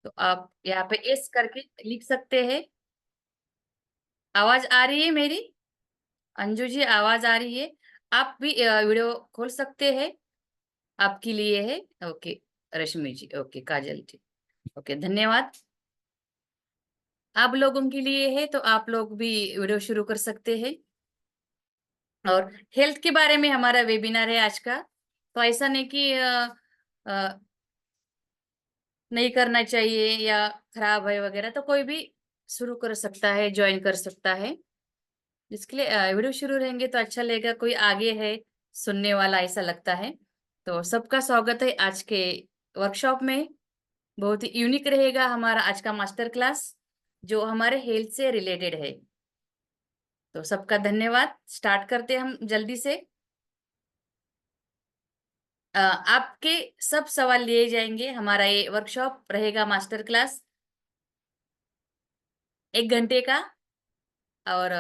तो आप यहाँ पे एस करके लिख सकते हैं। आवाज आ रही है मेरी? अंजू जी आवाज आ रही है? आप भी वीडियो खोल सकते हैं, आपके लिए है। ओके रश्मि जी, ओके काजल जी, ओके धन्यवाद। आप लोगों के लिए है तो आप लोग भी वीडियो शुरू कर सकते हैं। और हेल्थ के बारे में हमारा वेबिनार है आज का। तो ऐसा नहीं कि अ, नहीं करना चाहिए या खराब है वगैरह, तो कोई भी शुरू कर सकता है, ज्वाइन कर सकता है। जिसके लिए वीडियो शुरू रहेंगे तो अच्छा लगेगा, कोई आगे है सुनने वाला ऐसा लगता है। तो सबका स्वागत है आज के वर्कशॉप में। बहुत ही यूनिक रहेगा हमारा आज का मास्टर क्लास, जो हमारे हेल्थ से रिलेटेड है। तो सबका धन्यवाद। स्टार्ट करते हैं हम जल्दी से। आपके सब सवाल लिए जाएंगे। हमारा ये वर्कशॉप रहेगा मास्टर क्लास 1 घंटे का। और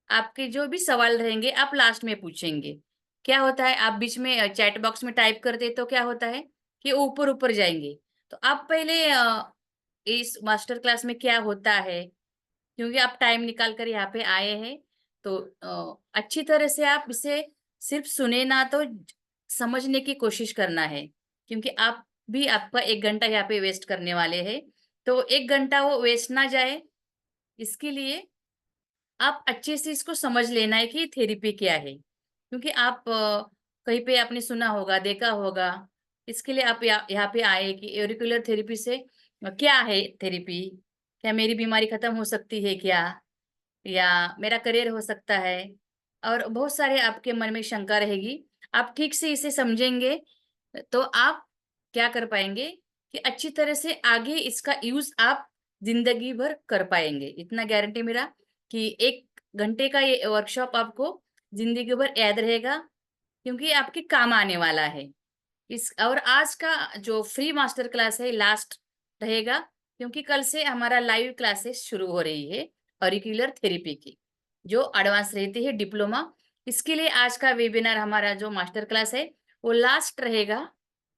आपके जो भी सवाल रहेंगे आप लास्ट में पूछेंगे। क्या होता है, आप बीच में चैट बॉक्स में टाइप करते तो क्या होता है कि ऊपर ऊपर जाएंगे। तो आप पहले इस मास्टर क्लास में क्या होता है, क्योंकि आप टाइम निकाल कर यहाँ पे आए हैं, तो अच्छी तरह से आप इसे सिर्फ सुने ना, तो समझने की कोशिश करना है। क्योंकि आप भी आपका 1 घंटा यहाँ पे वेस्ट करने वाले हैं। तो 1 घंटा वो वेस्ट ना जाए, इसके लिए आप अच्छे से इसको समझ लेना है कि थेरेपी क्या है। क्योंकि आप कहीं पे आपने सुना होगा, देखा होगा। इसके लिए आप यहाँ पे आए कि एरिकुलर थेरेपी से क्या है थेरेपी, क्या मेरी बीमारी खत्म हो सकती है क्या, या मेरा करियर हो सकता है। और बहुत सारे आपके मन में शंका रहेगी। आप ठीक से इसे समझेंगे तो आप क्या कर पाएंगे कि अच्छी तरह से आगे इसका यूज आप जिंदगी भर कर पाएंगे। इतना गारंटी मेरा कि 1 घंटे का ये वर्कशॉप आपको जिंदगी भर याद रहेगा, क्योंकि आपके काम आने वाला है। इस और आज का जो फ्री मास्टर क्लास है लास्ट रहेगा, क्योंकि कल से हमारा लाइव क्लासेस शुरू हो रही है ऑरिकुलर थेरेपी की, जो एडवांस रहती है, डिप्लोमा। इसके लिए आज का वेबिनार हमारा जो मास्टर क्लास है वो लास्ट रहेगा।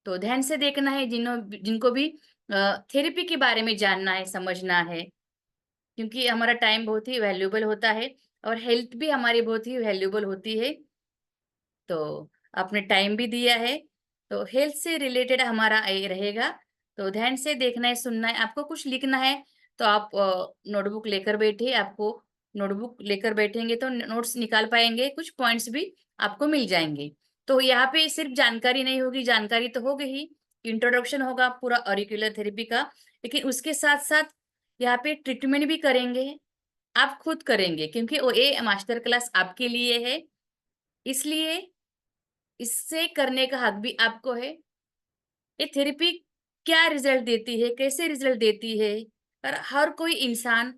तो ध्यान से देखना है जिनको भी थेरेपी के बारे में जानना है, समझना है। क्योंकि हमारा टाइम बहुत ही वैल्यूएबल होता है और हेल्थ भी हमारी बहुत ही वैल्यूएबल होती है। तो आपने टाइम भी दिया है, तो हेल्थ से रिलेटेड हमारा ये रहेगा। तो ध्यान से देखना है, सुनना है। आपको कुछ लिखना है तो आप नोटबुक लेकर बैठिए। आपको नोटबुक लेकर बैठेंगे तो नोट्स निकाल पाएंगे, कुछ पॉइंट्स भी आपको मिल जाएंगे। तो यहाँ पे सिर्फ जानकारी नहीं होगी, जानकारी तो होगी ही, इंट्रोडक्शन होगा पूरा ऑरिकुलर थेरेपी का, लेकिन उसके साथ साथ यहाँ पे ट्रीटमेंट भी करेंगे। आप खुद करेंगे, क्योंकि वो ये मास्टर क्लास आपके लिए है। इसलिए इससे करने का हक भी आपको है। ये थेरेपी क्या रिजल्ट देती है, कैसे रिजल्ट देती है, पर हर कोई इंसान,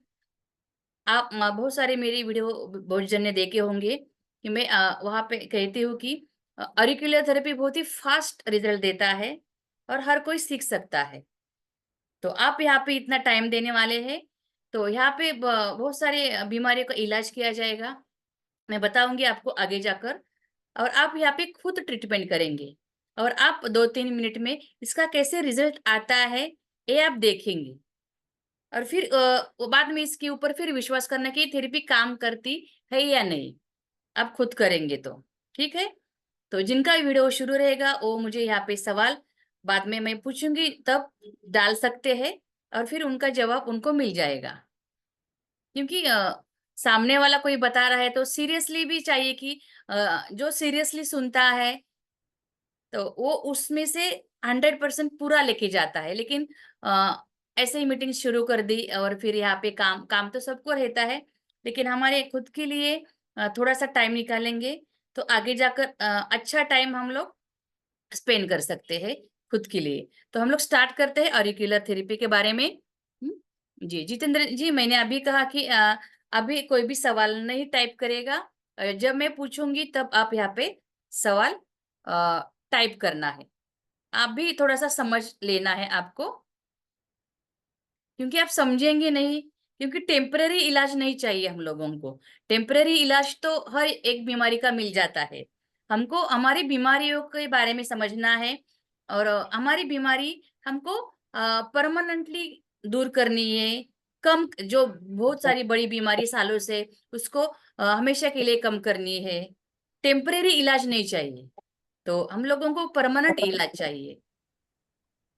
आप बहुत सारे मेरी वीडियो बहुत जन ने देखे होंगे कि मैं वहां पे कहती हूँ कि ऑरिकुलर थेरेपी बहुत ही फास्ट रिजल्ट देता है और हर कोई सीख सकता है। तो आप यहाँ पे इतना टाइम देने वाले हैं, तो यहाँ पे बहुत सारे बीमारियों का इलाज किया जाएगा। मैं बताऊंगी आपको आगे जाकर। और आप यहाँ पे खुद ट्रीटमेंट करेंगे, और आप 2-3 मिनट में इसका कैसे रिजल्ट आता है ये आप देखेंगे। और फिर वो बाद में इसके ऊपर फिर विश्वास करना कि थेरेपी काम करती है या नहीं, आप खुद करेंगे तो। ठीक है। तो जिनका वीडियो शुरू रहेगा वो मुझे यहाँ पे सवाल बाद में मैं पूछूंगी तब डाल सकते हैं, और फिर उनका जवाब उनको मिल जाएगा। क्योंकि सामने वाला कोई बता रहा है तो सीरियसली भी चाहिए कि जो सीरियसली सुनता है तो वो उसमें से 100% पूरा लेके जाता है। लेकिन ऐसे ही मीटिंग शुरू कर दी और फिर यहाँ पे काम काम तो सबको रहता है, लेकिन हमारे खुद के लिए थोड़ा सा टाइम निकालेंगे तो आगे जाकर अच्छा टाइम हम लोग स्पेंड कर सकते हैं खुद के लिए। तो हम लोग स्टार्ट करते हैं ऑरिकुलर थेरेपी के बारे में। जी जितेंद्र जी, मैंने अभी कहा कि अभी कोई भी सवाल नहीं टाइप करेगा। जब मैं पूछूंगी तब आप यहाँ पे सवाल टाइप करना है। आप भी थोड़ा सा समझ लेना है आपको, क्योंकि आप समझेंगे नहीं। क्योंकि टेम्पररी इलाज नहीं चाहिए हम लोगों को। टेम्पररी इलाज तो हर एक बीमारी का मिल जाता है। हमको हमारी बीमारियों के बारे में समझना है, और हमारी बीमारी हमको परमानेंटली दूर करनी है, कम जो बहुत सारी बड़ी बीमारी सालों से, उसको हमेशा के लिए कम करनी है। टेम्परेरी इलाज नहीं चाहिए, तो हम लोगों को परमानेंट इलाज चाहिए।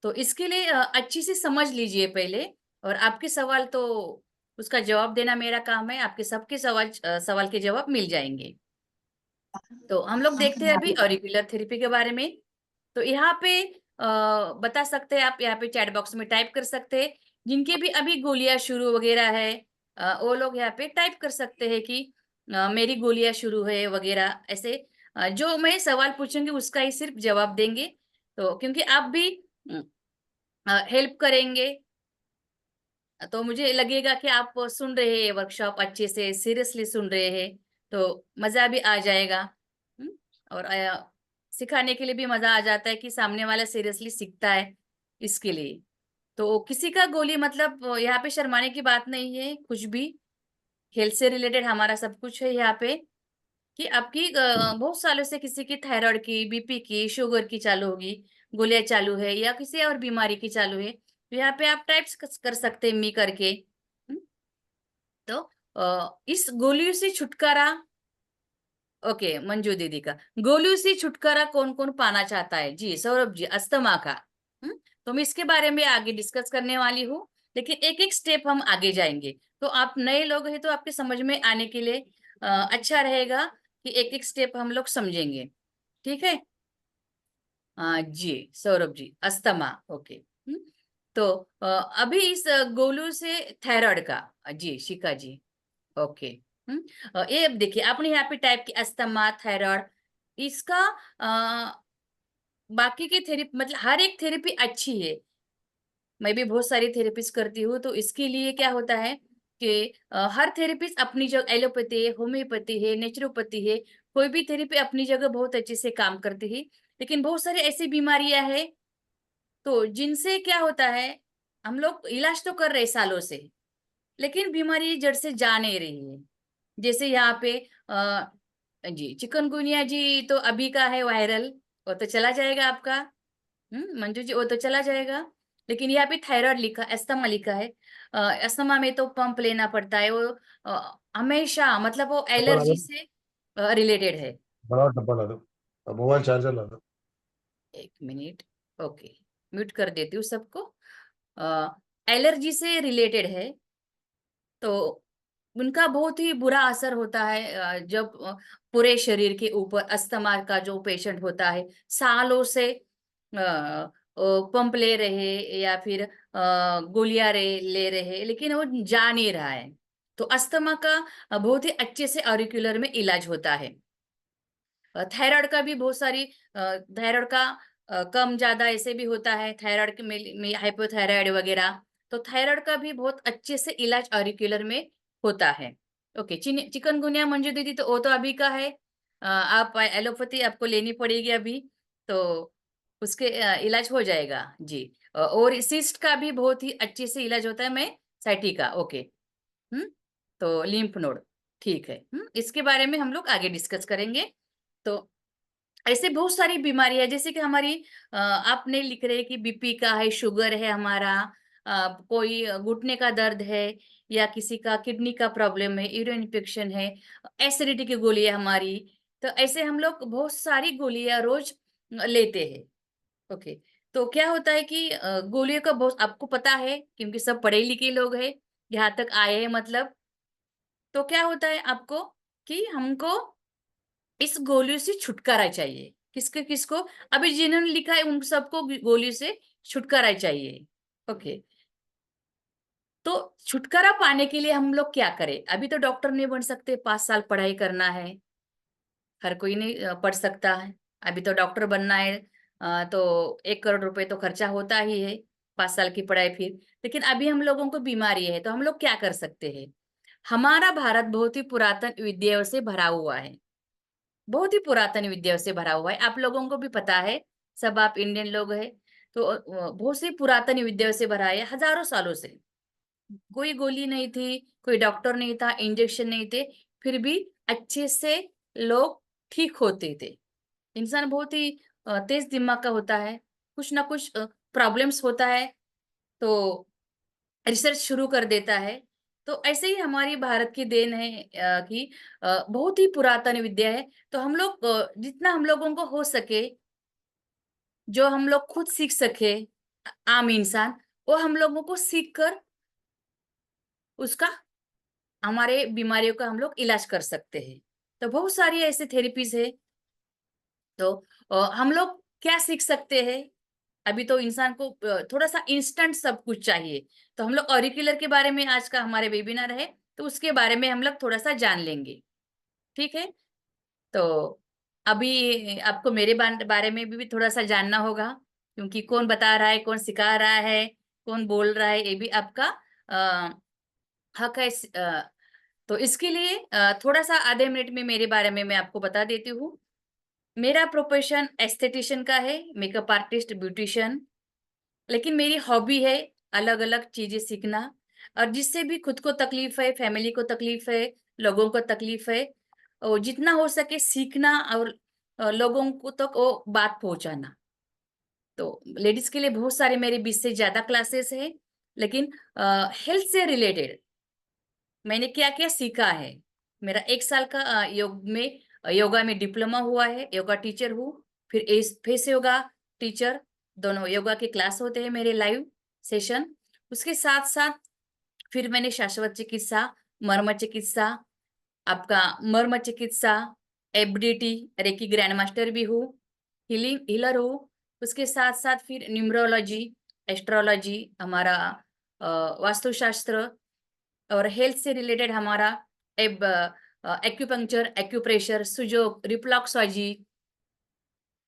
तो इसके लिए अच्छी से समझ लीजिए पहले, और आपके सवाल तो उसका जवाब देना मेरा काम है, आपके सबके सवाल के जवाब मिल जाएंगे। तो हम लोग देखते हैं अभी ऑरिकुलर थेरेपी के बारे में। तो यहाँ पे बता सकते हैं आप, यहाँ पे चैट बॉक्स में टाइप कर सकते हैं, जिनके भी अभी गोलियां शुरू वगैरह है, वो लोग यहाँ पे टाइप कर सकते हैं कि मेरी गोलियां शुरू है वगैरह ऐसे। जो मैं सवाल पूछूंगी उसका ही सिर्फ जवाब देंगे, तो क्योंकि आप भी हेल्प करेंगे, तो मुझे लगेगा कि आप सुन रहे हैं वर्कशॉप अच्छे से, सीरियसली सुन रहे हैं, तो मजा भी आ जाएगा। हम्म, और सिखाने के लिए भी मजा आ जाता है कि सामने वाला सीरियसली सीखता है, इसके लिए। तो किसी का गोली मतलब यहाँ पे शर्माने की बात नहीं है, कुछ भी हेल्थ से रिलेटेड हमारा सब कुछ है यहाँ पे। कि आपकी बहुत सालों से किसी की थायराइड की, बीपी की, शुगर की चालू होगी, गोलियां चालू है, या किसी और बीमारी की चालू है, तो यहाँ पे आप टाइप्स कर सकते हैं मी करके। हम्म, तो इस गोलियों से छुटकारा, ओके मंजू दीदी का, गोलियों से छुटकारा कौन कौन पाना चाहता है? जी सौरभ जी, अस्थमा का। तो मैं इसके बारे में आगे डिस्कस करने वाली हूँ, लेकिन एक एक स्टेप हम आगे जाएंगे। तो आप नए लोग हैं तो आपके समझ में आने के लिए अच्छा रहेगा कि एक एक स्टेप हम लोग समझेंगे। ठीक है। जी सौरभ जी, अस्थमा, ओके। तो अभी इस गोलू से थायराइड का, जी शिखा जी, ओके। ये अब देखिए आपने यहाँ पे टाइप किया अस्थमा थायराइड, इसका बाकी की थेरेपी मतलब हर एक थेरेपी अच्छी है, मैं भी बहुत सारी थेरेपीज करती हूँ, तो इसके लिए क्या होता है कि हर थेरेपीज अपनी जगह, एलोपैथी है, होम्योपैथी है, नेचुरोपैथी है, कोई भी थेरेपी अपनी जगह बहुत अच्छे से काम करती है। लेकिन बहुत सारी ऐसी बीमारियां हैं, तो जिनसे क्या होता है, हम लोग इलाज तो कर रहे सालों से, लेकिन बीमारी जड़ से जा नहीं रही है। जैसे यहाँ पे जी चिकनगुनिया जी तो अभी का है वायरल, वो तो चला जाएगा आपका। मंजू जी वो तो चला जाएगा। लेकिन यहाँ पे थायराइड लिखा, अस्थमा लिखा है। अस्थमा में तो पंप लेना पड़ता है, वो हमेशा मतलब वो डब्बा ला दो, एलर्जी से रिलेटेड है। बड़ा डब्बा ला दो, मोबाइल चार्जर ला दो। एक मिनट, ओके, म्यूट कर देती हूँ सबको। एलर्जी से रिलेटेड है, तो उनका बहुत ही बुरा असर होता है जब पूरे शरीर के ऊपर अस्थमा का जो पेशेंट होता है, सालों से पंप ले रहे या फिर गोलियां ले रहे, लेकिन वो जा नहीं रहा है। तो अस्थमा का बहुत ही अच्छे से ऑरिकुलर में इलाज होता है। थायराइड का भी बहुत सारी, थायराइड का कम ज्यादा ऐसे भी होता है, थायराइड में हाइपोथायराइड वगैरह। तो थायराइड का भी बहुत अच्छे से इलाज ऑरिकुलर में होता है। ओके, चिकनगुनिया मंजू दीदी तो वो तो अभी का है, आप एलोपैथी आपको लेनी पड़ेगी अभी, तो उसके इलाज हो जाएगा जी। और सिस्ट का भी बहुत ही अच्छे से इलाज होता है, मैं साइटी का, ओके। हम्म तो लिम्फ नोड, ठीक है। इसके बारे में हम लोग आगे डिस्कस करेंगे। तो ऐसे बहुत सारी बीमारियां, जैसे कि हमारी आपने लिख रहे हैं कि बीपी का है, शुगर है हमारा, कोई घुटने का दर्द है, या किसी का किडनी का प्रॉब्लम है, यूरिन इन्फेक्शन है, एसिडिटी की गोली है हमारी। तो ऐसे हम लोग बहुत सारी गोलियां रोज लेते हैं। ओके। तो क्या होता है कि गोलियों का बहुत आपको पता है, क्योंकि सब पढ़े लिखे लोग हैं, यहाँ तक आए हैं मतलब। तो क्या होता है आपको कि हमको इस गोलियों से छुटकारा चाहिए, किसके किसको, अभी जिन्होंने लिखा है उन सबको गोलियों से छुटकारा चाहिए। ओके। तो छुटकारा पाने के लिए हम लोग क्या करें? अभी तो डॉक्टर नहीं बन सकते, 5 साल पढ़ाई करना है, हर कोई नहीं पढ़ सकता है। अभी तो डॉक्टर बनना है, तो 1 करोड़ रुपए तो खर्चा होता ही है, 5 साल की पढ़ाई फिर। लेकिन अभी हम लोगों को बीमारी है, तो हम लोग क्या कर सकते हैं? हमारा भारत बहुत ही पुरातन विद्याओं से भरा हुआ है, बहुत ही पुरातन विद्याओं से भरा हुआ है, आप लोगों को भी पता है, सब आप इंडियन लोग हैं। तो बहुत सी पुरातन विद्याओं से भरा है, हजारों सालों से। कोई गोली नहीं थी, कोई डॉक्टर नहीं था, इंजेक्शन नहीं थे, फिर भी अच्छे से लोग ठीक होते थे। इंसान बहुत ही तेज दिमाग का होता है, कुछ ना कुछ प्रॉब्लम्स होता है, तो रिसर्च शुरू कर देता है। तो ऐसे ही हमारी भारत की देन है कि बहुत ही पुरातन विद्या है। तो हम लोग जितना हम लोगों को हो सके, जो हम लोग खुद सीख सके, आम इंसान, वो हम लोगों को सीख कर उसका, हमारे बीमारियों का हम लोग इलाज कर सकते हैं। तो बहुत सारी ऐसे थेरेपीज है। तो हम लोग क्या सीख सकते हैं? अभी तो इंसान को थोड़ा सा इंस्टेंट सब कुछ चाहिए। तो हम लोग ऑरिकुलर के बारे में आज का हमारे वेबिनार है, तो उसके बारे में हम लोग थोड़ा सा जान लेंगे। ठीक है। तो अभी आपको मेरे बारे में भी थोड़ा सा जानना होगा, क्योंकि कौन बता रहा है, कौन सिखा रहा है, कौन बोल रहा है, ये भी आपका हक है। तो इसके लिए थोड़ा सा आधे मिनट में मेरे बारे में मैं आपको बता देती हूँ। मेरा प्रोफेशन एस्थेटिशियन का है, मेकअप आर्टिस्ट, ब्यूटिशियन। लेकिन मेरी हॉबी है अलग अलग चीजें सीखना। और जिससे भी खुद को तकलीफ है, फैमिली को तकलीफ है, लोगों को तकलीफ है, और जितना हो सके सीखना और लोगों को तक वो बात पहुंचाना। तो लेडीज के लिए बहुत सारे मेरे 20 से ज्यादा क्लासेस है। लेकिन हेल्थ से रिलेटेड मैंने क्या क्या सीखा है। मेरा 1 साल का योगा में डिप्लोमा हुआ है, योगा टीचर हूँ। फिर फेस योगा टीचर, दोनों योगा के क्लास होते हैं मेरे लाइव सेशन। उसके साथ साथ फिर मैंने शाश्वत चिकित्सा, मर्म चिकित्सा, आपका मर्म चिकित्सा, एफडीटी, रेकी ग्रैंड मास्टर भी हूँ, हीलिंग हीलर हूँ। उसके साथ साथ फिर न्यूमरोलॉजी, एस्ट्रोलॉजी, हमारा वास्तुशास्त्र, और हेल्थ से रिलेटेड हमारा एब acupuncture, acupressure, sujok, reflexology,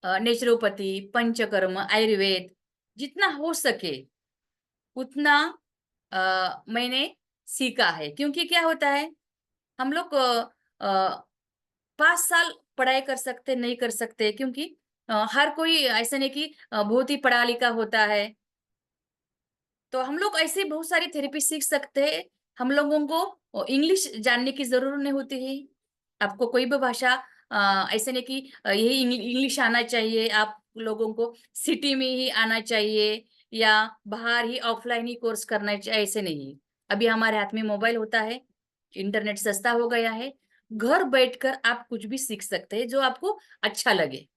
naturopathy, Panchakarma, Ayurveda, जितना हो सके उतना मैंने सीखा है। क्योंकि क्या होता है, हम लोग 5 साल पढ़ाई कर सकते नहीं कर सकते, क्योंकि हर कोई ऐसा नहीं कि बहुत ही पढ़ा लिखा होता है। तो हम लोग ऐसे बहुत सारी थेरेपी सीख सकते हैं। हम लोगों को इंग्लिश जानने की जरूरत नहीं होती है। आपको कोई भी भाषा ऐसे नहीं कि यही इंग्लिश आना चाहिए, आप लोगों को सिटी में ही आना चाहिए या बाहर ही ऑफलाइन ही कोर्स करना चाहिए, ऐसे नहीं। अभी हमारे हाथ में मोबाइल होता है, इंटरनेट सस्ता हो गया है, घर बैठकर आप कुछ भी सीख सकते हैं जो आपको अच्छा लगे।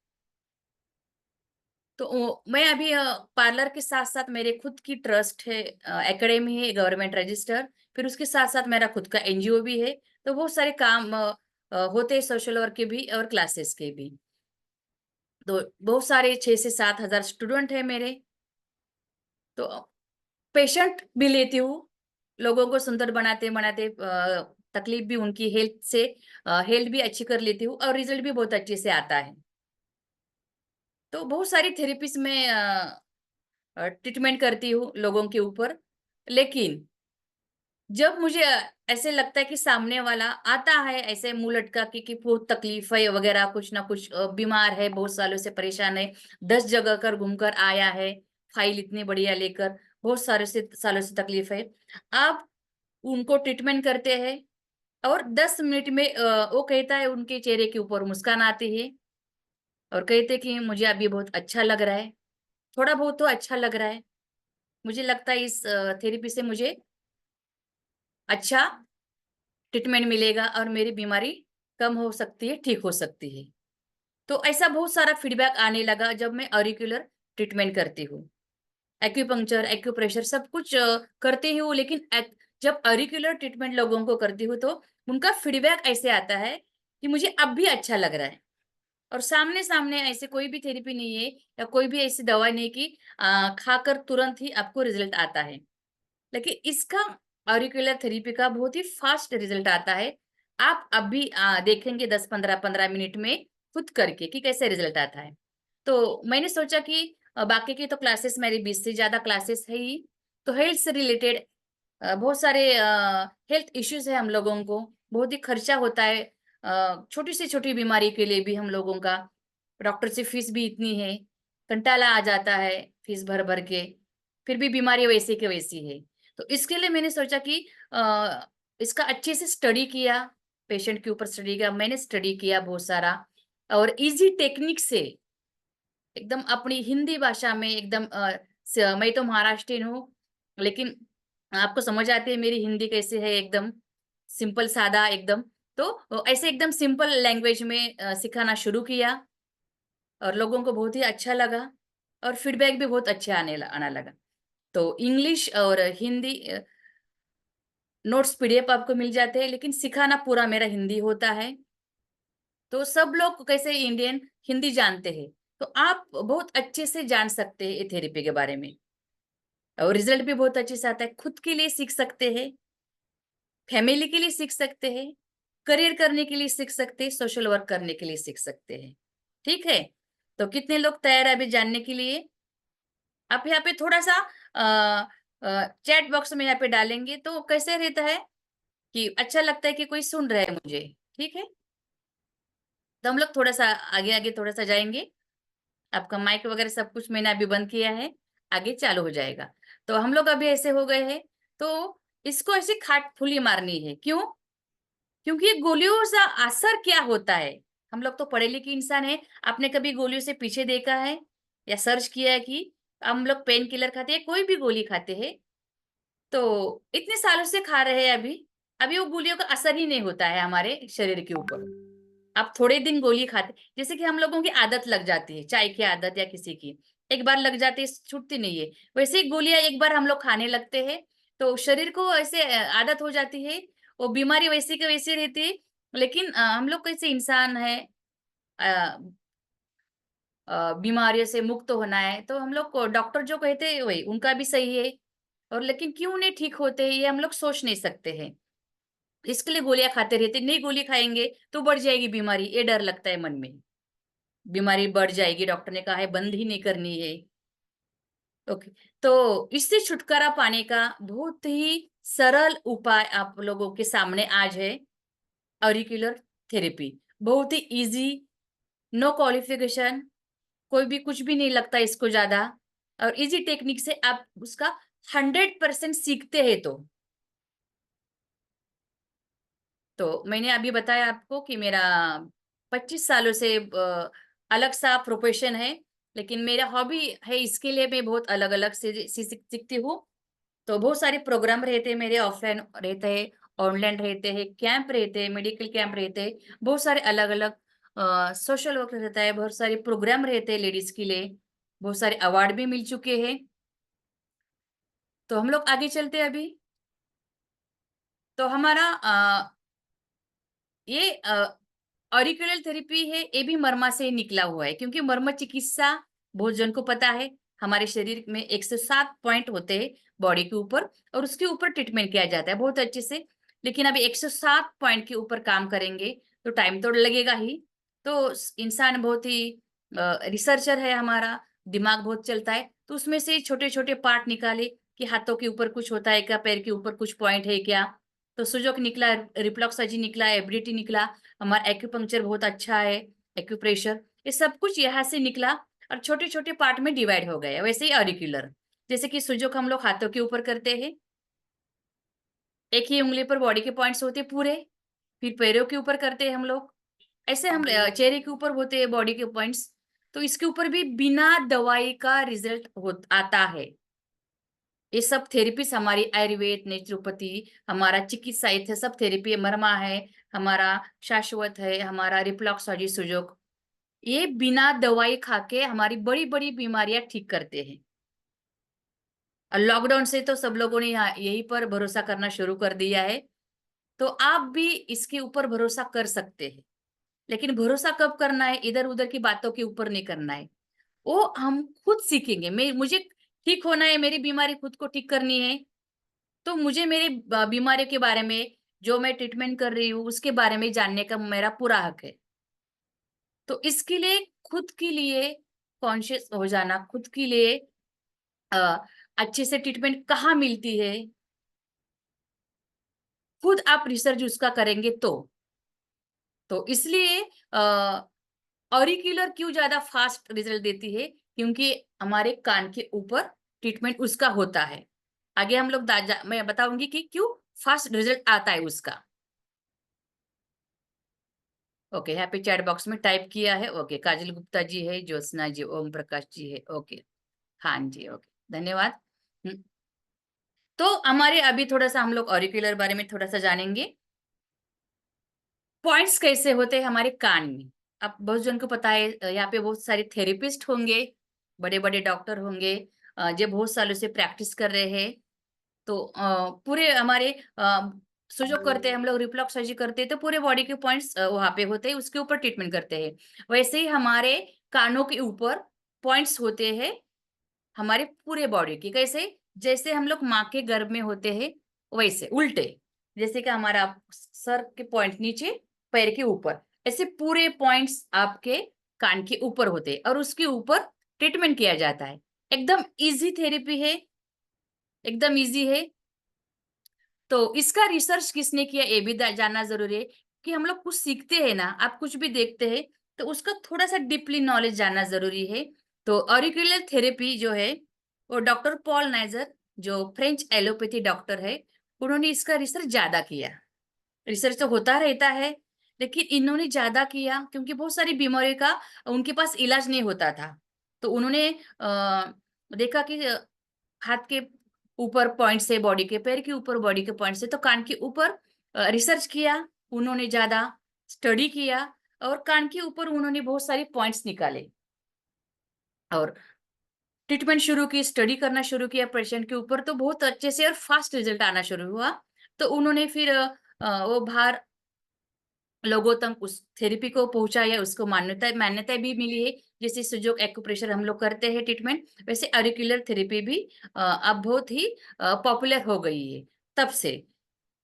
तो मैं अभी पार्लर के साथ साथ मेरे खुद की ट्रस्ट है, एकेडमी है, गवर्नमेंट रजिस्टर। फिर उसके साथ साथ मेरा खुद का एनजीओ भी है। तो बहुत सारे काम होते हैं, सोशल वर्क के भी और क्लासेस के भी। तो बहुत सारे 6 से 7 हजार स्टूडेंट है मेरे। तो पेशेंट भी लेती हूँ, लोगों को सुंदर बनाते बनाते तकलीफ भी उनकी हेल्थ से, हेल्थ भी अच्छी कर लेती हूँ और रिजल्ट भी बहुत अच्छे से आता है। तो बहुत सारी थेरेपीज में ट्रीटमेंट करती हूँ लोगों के ऊपर। लेकिन जब मुझे ऐसे लगता है कि सामने वाला आता है ऐसे मुंह लटका के कि बहुत तकलीफ है वगैरह, कुछ ना कुछ बीमार है, बहुत सालों से परेशान है, 10 जगह कर घूमकर आया है, फाइल इतनी बढ़िया लेकर, बहुत सारे से सालों से तकलीफ है। आप उनको ट्रीटमेंट करते हैं और 10 मिनट में वो कहता है, उनके चेहरे के ऊपर मुस्कान आती है और कहते हैं कि मुझे अभी बहुत अच्छा लग रहा है, थोड़ा बहुत तो अच्छा लग रहा है। मुझे लगता है इस थेरेपी से मुझे अच्छा ट्रीटमेंट मिलेगा और मेरी बीमारी कम हो सकती है, ठीक हो सकती है। तो ऐसा बहुत सारा फीडबैक आने लगा जब मैं ऑरिकुलर ट्रीटमेंट करती हूँ। एक्यूपंक्चर, एक्यूप्रेशर सब कुछ करती हूँ, लेकिन जब ऑरिकुलर ट्रीटमेंट लोगों को करती हूँ तो उनका फीडबैक ऐसे आता है कि मुझे अब भी अच्छा लग रहा है। और सामने सामने ऐसे कोई भी थेरेपी नहीं है या कोई भी ऐसी दवा नहीं कि खाकर तुरंत ही आपको रिजल्ट आता है। लेकिन इसका, ऑरिकुलर थेरेपी का बहुत ही फास्ट रिजल्ट आता है। आप अभी देखेंगे 10-15 मिनट में खुद करके कि कैसे रिजल्ट आता है। तो मैंने सोचा कि बाकी की तो क्लासेस, मेरी 20 से ज्यादा क्लासेस है ही। तो हेल्थ से रिलेटेड बहुत सारे हेल्थ इश्यूज है हम लोगों को, बहुत ही खर्चा होता है छोटी से छोटी बीमारी के लिए भी हम लोगों का। डॉक्टर से फीस भी इतनी है, कंटाला आ जाता है फीस भर भर के, फिर भी बीमारी वैसी के वैसी है। तो इसके लिए मैंने सोचा कि इसका अच्छे से स्टडी किया, पेशेंट के ऊपर स्टडी किया, मैंने स्टडी किया बहुत सारा, और इजी टेक्निक से एकदम अपनी हिंदी भाषा में एकदम मैं तो महाराष्ट्रियन हूँ, लेकिन आपको समझ आती है मेरी हिंदी कैसे है, एकदम सिंपल सादा एकदम। तो ऐसे एकदम सिंपल लैंग्वेज में सिखाना शुरू किया, और लोगों को बहुत ही अच्छा लगा, और फीडबैक भी बहुत अच्छे आना लगा। तो इंग्लिश और हिंदी नोट्स पीडीएफ आपको मिल जाते हैं, लेकिन सिखाना पूरा मेरा हिंदी होता है। तो सब लोग कैसे इंडियन हिंदी जानते हैं, तो आप बहुत अच्छे से जान सकते हैं थेरेपी के बारे में, और रिजल्ट भी बहुत अच्छे से आता है। खुद के लिए सीख सकते हैं, फैमिली के लिए सीख सकते हैं, करियर करने के लिए सीख सकते हैं, सोशल वर्क करने के लिए सीख सकते हैं। ठीक है, तो कितने लोग तैयार है अभी जानने के लिए? आप यहाँ पे थोड़ा सा चैट बॉक्स में यहाँ पे डालेंगे तो कैसे रहता है कि अच्छा लगता है कि कोई सुन रहा है मुझे। ठीक है, तो हम लोग थोड़ा सा आगे आगे थोड़ा सा जाएंगे। आपका माइक वगैरह सब कुछ मैंने अभी बंद किया है, आगे चालू हो जाएगा। तो हम लोग अभी ऐसे हो गए हैं, तो इसको ऐसे खाट फुली मारनी है। क्यों? क्योंकि ये गोलियों से असर क्या होता है, हम लोग तो पढ़े लिखे इंसान है। आपने कभी गोलियों से पीछे देखा है या सर्च किया है कि हम लोग पेन किलर खाते हैं, कोई भी गोली खाते हैं तो इतने सालों से खा रहे हैं, अभी अभी वो गोलियों का असर ही नहीं होता है हमारे शरीर के ऊपर। आप थोड़े दिन गोली खाते, जैसे कि हम लोगों की आदत लग जाती है, चाय की आदत या किसी की एक बार लग जाती है छूटती नहीं है, वैसे ही गोलियां एक बार हम लोग खाने लगते हैं तो शरीर को ऐसे आदत हो जाती है। वो बीमारी वैसी की वैसी रहती है। लेकिन हम लोग कैसे इंसान है, बीमारियों से मुक्त होना है, तो हम लोग को डॉक्टर जो कहते हैं वही उनका भी सही है। और लेकिन क्यों नहीं ठीक होते ये हम लोग सोच नहीं सकते हैं, इसके लिए गोलियां खाते रहते। नहीं गोली खाएंगे तो बढ़ जाएगी बीमारी, ये डर लगता है मन में, बीमारी बढ़ जाएगी, डॉक्टर ने कहा है बंद ही नहीं करनी है। ओके, तो इससे छुटकारा पाने का बहुत ही सरल उपाय आप लोगों के सामने आज है, ऑरिकुलर थेरेपी। बहुत ही इजी, नो क्वालिफिकेशन, कोई भी कुछ भी नहीं लगता इसको ज्यादा, और इजी टेक्निक से आप उसका 100% सीखते हैं। तो मैंने अभी बताया आपको कि मेरा 25 सालों से अलग सा प्रोफेशन है, लेकिन मेरा हॉबी है, इसके लिए मैं बहुत अलग अलग से सीखती हूँ। तो बहुत सारे प्रोग्राम रहते हैं मेरे, ऑफलाइन रहते हैं, ऑनलाइन रहते हैं, कैंप रहते हैं, मेडिकल कैंप रहते हैं, बहुत सारे अलग अलग सोशल वर्क रहता है, बहुत सारे प्रोग्राम रहते हैं लेडीज के लिए, बहुत सारे अवार्ड भी मिल चुके हैं। तो हम लोग आगे चलते हैं अभी। तो हमारा ये ऑरिकुलर थेरेपी है, ये भी मर्मा से ही निकला हुआ है, क्योंकि मर्म चिकित्सा बहुत जन को पता है। हमारे शरीर में 107 पॉइंट होते हैं बॉडी के ऊपर, और उसके ऊपर ट्रीटमेंट किया जाता है बहुत अच्छे से। लेकिन अभी 107 पॉइंट के ऊपर काम करेंगे तो टाइम तो लगेगा ही। तो इंसान बहुत ही रिसर्चर है हमारा, दिमाग बहुत चलता है, तो उसमें से छोटे छोटे पार्ट निकाले कि हाथों के ऊपर कुछ होता है क्या, पैर के ऊपर कुछ पॉइंट है क्या। तो सुजोक निकला, रिफ्लक्सॉलजी निकला, एबिलिटी निकला, हमारा एक्यूपंक्चर बहुत अच्छा है, एक्यूप्रेशर, ये सब कुछ यहाँ से निकला, और छोटे छोटे पार्ट में डिवाइड हो गए। वैसे ही ऑरिकुलर, जैसे कि सुजोक हम लोग हाथों के ऊपर करते हैं, एक ही उंगली पर बॉडी के पॉइंट्स होते पूरे, फिर पैरों के ऊपर करते हैं हम लोग, ऐसे हम चेहरे के ऊपर होते हैं बॉडी के पॉइंट्स। तो इसके ऊपर भी बिना दवाई का रिजल्ट हो आता है। ये सब थेरेपीज हमारी आयुर्वेद, नेचुरोपैथी, हमारा चिकित्सा, ये सब थेरेपी, मरमा है हमारा, शाश्वत है हमारा, रिफ्लक्सॉलजी, सुजोग, ये बिना दवाई खा के हमारी बड़ी बड़ी बीमारियां ठीक करते हैं। और लॉकडाउन से तो सब लोगों ने यहाँ यही पर भरोसा करना शुरू कर दिया है, तो आप भी इसके ऊपर भरोसा कर सकते हैं। लेकिन भरोसा कब करना है? इधर उधर की बातों के ऊपर नहीं करना है, वो हम खुद सीखेंगे। मैं मुझे ठीक होना है, मेरी बीमारी खुद को ठीक करनी है, तो मुझे मेरी बीमारी के बारे में, जो मैं ट्रीटमेंट कर रही हूँ उसके बारे में जानने का मेरा पूरा हक है। तो इसके लिए खुद के लिए कॉन्शियस हो जाना, खुद के लिए अ, अच्छे से ट्रीटमेंट कहाँ मिलती है, खुद आप रिसर्च उसका करेंगे तो इसलिए ऑरिकुलर क्यों ज्यादा फास्ट रिजल्ट देती है, क्योंकि हमारे कान के ऊपर ट्रीटमेंट उसका होता है। आगे हम लोग मैं बताऊंगी कि क्यों फास्ट रिजल्ट आता है उसका। ओके, यहाँ पे चैट बॉक्स में टाइप किया है। ओके, काजल गुप्ता जी है, ज्योत्सना जी, ओम प्रकाश जी है। ओके, हाँ जी, ओके, धन्यवाद। हम्म, तो हमारे अभी थोड़ा सा हम लोग ऑरिकुलर बारे में थोड़ा सा जानेंगे। पॉइंट्स कैसे होते हैं हमारे कान में। अब बहुत जन को पता है, यहाँ पे बहुत सारे थेरेपिस्ट होंगे, बड़े बड़े डॉक्टर होंगे, जो बहुत सालों से प्रैक्टिस कर रहे हैं। तो पूरे हमारे सो जो करते हैं हम लोग रिफ्लेक्सर्जी करते हैं, तो पूरे बॉडी के पॉइंट्स वहां पे होते हैं, उसके ऊपर ट्रीटमेंट करते हैं। वैसे ही हमारे कानों के ऊपर पॉइंट्स होते हैं हमारे पूरे बॉडी के। कैसे? जैसे हम लोग माँ के गर्भ में होते हैं वैसे उल्टे। जैसे कि हमारा सर के पॉइंट नीचे, पैर के ऊपर, ऐसे पूरे पॉइंट्स आपके कान के ऊपर होते हैं और उसके ऊपर ट्रीटमेंट किया जाता है। एकदम इजी थेरेपी है, एकदम इजी है। तो इसका रिसर्च किसने किया ये भी जानना जरूरी है। कि हम लोग कुछ सीखते हैं ना, आप कुछ भी देखते हैं तो उसका थोड़ा सा डीपली नॉलेज जानना जरूरी है। तो ऑरिकुलर थेरेपी जो है, वो डॉक्टर पॉल नाइजर, जो फ्रेंच एलोपैथी डॉक्टर है, उन्होंने इसका रिसर्च ज्यादा किया। रिसर्च तो होता रहता है, लेकिन इन्होंने ज्यादा किया क्योंकि बहुत सारी बीमारियों का उनके पास इलाज नहीं होता था। तो उन्होंने देखा कि हाथ के ऊपर पॉइंट से बॉडी के, पैर के ऊपर बॉडी के पॉइंट से, तो कान के ऊपर रिसर्च किया उन्होंने, ज्यादा स्टडी किया, और कान के ऊपर उन्होंने बहुत सारे पॉइंट्स निकाले और ट्रीटमेंट शुरू की, स्टडी करना शुरू किया पेशेंट के ऊपर। तो बहुत अच्छे से और फास्ट रिजल्ट आना शुरू हुआ। तो उन्होंने फिर वो बाहर लोगों तक उस थेरेपी को पहुंचाया, उसको मान्यता मान्यता भी मिली है। जैसे सुजोग एक्यूप्रेशर हम लोग करते हैं ट्रीटमेंट, वैसे ऑरिकुलर थेरेपी भी अब बहुत ही पॉपुलर हो गई है तब से।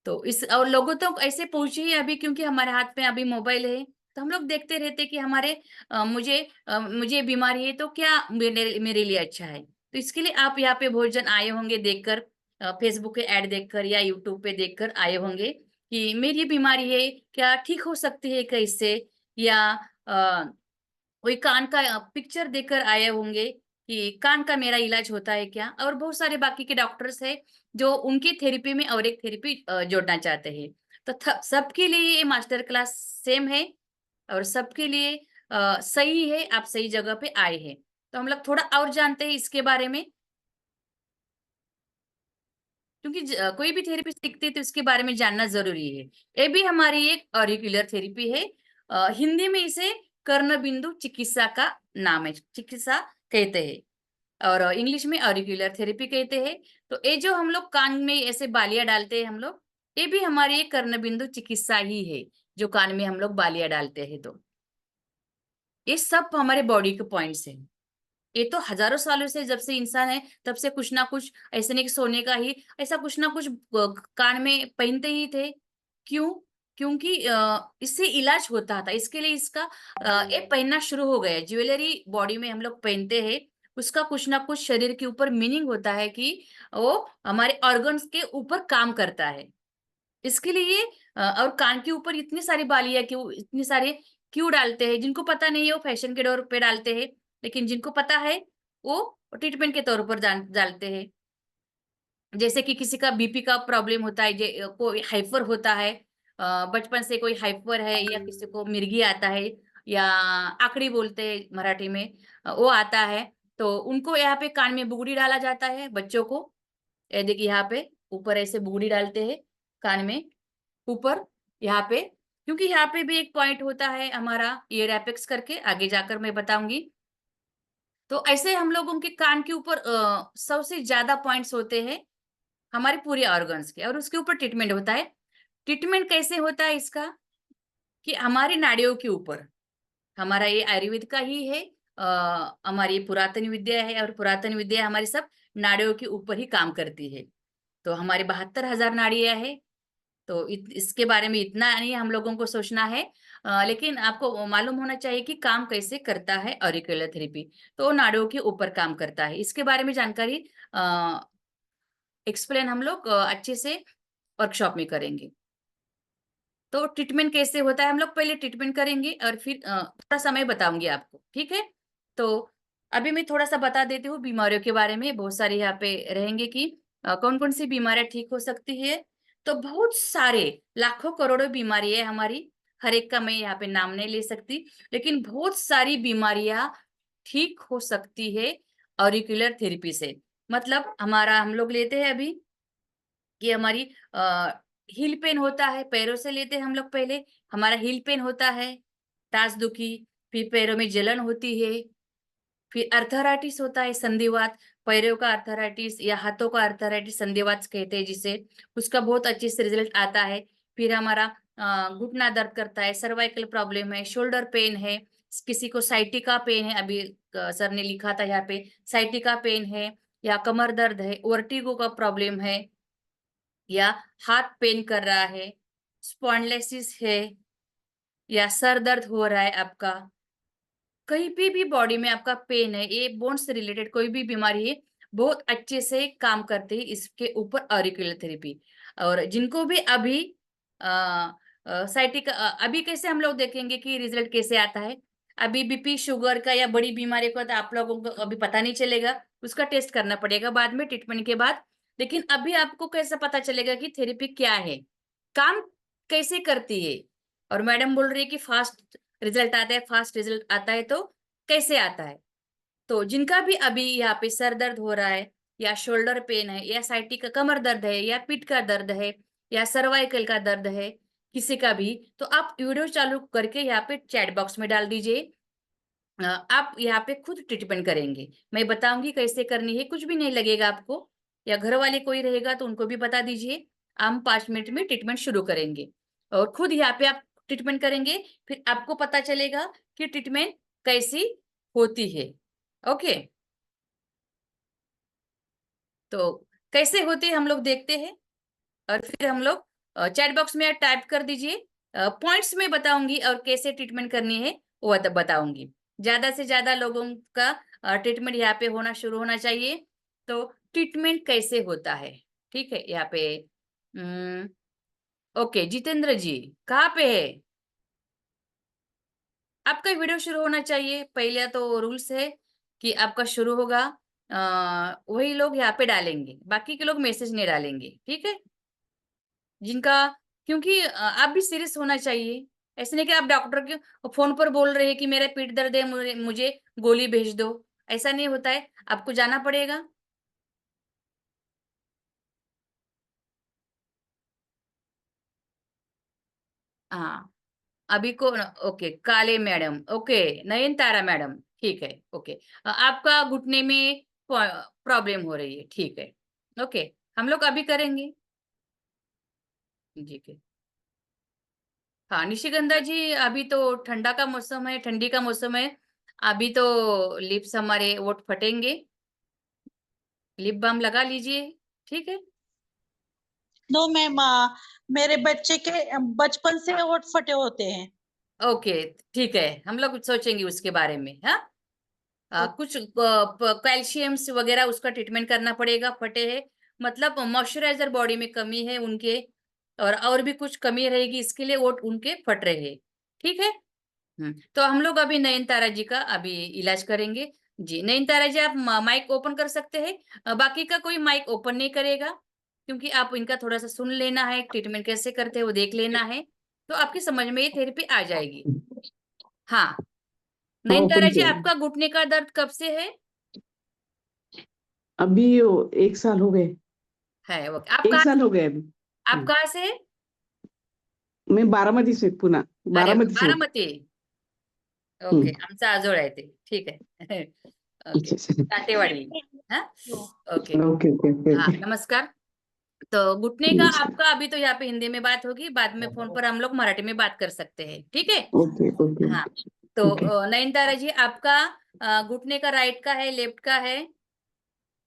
तो इस और लोगों तक ऐसे पहुंची है अभी, क्योंकि हमारे हाथ में अभी मोबाइल है। तो हम लोग देखते रहते हैं कि हमारे मुझे बीमारी है तो क्या मेरे मेरे लिए अच्छा है। तो इसके लिए आप यहाँ पे बहुत जन आए होंगे देखकर, फेसबुक पे ऐड देखकर या यूट्यूब पे देखकर आए होंगे कि मेरी बीमारी है, क्या ठीक हो सकती है क्या इससे, या कोई कान का पिक्चर देखकर आए होंगे कि कान का मेरा इलाज होता है क्या। और बहुत सारे बाकी के डॉक्टर्स है जो उनकी थेरेपी में और एक थेरेपी जोड़ना चाहते हैं। तो सबके लिए ये मास्टर क्लास सेम है, और सबके लिए सही है, आप सही जगह पे आए हैं। तो हम लोग थोड़ा और जानते हैं इसके बारे में, क्योंकि कोई भी थेरेपी सीखते हैं तो इसके बारे में जानना जरूरी है। ये भी हमारी एक ऑरिकुलर थेरेपी है। हिंदी में इसे कर्ण बिंदु चिकित्सा का नाम है, चिकित्सा कहते हैं, और इंग्लिश में ऑरिकुलर थेरेपी कहते हैं। तो ये जो हम लोग कान में ऐसे बालियां डालते हैं हम लोग, ये भी हमारी एक कर्ण बिंदु चिकित्सा ही है, जो कान में हम लोग बालियां डालते हैं। तो ये सब हमारे बॉडी के पॉइंट्स हैं। ये तो हजारों सालों से, जब से इंसान है तब से कुछ ना कुछ, ऐसे नहीं कि सोने का ही, ऐसा कुछ ना कुछ कान में पहनते ही थे। क्यों? क्योंकि इससे इलाज होता था, इसके लिए इसका ये पहनना शुरू हो गया। ज्वेलरी बॉडी में हम लोग पहनते हैं, उसका कुछ ना कुछ शरीर के ऊपर मीनिंग होता है कि वो हमारे ऑर्गन्स के ऊपर काम करता है। इसके लिए और कान के ऊपर इतनी सारी बालियां क्यों, इतने सारे क्यों डालते हैं? जिनको पता नहीं है वो फैशन के तौर पे डालते हैं, लेकिन जिनको पता है वो ट्रीटमेंट के तौर पर डालते हैं। जैसे कि किसी का बीपी का प्रॉब्लम होता है, कोई हाइपर होता है, बचपन से कोई हाइपर है, या किसी को मिर्गी आता है, या आकड़ी बोलते हैं मराठी में, वो आता है। तो उनको यहाँ पे कान में बुगड़ी डाला जाता है बच्चों को। ये देखिए यहाँ पे ऊपर ऐसे बुगड़ी डालते हैं कान में ऊपर, यहाँ पे, क्योंकि यहाँ पे भी एक पॉइंट होता है हमारा ईयर एपेक्स करके, आगे जाकर मैं बताऊंगी। तो ऐसे हम लोगों के कान के ऊपर सबसे ज्यादा पॉइंट्स होते हैं हमारे पूरे ऑर्गन्स के, और उसके ऊपर ट्रीटमेंट होता है। ट्रीटमेंट कैसे होता है इसका? कि हमारी नाड़ियों के ऊपर, हमारा ये आयुर्वेद का ही है, हमारी ये पुरातन विद्या है, और पुरातन विद्या हमारी सब नाड़ियों के ऊपर ही काम करती है। तो हमारे 72,000 नाड़ियां है। तो इसके बारे में इतना नहीं हम लोगों को सोचना है, लेकिन आपको मालूम होना चाहिए कि काम कैसे करता है ऑरिकुलर थेरेपी। तो वो नाड़ियों के ऊपर काम करता है, इसके बारे में जानकारी एक्सप्लेन हम लोग अच्छे से वर्कशॉप में करेंगे। तो ट्रीटमेंट कैसे होता है हम लोग पहले ट्रीटमेंट करेंगे, और फिर थोड़ा समय बताऊंगी आपको, ठीक है? तो अभी मैं थोड़ा सा बता देती हूँ बीमारियों के बारे में। बहुत सारे यहाँ पे रहेंगे कि कौन कौन सी बीमारियां ठीक हो सकती है। तो बहुत सारे, लाखों करोड़ों बीमारी है हमारी, हर एक का मैं यहाँ पे नाम नहीं ले सकती, लेकिन बहुत सारी बीमारियां ठीक हो सकती है ऑरिकुलर थेरेपी से। मतलब हमारा हम लोग लेते हैं अभी कि हमारी हील पेन होता है, पैरों से लेते हैं हम लोग पहले, हमारा हील पेन होता है, टास दुखी, फिर पैरों में जलन होती है, फिर अर्थराइटिस होता है, संधिवात, पैरों का अर्थराइटिस या हाथों का अर्थराइटिस संधिवात कहते हैं जिसे, उसका बहुत अच्छे से रिजल्ट आता है। फिर हमारा घुटना दर्द करता है, सर्वाइकल प्रॉब्लम है, शोल्डर पेन है, किसी को साइटिका पेन है, अभी सर ने लिखा था यहाँ पे साइटिका पेन है, या कमर दर्द है, वर्टिगो का प्रॉब्लम है, या हाथ पेन कर रहा है, स्पॉन्डिलोसिस है, या सर दर्द हो रहा है आपका, कहीं पे भी बॉडी में आपका पेन है, ये बोन्स से रिलेटेड कोई भी बीमारी है, बहुत अच्छे से काम करते हैं इसके ऊपर ऑरिकुलर थेरेपी। और जिनको भी अभी साइटिक अभी कैसे हम लोग देखेंगे कि रिजल्ट कैसे आता है, अभी बीपी शुगर का या बड़ी बीमारी का तो आप लोगों को अभी पता नहीं चलेगा, उसका टेस्ट करना पड़ेगा बाद में ट्रीटमेंट के बाद। लेकिन अभी आपको कैसे पता चलेगा कि थेरेपी क्या है, काम कैसे करती है। और मैडम बोल रही है कि फास्ट रिजल्ट आता है, फास्ट रिजल्ट आता है, तो कैसे आता है। तो जिनका भी अभी यहाँ पे सर दर्द हो रहा है, या शोल्डर पेन है, या साइटिक का कमर दर्द है, या पीठ का दर्द है, या सर्वाइकल का दर्द है, किसी का भी, तो आप वीडियो चालू करके यहाँ पे चैट बॉक्स में डाल दीजिए। आप यहाँ पे खुद ट्रीटमेंट करेंगे, मैं बताऊंगी कैसे करनी है, कुछ भी नहीं लगेगा आपको, या घर वाले कोई रहेगा तो उनको भी बता दीजिए। हम 5 मिनट में ट्रीटमेंट शुरू करेंगे और खुद यहाँ पे आप ट्रीटमेंट करेंगे, फिर आपको पता चलेगा कि ट्रीटमेंट कैसी होती है। ओके, तो कैसे होती है हम लोग देखते हैं, और फिर हम लोग चैट बॉक्स में टाइप कर दीजिए, पॉइंट्स में बताऊंगी और कैसे ट्रीटमेंट करनी है वो बताऊंगी। ज्यादा से ज्यादा लोगों का ट्रीटमेंट यहाँ पे होना शुरू होना चाहिए। तो ट्रीटमेंट कैसे होता है, ठीक है, यहाँ पे ओके, जितेंद्र जी कहाँ पे है, आपका वीडियो शुरू होना चाहिए। पहले तो रूल्स है कि आपका शुरू होगा, वही लोग यहाँ पे डालेंगे, बाकी के लोग मैसेज नहीं डालेंगे, ठीक है। जिनका, क्योंकि आप भी सीरियस होना चाहिए, ऐसे नहीं कि आप डॉक्टर के फोन पर बोल रहे हैं कि मेरा पेट दर्द है, मुझे गोली भेज दो, ऐसा नहीं होता है, आपको जाना पड़ेगा। हाँ, अभी को, ओके काले मैडम, ओके नयनतारा मैडम, ठीक है, ओके, आपका घुटने में प्रॉब्लम हो रही है, ठीक है, ओके, हम लोग अभी करेंगे, जी के। हाँ निशिगंधा जी, अभी तो ठंडा का मौसम है, ठंडी का मौसम है, अभी तो लिप्स हमारे वो फटेंगे, लिप बाम लगा लीजिए, ठीक है। नो मैम, मेरे बच्चे के बचपन से होंठ फटे होते हैं। ओके, ठीक है, हम लोग सोचेंगे उसके बारे में, हाँ। कुछ कैल्शियम्स वगैरह उसका ट्रीटमेंट करना पड़ेगा, फटे है मतलब मॉइस्चराइजर बॉडी में कमी है उनके, और भी कुछ कमी रहेगी, इसके लिए वो उनके फट रहे हैं, ठीक है। तो हम लोग अभी नयनतारा जी का अभी इलाज करेंगे। जी नयनतारा जी, आप माइक ओपन कर सकते हैं, बाकी का कोई माइक ओपन नहीं करेगा, क्योंकि आप इनका थोड़ा सा सुन लेना है, ट्रीटमेंट कैसे करते हैं वो देख लेना है, तो आपकी समझ में ये थेरेपी आ जाएगी। हाँ हाँ नयनतारा ओपन जी, किया है। आपका घुटने का दर्द कब से अभी वो 1 साल हो गए। है वो आप एक कहाँ, साल हो गए अभी। आप कहाँ से हैं? मैं बारामती से, पुणे अरे बारामती से हूँ। बारामती, ओके, हम्म, आमचा आजोळ आहे ते, ठीक है। ओके, अच्छा अच्छा। काटेवाडी, हाँ, ओके। ओके ओके ओके हाँ ओके। नमस्कार। तो घुटने का नमस्कार। आपका अभी तो यहाँ पे हिंदी में बात होगी, बाद में फोन पर हम लोग मराठी में बात कर सकते हैं, ठीक है। ओके ओके हाँ, तो ओके। नयनतारा जी, आपका घुटने का राइट का है, लेफ्ट का है,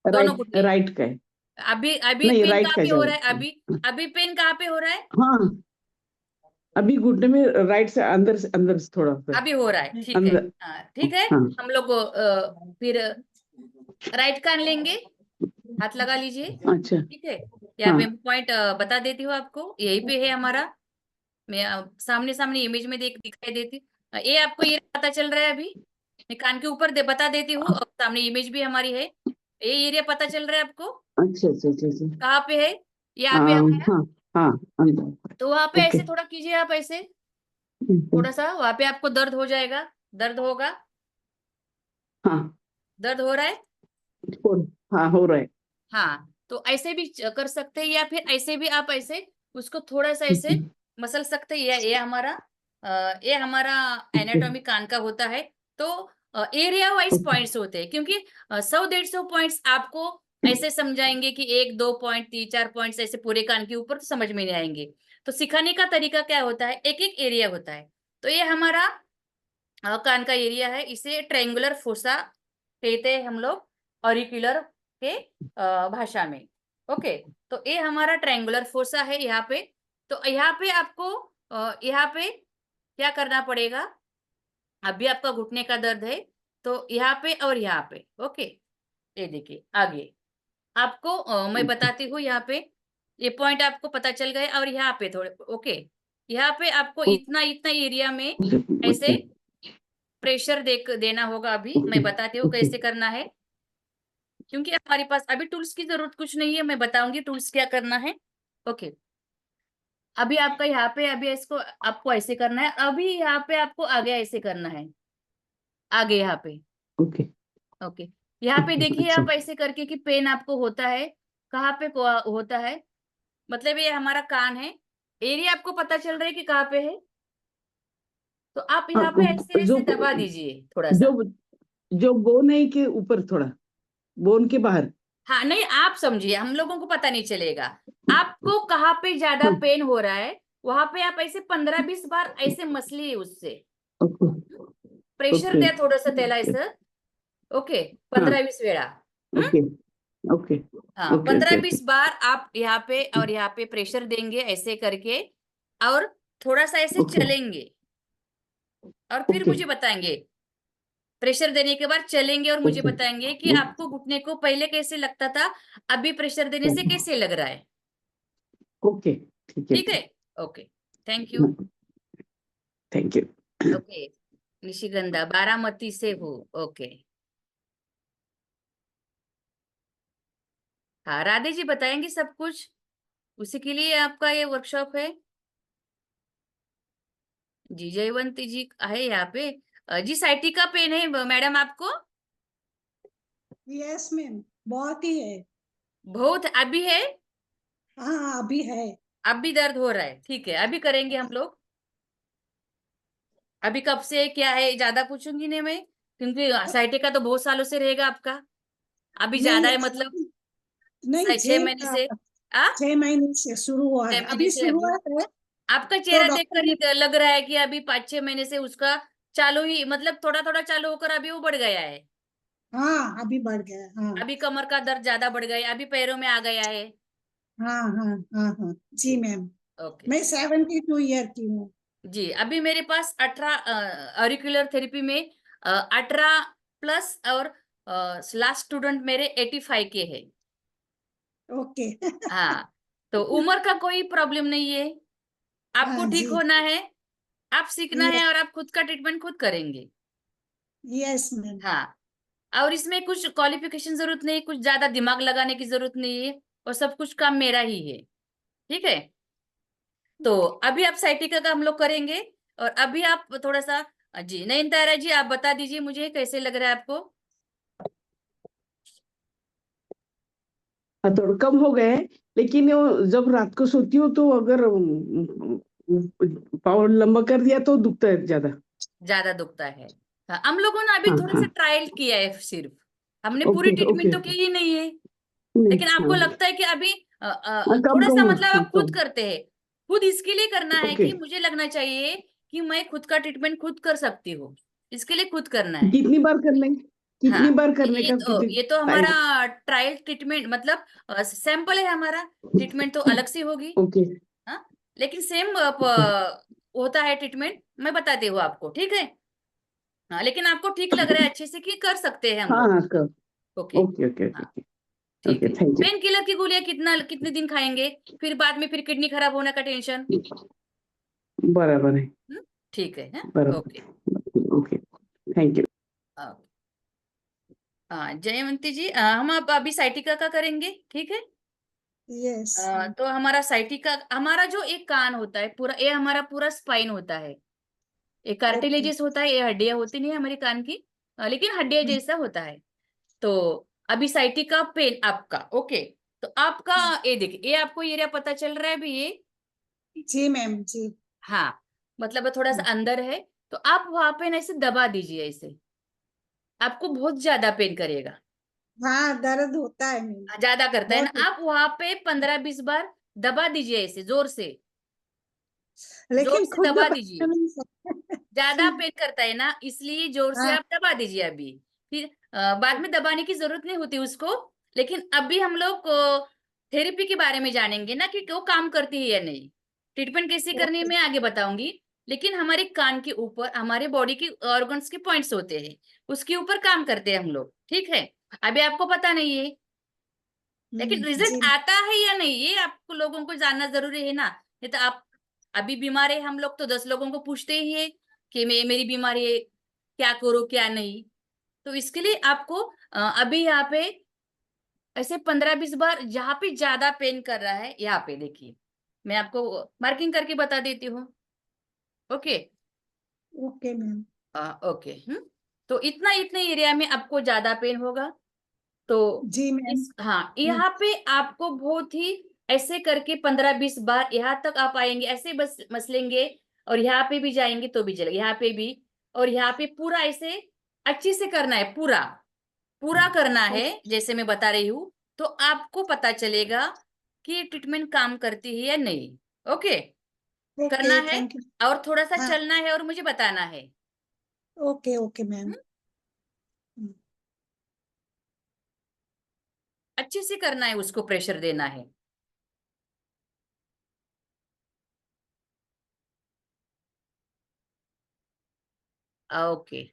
दोनों राइट घुटने, राइट का है। अभी अभी नहीं पेन राइट कहाँ का है पे हो रहा है, ज्यादा। अभी अभी पेन कहाँ पे हो रहा है, हाँ अभी घुटने में राइट से अंदर से थोड़ा सा अभी हो रहा है, ठीक है। अंदर। हाँ ठीक है, हाँ हम लोग फिर राइट कान लेंगे, हाथ लगा लीजिए, अच्छा। ठीक है। यहाँ हाँ पे पॉइंट बता देती हूँ आपको, यही पे है हमारा, मैं सामने सामने इमेज में दिखाई देती, ये आपको ये पता चल रहा है अभी, मैं कान के ऊपर बता देती हूँ, और सामने इमेज भी हमारी है, ये एरिया पता चल रहा है आपको, अच्छा अच्छा अच्छा अच्छा। कहाँ पे है, यहाँ पे हमारा। हाँ हाँ अंदर। तो वहां पे ओके। ऐसे थोड़ा कीजिए आप, ऐसे थोड़ा सा वहां पे आपको दर्द हो जाएगा, दर्द होगा, हाँ दर्द हो रहा है, हो हाँ हो रहा है। हाँ। तो ऐसे भी कर सकते हैं, या फिर ऐसे भी आप ऐसे उसको थोड़ा सा ऐसे मसल सकते हैं। ये हमारा एनाटॉमी कान का होता है। तो एरिया वाइज पॉइंट्स होते हैं, क्योंकि 100-150 पॉइंट्स आपको ऐसे समझाएंगे कि 1-2 पॉइंट 3-4 पॉइंट्स ऐसे पूरे कान के ऊपर तो समझ में नहीं आएंगे। तो सिखाने का तरीका क्या होता है, एक एक एरिया होता है। तो ये हमारा कान का एरिया है, इसे ट्रायंगुलर फोसा कहते हैं हम लोग ऑरिकुलर के भाषा में। ओके, तो ये हमारा ट्रायंगुलर फोसा है यहाँ पे। तो यहाँ पे आपको यहाँ पे क्या करना पड़ेगा, अभी आपका घुटने का दर्द है तो यहाँ पे और यहाँ पे। ओके, ये देखिए आगे आपको मैं बताती हूँ। यहाँ पे ये पॉइंट आपको पता चल गए, और यहाँ पे थोड़े ओके, यहाँ पे आपको इतना इतना एरिया में ऐसे प्रेशर देना होगा। अभी मैं बताती हूँ कैसे करना है, क्योंकि हमारे पास अभी टूल्स की जरूरत कुछ नहीं है, मैं बताऊंगी टूल्स क्या करना है। ओके, अभी आपका यहाँ पे अभी इसको आपको ऐसे करना है, अभी यहाँ पे आपको आगे ऐसे करना है, आगे यहाँ पे। ओके ओके, यहाँ पे देखिए अच्छा आप ऐसे करके कि पेन आपको होता है कहाँ पे होता है, मतलब ये हमारा कान है, एरिया आपको पता चल रहा है कि कहाँ पे है। तो आप हाँ यहाँ पे ऐसे जो ऐसे दबा दीजिए थोड़ा सा। जो जो बोन है के ऊपर थोड़ा, बोन के बाहर। हाँ नहीं, आप समझिए, हम लोगों को पता नहीं चलेगा आपको कहाँ पे ज्यादा हाँ पेन हो रहा है। वहां पे आप ऐसे 15-20 बार ऐसे मसलिए उससे, ओके प्रेशर ओके द्या थोडस त्याला ऐसे। ओके, हाँ 15-20 वेळा। हम्म, ओके ओके हाँ ओके ओके 15-20 बार आप यहाँ पे और यहाँ पे प्रेशर देंगे ऐसे करके, और थोड़ा सा ऐसे ओके चलेंगे, और फिर ओके मुझे बताएंगे। प्रेशर देने के बाद चलेंगे और मुझे ओके बताएंगे कि आपको घुटने को पहले कैसे लगता था, अभी प्रेशर देने से कैसे लग रहा है। ओके ठीक है ठीक है, ठीक। Okay, thank you. Thank you. Okay, Nishigandha Baramati से हो। ओके, हाँ राधे जी बताएंगे सब कुछ, उसी के लिए आपका ये वर्कशॉप है। जी जयवंती जी है यहाँ पे। जी साइटिका पेन है मैडम आपको? यस मैम, बहुत ही है। बहुत अभी है? हाँ अभी है। अभी दर्द हो रहा है, ठीक है अभी करेंगे हम लोग। अभी कब से क्या है ज्यादा पूछूंगी नहीं मैं, क्योंकि साइटिका तो बहुत सालों से रहेगा आपका। अभी ज्यादा नहीं है मतलब नहीं 6 महीने से? आ 6 महीने से शुरू हुआ 6 है, महीने अभी से अभी शुरुआत है। आपका तो चेहरा देखकर डॉक्टर ने, ही लग रहा है कि अभी 5-6 महीने से उसका चालू ही, मतलब थोड़ा थोड़ा चालू होकर अभी वो बढ़ गया है। हाँ अभी बढ़ गया है, हाँ अभी कमर का दर्द ज्यादा बढ़ गया है, अभी पैरों में आ गया है। हाँ हाँ हाँ हाँ जी मैम। ओके मैं 72 ईयर की हूँ। जी, अभी मेरे पास 18 ऑरिकुलर थेरेपी में 18+ और लास्ट स्टूडेंट मेरे 85 के है। ओके हाँ, तो उम्र का कोई प्रॉब्लम नहीं है, आपको हाँ ठीक जी होना है, आप सीखना यस है और आप खुद का ट्रीटमेंट खुद करेंगे। Yes ma'am. हाँ, और इसमें कुछ क्वालिफिकेशन जरूरत नहीं, कुछ ज्यादा दिमाग लगाने की जरूरत नहीं है, और सब कुछ काम मेरा ही है। ठीक है, तो अभी आप साइटिका का हम लोग करेंगे, और अभी आप थोड़ा सा जी नयनतारा जी आप बता दीजिए मुझे कैसे लग रहा है आपको। हाँ थोड़ा कम हो गए हैं, लेकिन वो जब रात को सोती हूँ तो अगर पाँव लंबा कर दिया तो दुखता है ज्यादा। ज्यादा दुखता है? हाँ, हम लोगों ने अभी हाँ थोड़ा सा हाँ ट्रायल किया है सिर्फ, हमने पूरी ओके ट्रीटमेंट ओके तो की ही नहीं है। नहीं लेकिन हाँ आपको लगता है कि अभी हाँ कम थोड़ा सा कम मतलब हाँ आप खुद कम करते हैं, खुद इसके लिए करना है ओके। कि मुझे लगना चाहिए कि मैं खुद का ट्रीटमेंट खुद कर सकती हूँ, इसके लिए खुद करना है। कितनी बार करने, हाँ, कितनी बार करने का, कितनी ये तो टाइम? हमारा ट्रायल ट्रीटमेंट, मतलब सैंपल है हमारा, ट्रीटमेंट तो अलग से होगी। ओके हाँ, लेकिन सेम ओके होता है ट्रीटमेंट, मैं बताती हूँ आपको, ठीक है। हाँ, लेकिन आपको ठीक लग रहा है अच्छे से कि कर सकते हैं हम हाँ लोग। हाँ कर ओके, ओके ओके ओके हाँ ठीक ओके है। थैंक पेन किलर की गोलियां कितने दिन खाएंगे, फिर बाद में फिर किडनी खराब होने का टेंशन। यू। बराबर है ठीक है, हाँ ओके। बराबर ओके थैंक यू। ओके। हाँ जयवंती जी, हम अब अभी साइटिका का करेंगे, ठीक है। यस तो हमारा साइटिका, हमारा जो एक कान होता है पूरा, ये हमारा पूरा स्पाइन होता है, ये ओके कार्टिलेजिस होता है, ये हड्डियां होती नहीं है हमारी कान की, लेकिन हड्डियां जैसा होता है। तो अभी साइटिका पेन आपका, ओके, तो आपका ये देखिए, ये आपको एरिया पता चल रहा है अभी ये? जी मैम जी। हाँ, मतलब थोड़ा सा अंदर है, तो आप वहां पे ना ऐसे दबा दीजिए ऐसे, आपको बहुत ज्यादा पेन करेगा। हाँ दर्द होता है मैम, ज्यादा करता है ना, बहुत। आप वहां पे 15-20 बार दबा दीजिए ऐसे, जोर से, जोर लेकिन से खुद दबा दबा दीजिए। नहीं सकते। ज्यादा पेन करता है ना, इसलिए जोर से हाँ आप दबा दीजिए अभी। फिर बाद में दबाने की जरूरत नहीं होती उसको। लेकिन अभी हम लोग थेरेपी के बारे में जानेंगे ना, कि वो काम करती है या नहीं। ट्रीटमेंट कैसे करनी है ओके मैं आगे बताऊंगी। लेकिन हमारे कान के ऊपर हमारे बॉडी के ऑर्गन्स के पॉइंट्स होते हैं, उसके ऊपर काम करते हैं हम लोग, ठीक है। अभी आपको पता नहीं है, लेकिन जी रिजल्ट आता है या नहीं ये आपको लोगों को जानना जरूरी है ना। नहीं तो आप, अभी बीमार है हम लोग तो 10 लोगों को पूछते ही है कि मैं, मेरी बीमारी है, क्या करो क्या नहीं। तो इसके लिए आपको अभी यहाँ पे ऐसे 15-20 बार, जहाँ पे ज्यादा पेन कर रहा है यहाँ पे देखिए, मैं आपको मार्किंग करके बता देती हूँ। ओके। Okay ma'am. ओके। तो इतना इतने एरिया में आपको ज्यादा पेन होगा। तो जी मैम। इस, हाँ, यहाँ पे आपको बहुत ही ऐसे करके 15-20 बार यहाँ तक आप आएंगे, ऐसे बस मसलेंगे, और यहाँ पे भी जाएंगे तो भी चलेगा, यहाँ पे भी, और यहाँ पे पूरा ऐसे अच्छे से करना है, पूरा पूरा करना है जैसे मैं बता रही हूँ। तो आपको पता चलेगा कि ये ट्रीटमेंट काम करती है या नहीं। ओके। करना ओके है, थैंक यू। और थोड़ा सा हाँ चलना है, और मुझे बताना है। Okay okay ma'am. हम्म? अच्छे से करना है, उसको प्रेशर देना है। ओके।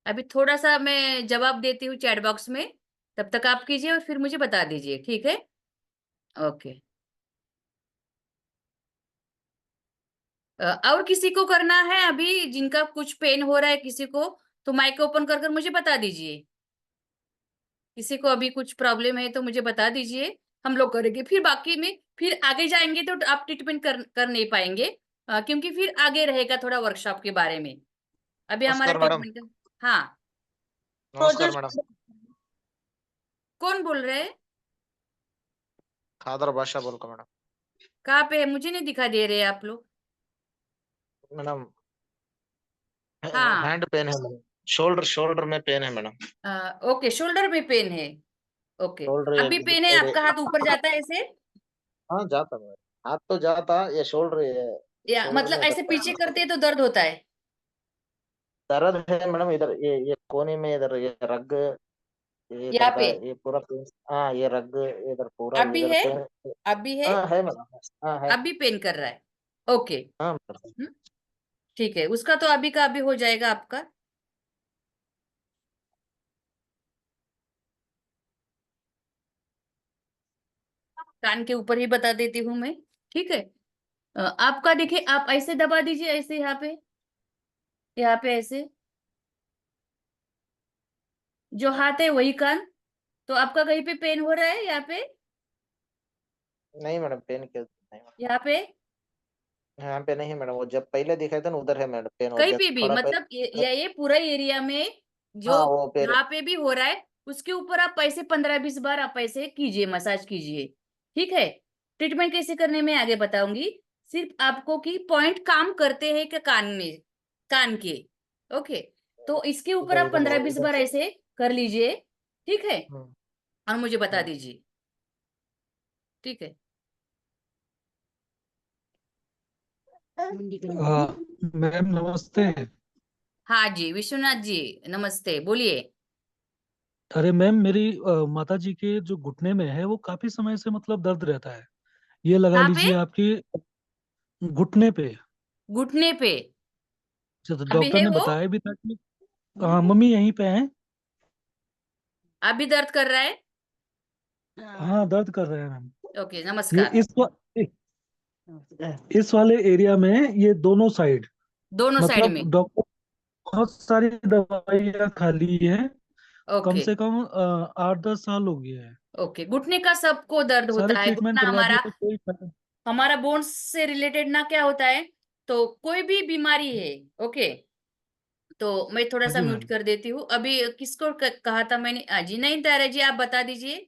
अभी थोड़ा सा मैं जवाब देती हूँ चैट बॉक्स में, तब तक आप कीजिए और फिर मुझे बता दीजिए, ठीक है। ओके। और किसी को करना है अभी, जिनका कुछ पेन हो रहा है किसी को, तो माइक ओपन कर कर मुझे बता दीजिए। किसी को अभी कुछ प्रॉब्लम है तो मुझे बता दीजिए, हम लोग करेंगे। फिर बाकी में फिर आगे जाएंगे तो आप ट्रीटमेंट कर नहीं पाएंगे, क्योंकि फिर आगे रहेगा थोड़ा वर्कशॉप के बारे में। अभी हमारा नमस्कार मैडम। ट्रीटमेंट का, हाँ। नमस्कार मैडम। कौन बोल रहे हैं? खादर बादशाह बोल का मैडम। कहाँ पे है, मुझे नहीं दिखा दे रहे आप लोग। मैडम हाँ। हैंड पेन है मैडम। शोल्डर शोल्डर में पेन है मैडम। ओके, शोल्डर में पेन है। ओके। शोल्डर अभी पेन है, आपका हाथ ऊपर जाता है ऐसे, हाँ जाता मैडम। हाथ तो जाता, ये शोल्डर, ये या शोल्डर मतलब में ऐसे इधर पीछे करते हैं तो दर्द होता है? दर्द है मैडम। इधर ये कोने में, इधर ये रग, ये इधर यहाँ का पे ये पूरा पेन। हाँ ये रग, इधर पूरा अभी इधर है? पेन। अभी है? हाँ है मैडम। हाँ है। अभी पेन कर रहा है? ओके। हाँ मैडम। ठीक है, उसका तो अभी का अभी हो जाएगा आपका। कान के ऊपर ही बता देती हूँ मैं, ठीक है। आपका देखिए, आप ऐसे दबा दीजिए, ऐसे यहाँ पे ऐसे, जो हाथ है वही कान। तो आपका कहीं पे पेन हो रहा है यहाँ पे? नहीं मैडम, पेन के नहीं मैडम। यहाँ पे? यहाँ पे नहीं मैडम, वो जब पहले दिखाया था ना उधर है मैडम पेन, वो कहीं जब पे भी, थोड़ा मतलब पहले। ये पूरा एरिया में, जो हाँ वो पेन। जहाँ पे भी हो रहा है उसके ऊपर आप ऐसे 15-20 बार आप ऐसे कीजिए, मसाज कीजिए, ठीक है। ट्रीटमेंट कैसे करने में आगे बताऊंगी। सिर्फ आपको कि पॉइंट काम करते हैं कि कान में, कान के। ओके। तो इसके ऊपर इधर आप इधर 15-20 बार इधर। ऐसे कर लीजिए, ठीक है। हम्म, और मुझे बता हम्म। दीजिए, ठीक है। मैम नमस्ते। हाँ जी विश्वनाथ जी, नमस्ते, बोलिए। अरे मैम, मेरी माता जी के जो घुटने में है वो काफी समय से मतलब दर्द रहता है। ये लगा कहाँ पे? लीजिए आपकी घुटने पे। घुटने पे? जैसे अभी डॉक्टर है ने वो? बताया भी था कि हाँ मम्मी यहीं पे हैं। अभी दर्द कर रहा है? हाँ दर्द कर रहे हैं मैम। ओके, ये नमस्कार। इस वाले एरिया में, ये दोनों साइड, दोनों साइड मतलब में? डॉक्टर बहुत सारी दवाइयाँ खा ली है। कम ओके। से कम 8-10 साल हो गए हैं। ओके, घुटने का सबको दर्द सारे होता है, ट्रीटमेंट घुटना करवा दिए हमारा, तो कोई फायदा। हमारा बोन्स से रिलेटेड ना क्या होता है। तो कोई भी बीमारी है, ओके, तो मैं थोड़ा हाँ सा जी म्यूट मैम। कर देती हूँ। अभी किसको कहा था मैंने? जी नहीं, तारा जी आप बता दीजिए।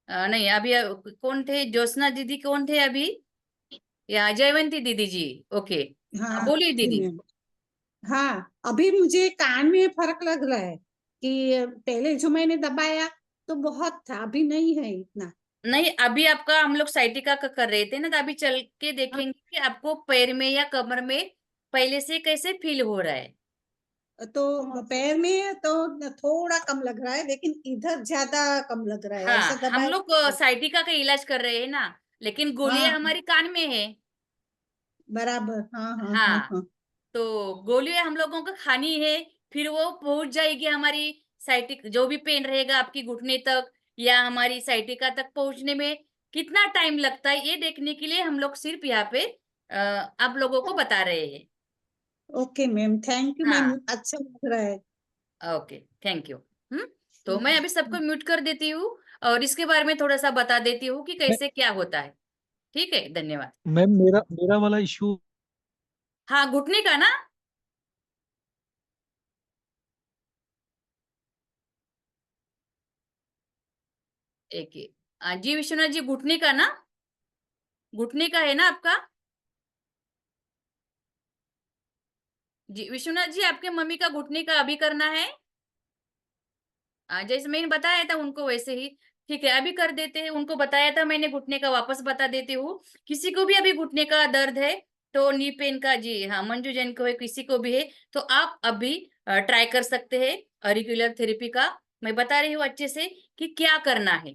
नहीं अभी कौन थे? ज्योत्सना दीदी कौन थे अभी? या जयवंती दीदी जी? ओके, हाँ बोलिए जी दीदी। मैम। हाँ, अभी मुझे कान में फर्क लग रहा है कि पहले जो मैंने दबाया तो बहुत था, अभी नहीं है इतना। नहीं, अभी आपका हम लोग साइटिका का कर रहे थे ना, तो अभी चल के देखेंगे कि आपको पैर में या कमर में पहले से कैसे फील हो रहा है। तो पैर में तो थोड़ा कम लग रहा है, लेकिन इधर ज्यादा कम लग रहा है, हाँ, ऐसा हम दबाए। लोग साइटिका का इलाज कर रहे हैं ना, लेकिन गोलियां हाँ हमारी कान में है। बराबर, हाँ हाँ हाँ हाँ, हाँ। तो गोलियां हम लोगों को खानी है, फिर वो पहुंच जाएगी हमारी साइटिक, जो भी पेन रहेगा आपकी घुटने तक या हमारी साइटिका तक पहुंचने में कितना टाइम लगता है, ये देखने के लिए हम लोग सिर्फ यहाँ पे आप लोगों को बता रहे हैं। Okay ma'am, thank you ma'am, हाँ, अच्छा लग रहा है। Okay, thank you. तो मैं अभी सबको म्यूट कर देती हूँ और इसके बारे में थोड़ा सा बता देती हूँ कि कैसे क्या होता है। ठीक है, धन्यवाद। मैम मेरा मेरा वाला इशू। हाँ, घुटने का ना? एक ही। जी विश्वनाथ जी, घुटने का ना? घुटने का है ना आपका? जी विश्वनाथ जी, आपके मम्मी का घुटने का अभी करना है? जैसे मैंने बताया था उनको वैसे ही। ठीक है, अभी कर देते हैं। उनको बताया था मैंने घुटने का, वापस बता देती हूँ। किसी को भी अभी घुटने का दर्द है तो नी पेन का, जी हाँ, मंजू जैन को है, किसी को भी है तो आप अभी ट्राई कर सकते हैं ऑरिकुलर थेरेपी का। मैं बता रही हूँ अच्छे से कि क्या करना है।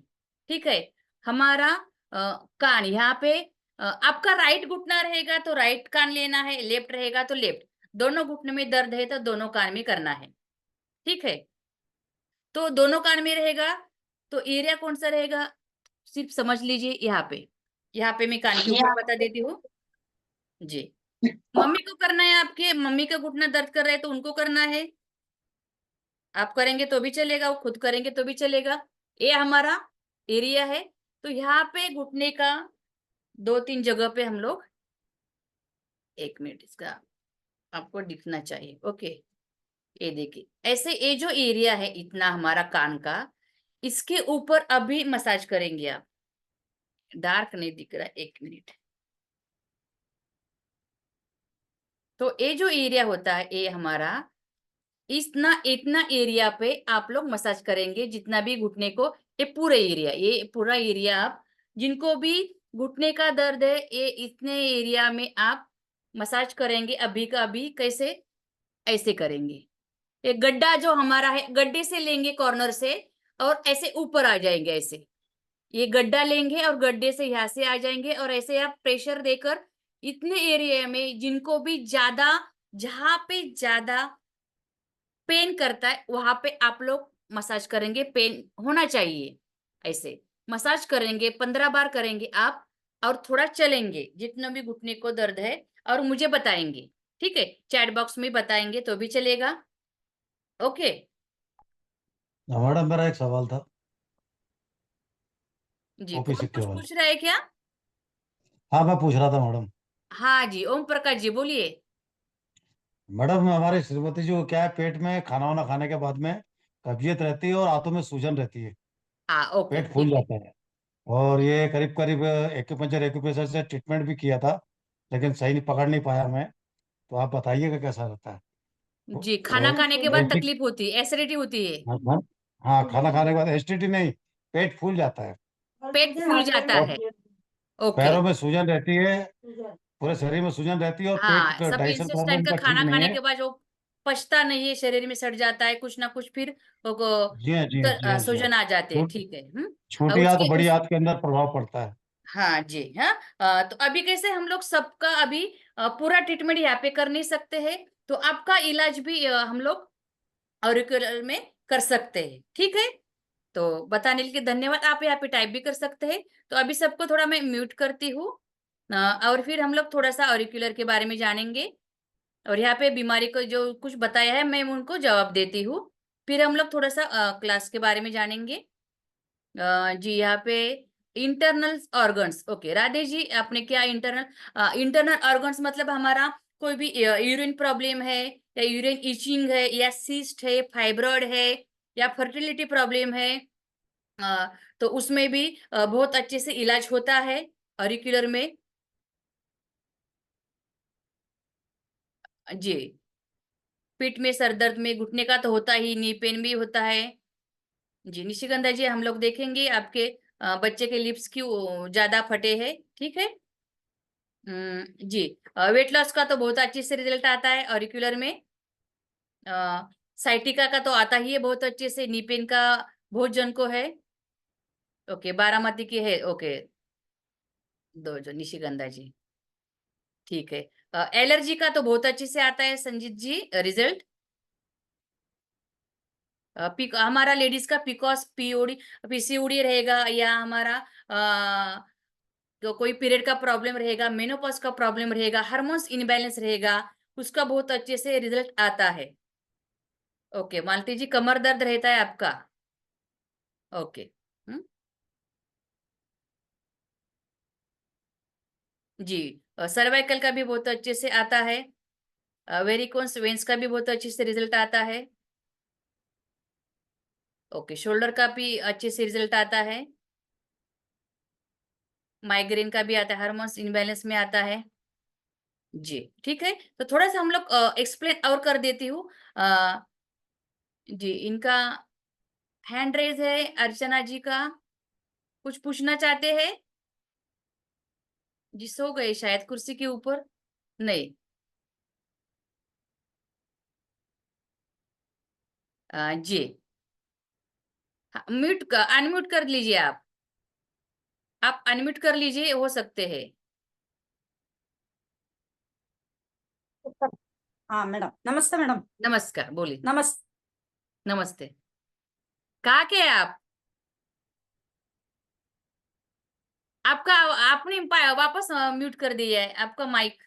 ठीक है, हमारा कान यहाँ पे आपका राइट घुटना रहेगा तो राइट कान लेना है, लेफ्ट रहेगा तो लेफ्ट। दोनों घुटने में दर्द है तो दोनों कान में करना है। ठीक है, तो दोनों कान में रहेगा तो एरिया कौन सा रहेगा सिर्फ समझ लीजिए। यहाँ पे मैं कान के ऊपर बता देती हूँ। जी, मम्मी को करना है, आपके मम्मी का घुटना दर्द कर रहा है तो उनको करना है। आप करेंगे तो भी चलेगा, वो खुद करेंगे तो भी चलेगा। ये हमारा एरिया है। तो यहाँ पे घुटने का 2-3 जगह पे हम लोग, 1 मिनट, इसका आपको दिखना चाहिए। ओके, ये देखिए ऐसे, ये जो एरिया है इतना हमारा कान का, इसके ऊपर अभी मसाज करेंगे आप। डार्क नहीं दिख रहा है, 1 मिनट। तो ये जो एरिया होता है ये हमारा, इतना इतना एरिया पे आप लोग मसाज करेंगे, जितना भी घुटने को, ये पूरा एरिया आप, जिनको भी घुटने का दर्द है, ये इतने एरिया में आप मसाज करेंगे अभी का अभी। कैसे? ऐसे करेंगे। ये गड्ढा जो हमारा है, गड्ढे से लेंगे कॉर्नर से और ऐसे ऊपर आ जाएंगे। ऐसे ये गड्ढा लेंगे और गड्ढे से यहाँ से आ जाएंगे और ऐसे आप प्रेशर देकर इतने एरिया में, जिनको भी ज्यादा, जहां पे ज्यादा पेन करता है वहां पे आप लोग मसाज करेंगे। पेन होना चाहिए, ऐसे मसाज करेंगे। 15 बार करेंगे आप, और थोड़ा चलेंगे जितना भी घुटने को दर्द है, और मुझे बताएंगे। ठीक है, चैट बॉक्स में बताएंगे तो भी चलेगा। ओके मैडम मेरा एक सवाल था जी, ओपी कौन सिक्के कुछ वाला। पूछ रहा है क्या? हाँ मैं पूछ रहा था मैडम। हाँ जी, ओम प्रकाश जी बोलिए। मैडम हमारी श्रीमती जी को क्या है, पेट में खाना वाना खाने के बाद में कब्जियत रहती है और आंतों में सूजन रहती है। हाँ, ओके, पेट फूल ठीक है। जाता है। और ये करीब करीब एक्यूपंचर एक्यूप्रेशर से ट्रीटमेंट भी किया था, लेकिन सही नहीं पकड़ नहीं पाया मैं। तो आप बताइएगा कैसा रहता है। जी, खाना और खाने के बाद बेसिक। तकलीफ होती है, एसिडिटी होती है। हाँ हाँ। हाँ, खाना खाने के बाद एसिडिटी नहीं, पेट फूल जाता है। पेट फूल जाता और है। ओके, पैरों में सूजन रहती है, पूरे शरीर में सूजन रहती है, और पेट हाँ, का सब डाइजेशन इंटेस्टाइन प्रॉब्लम का का ठीक खाना नहीं खाने है। के बाद जो पचता नहीं है, शरीर में सड़ जाता है कुछ ना कुछ, फिर जी हाँ जी हाँ जी हाँ जी हाँ। सूजन आ जाते हैं। छो- ठीक है। और छोटी आंत उसके बड़ी उस, आंत के अंदर प्रभाव पड़ता है। हाँ जी, हाँ। तो अभी कैसे हम लोग सबका अभी पूरा ट्रीटमेंट यहाँ पे कर नहीं सकते हैं, तो आपका इलाज भी हम लोग ऑरिकुलर में कर सकते हैं। ठीक है, तो बताने के लिए धन्यवाद। आप यहाँ पे टाइप भी कर सकते हैं। तो अभी सबको थोड़ा मैं म्यूट करती हूँ, और फिर हम लोग थोड़ा सा ऑरिकुलर के बारे में जानेंगे। और यहाँ पे बीमारी को जो कुछ बताया है मैं उनको जवाब देती हूँ। फिर हम लोग थोड़ा सा क्लास के बारे में जानेंगे। जी, यहाँ पे internal organs. Okay Radhe ji, आपने क्या इंटरनल? इंटरनल ऑर्गन्स मतलब हमारा कोई भी यूरिन प्रॉब्लम है या यूरिन इचिंग है या सिस्ट है, फाइब्रॉइड है या फर्टिलिटी प्रॉब्लम है, तो उसमें भी बहुत अच्छे से इलाज होता है ऑरिकुलर में। जी, पीठ में, सर दर्द में, घुटने का तो होता ही, नी पेन भी होता है। जी निशिगंधा जी, हम लोग देखेंगे आपके बच्चे के लिप्स क्यों ज्यादा फटे हैं, ठीक है। जी, वेट लॉस का तो बहुत अच्छे से रिजल्ट आता है ऑरिकुलर में। साइटिका का तो आता ही है बहुत अच्छे से, नी पेन का बहुत जन को है। ओके, बारामती की है, ओके, दो जो निशिगंधा जी, ठीक है। एलर्जी का तो बहुत अच्छे से आता है संजीत जी रिजल्ट। हमारा लेडीज का पिकॉस पीओडी पीसीओडी रहेगा, या हमारा तो कोई पीरियड का प्रॉब्लम रहेगा, मेनोपॉज का प्रॉब्लम रहेगा, हार्मोन्स इनबैलेंस रहेगा, उसका बहुत अच्छे से रिजल्ट आता है। ओके, मालती जी कमर दर्द रहता है आपका, ओके। जी, सर्वाइकल का भी बहुत अच्छे से आता है, वेरिकोन्स वेन्स का भी बहुत अच्छे से रिजल्ट आता है। ओके, शोल्डर का भी अच्छे से रिजल्ट आता है, माइग्रेन का भी आता है, हार्मोन्स इनबैलेंस में आता है। जी ठीक है, तो थोड़ा सा हम लोग एक्सप्लेन और कर देती हूँ। जी, इनका हैंड रेज है अर्चना जी का, कुछ पूछना चाहते हैं? जी सो गए शायद कुर्सी के ऊपर, नहीं। जी, म्यूट कर, अनम्यूट कर लीजिए आप अनम्यूट कर लीजिए, हो सकते हैं। हाँ मैडम, नमस्ते मैडम। नमस्कार, बोलिए। नमस्ते। नमस्ते, कहाँ के हैं आप? आपका आपने वापस म्यूट कर दिया है आपका माइक।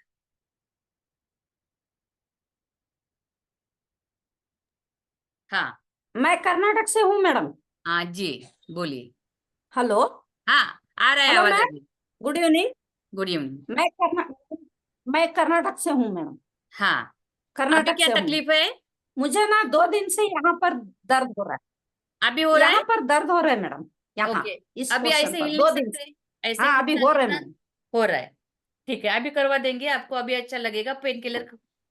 हाँ मैं कर्नाटक से हूँ मैडम। हाँ जी, बोलिए। हेलो। हाँ, आ रहा है हेलो आवाज मैम, अभी। Good evening. Good evening. मैं कर्नाटक से हूँ मैडम। हाँ, अभी कर्नाटक क्या से हूँ। तकलीफ है? मुझे ना 2 दिन से यहाँ पर दर्द हो रहा है। अभी हो रहा है? यहाँ पर दर्द हो रहा है मैडम, यहाँ ओके, इस अभी पोर्शन ऐसे पर हिल नहीं 2 दिन से। सकते, ऐसे हाँ अभी हो रहा है खींचना मैडम। हो रहा है, ठीक है, अभी करवा देंगे आपको, अभी अच्छा लगेगा, पेन किलर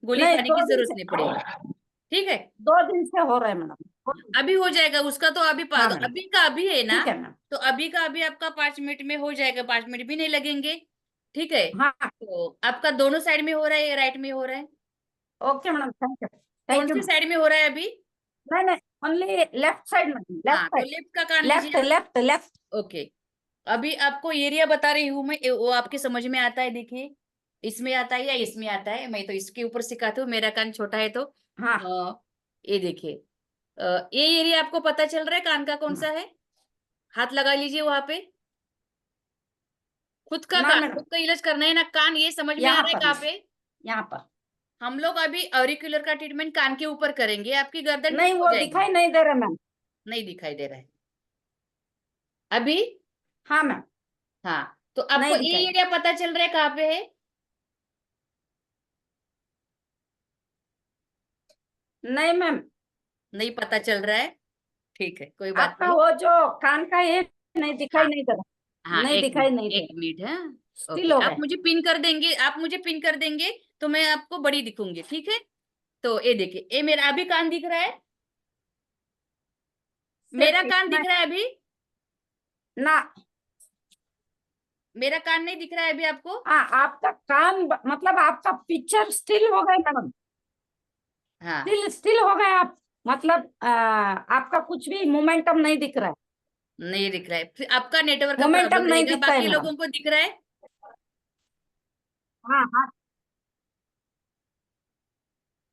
गोली नहीं, खाने 2 की दिन जरूरत से, नहीं पड़ेगी, ठीक है। 2 दिन से हो रहा है मैडम। अभी हो जाएगा उसका, तो अभी हाँ मैडम, अभी का अभी है ना, ठीक है मैम। तो अभी का अभी आपका 5 मिनट में हो जाएगा, 5 मिनट भी नहीं लगेंगे, ठीक है। हाँ तो आपका दोनों साइड में हो रहा है या राइट में हो रहा है? Okay madam, thank you. कौन थैंक यू सी मैम। साइड में हो रहा है अभी? नहीं नहीं, only left side madam, left हाँ, तो साइड। लेफ्ट का कान लेफ्ट लीजिए। Left left. ओके, अभी आपको एरिया बता रही हूँ मैं, वो आपके समझ में आता है, देखिए इसमें आता है या इसमें आता है, मैं तो इसके ऊपर सिखाती हूँ, मेरा कान छोटा है तो हाँ ये देखिए, ये एरिया आपको पता चल रहा है कान का कौन सा है? हाथ लगा लीजिए वहां पे, खुद का ना कान, मैडम, खुद का इलाज करना है ना, कान ये समझ में आ यहाँ रहा है पर कहाँ मैम, पे? यहाँ पर। हम लोग अभी ऑरिकुलर का ट्रीटमेंट कान के ऊपर करेंगे, आपकी गर्दन नहीं, ठीक हो वो जाएगी। दिखाई नहीं दे रहा मैम। नहीं दिखाई दे रहा है अभी? हाँ मैम, हाँ, तो आपको नहीं ये दिखाई। एरिया पता चल रहा है कहाँ पे है? नहीं मैम, नहीं पता चल रहा है, ठीक है, कोई बात आपका नहीं। वो जो कान का है नहीं दिखाई हाँ नहीं दे रहा। हाँ, नहीं दिखाई नहीं दे एक रहा, मिनट है। स्टिल ओके, हो आप गए। मुझे पिन कर देंगे, आप मुझे पिन कर देंगे, तो मैं आपको बड़ी दिखूंगी, ठीक है। तो ये देखिए, ये मेरा अभी कान दिख रहा है, मेरा सिर्फ कान इतना दिख रहा है अभी? ना। मेरा कान नहीं दिख रहा है अभी आपको? हाँ, आपका कान मतलब आपका पिक्चर स्टिल हो गए मैडम, हाँ, स्टिल स्टिल हो गए आप। मतलब आपका कुछ भी मोमेंटम नहीं दिख रहा है। नहीं दिख रहा है, फिर आपका नेटवर्क का मोमेंटम प्रॉब्लम नहीं रहेगा, दिखता है बाकी मैडम। लोगों को दिख रहा है? हाँ हाँ,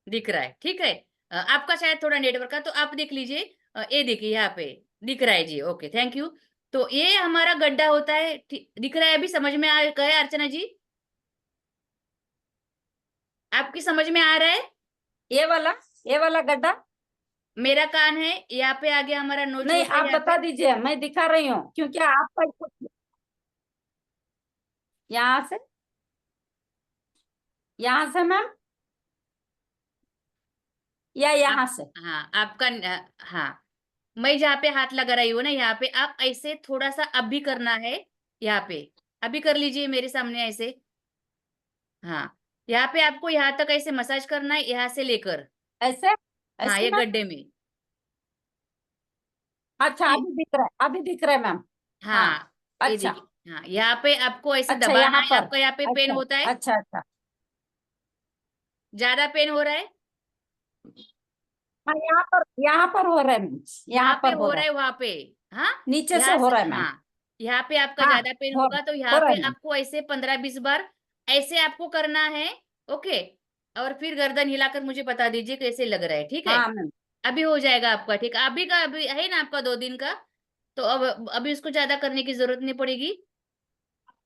दिख रहा है, ठीक है। आपका शायद थोड़ा नेटवर्क का, तो आप देख लीजिए, ये देखिए यहाँ पे दिख रहा है जी, ओके, थैंक यू। तो ये हमारा गड्ढा होता है, दिख रहा है अभी, समझ में आ गया अर्चना जी? आपकी समझ में आ रहा है? ये वाला गड्ढा। मेरा कान है, यहाँ पे आगे हमारा नोच नहीं, होता है आप यहाँ बता पे। दीजिए, मैं दिखा रही हूँ, क्योंकि आपका कुछ यहाँ से मैम, या यहाँ से? हाँ आपका हाँ, मैं जहाँ पे हाथ लगा रही हूँ ना, यहाँ पे आप ऐसे थोड़ा सा अब भी करना है। यहाँ पे अभी कर लीजिए मेरे सामने ऐसे। हाँ, यहाँ पे आपको यहाँ तक ऐसे मसाज करना है, यहाँ से लेकर। ऐसे हाँ, ऐसे ये मैम? गड्ढे में। अच्छा, अभी दिख रहा है, अभी दिख रहा है मैम। हाँ, हाँ, ये अच्छा देखिए। हाँ, यहाँ पे आपको ऐसे अच्छा, दबाना यहाँ है। पर। आपका यहाँ पे पेन अच्छा होता है, अच्छा अच्छा। ज्यादा पेन हो रहा है। हाँ, यहाँ पर हो रहा है मैम, यहाँ जहाँ पे पर हो हो रहा रहा है, है वहां पे। हाँ, नीचे से यहाँ हो से। रहा है मैम। हाँ, यहाँ पे आपका हाँ, ज्यादा पेन हो होगा तो यहाँ हो रहा पे है मैम। आपको ऐसे 15-20 बार ऐसे आपको करना है। ओके, और फिर गर्दन हिलाकर मुझे बता दीजिए कैसे लग रहा है, ठीक है। हाँ मैम। अभी हो जाएगा आपका, ठीक है। अभी का अभी है ना आपका 2 दिन का, तो अब अभी उसको ज्यादा करने की जरूरत नहीं पड़ेगी।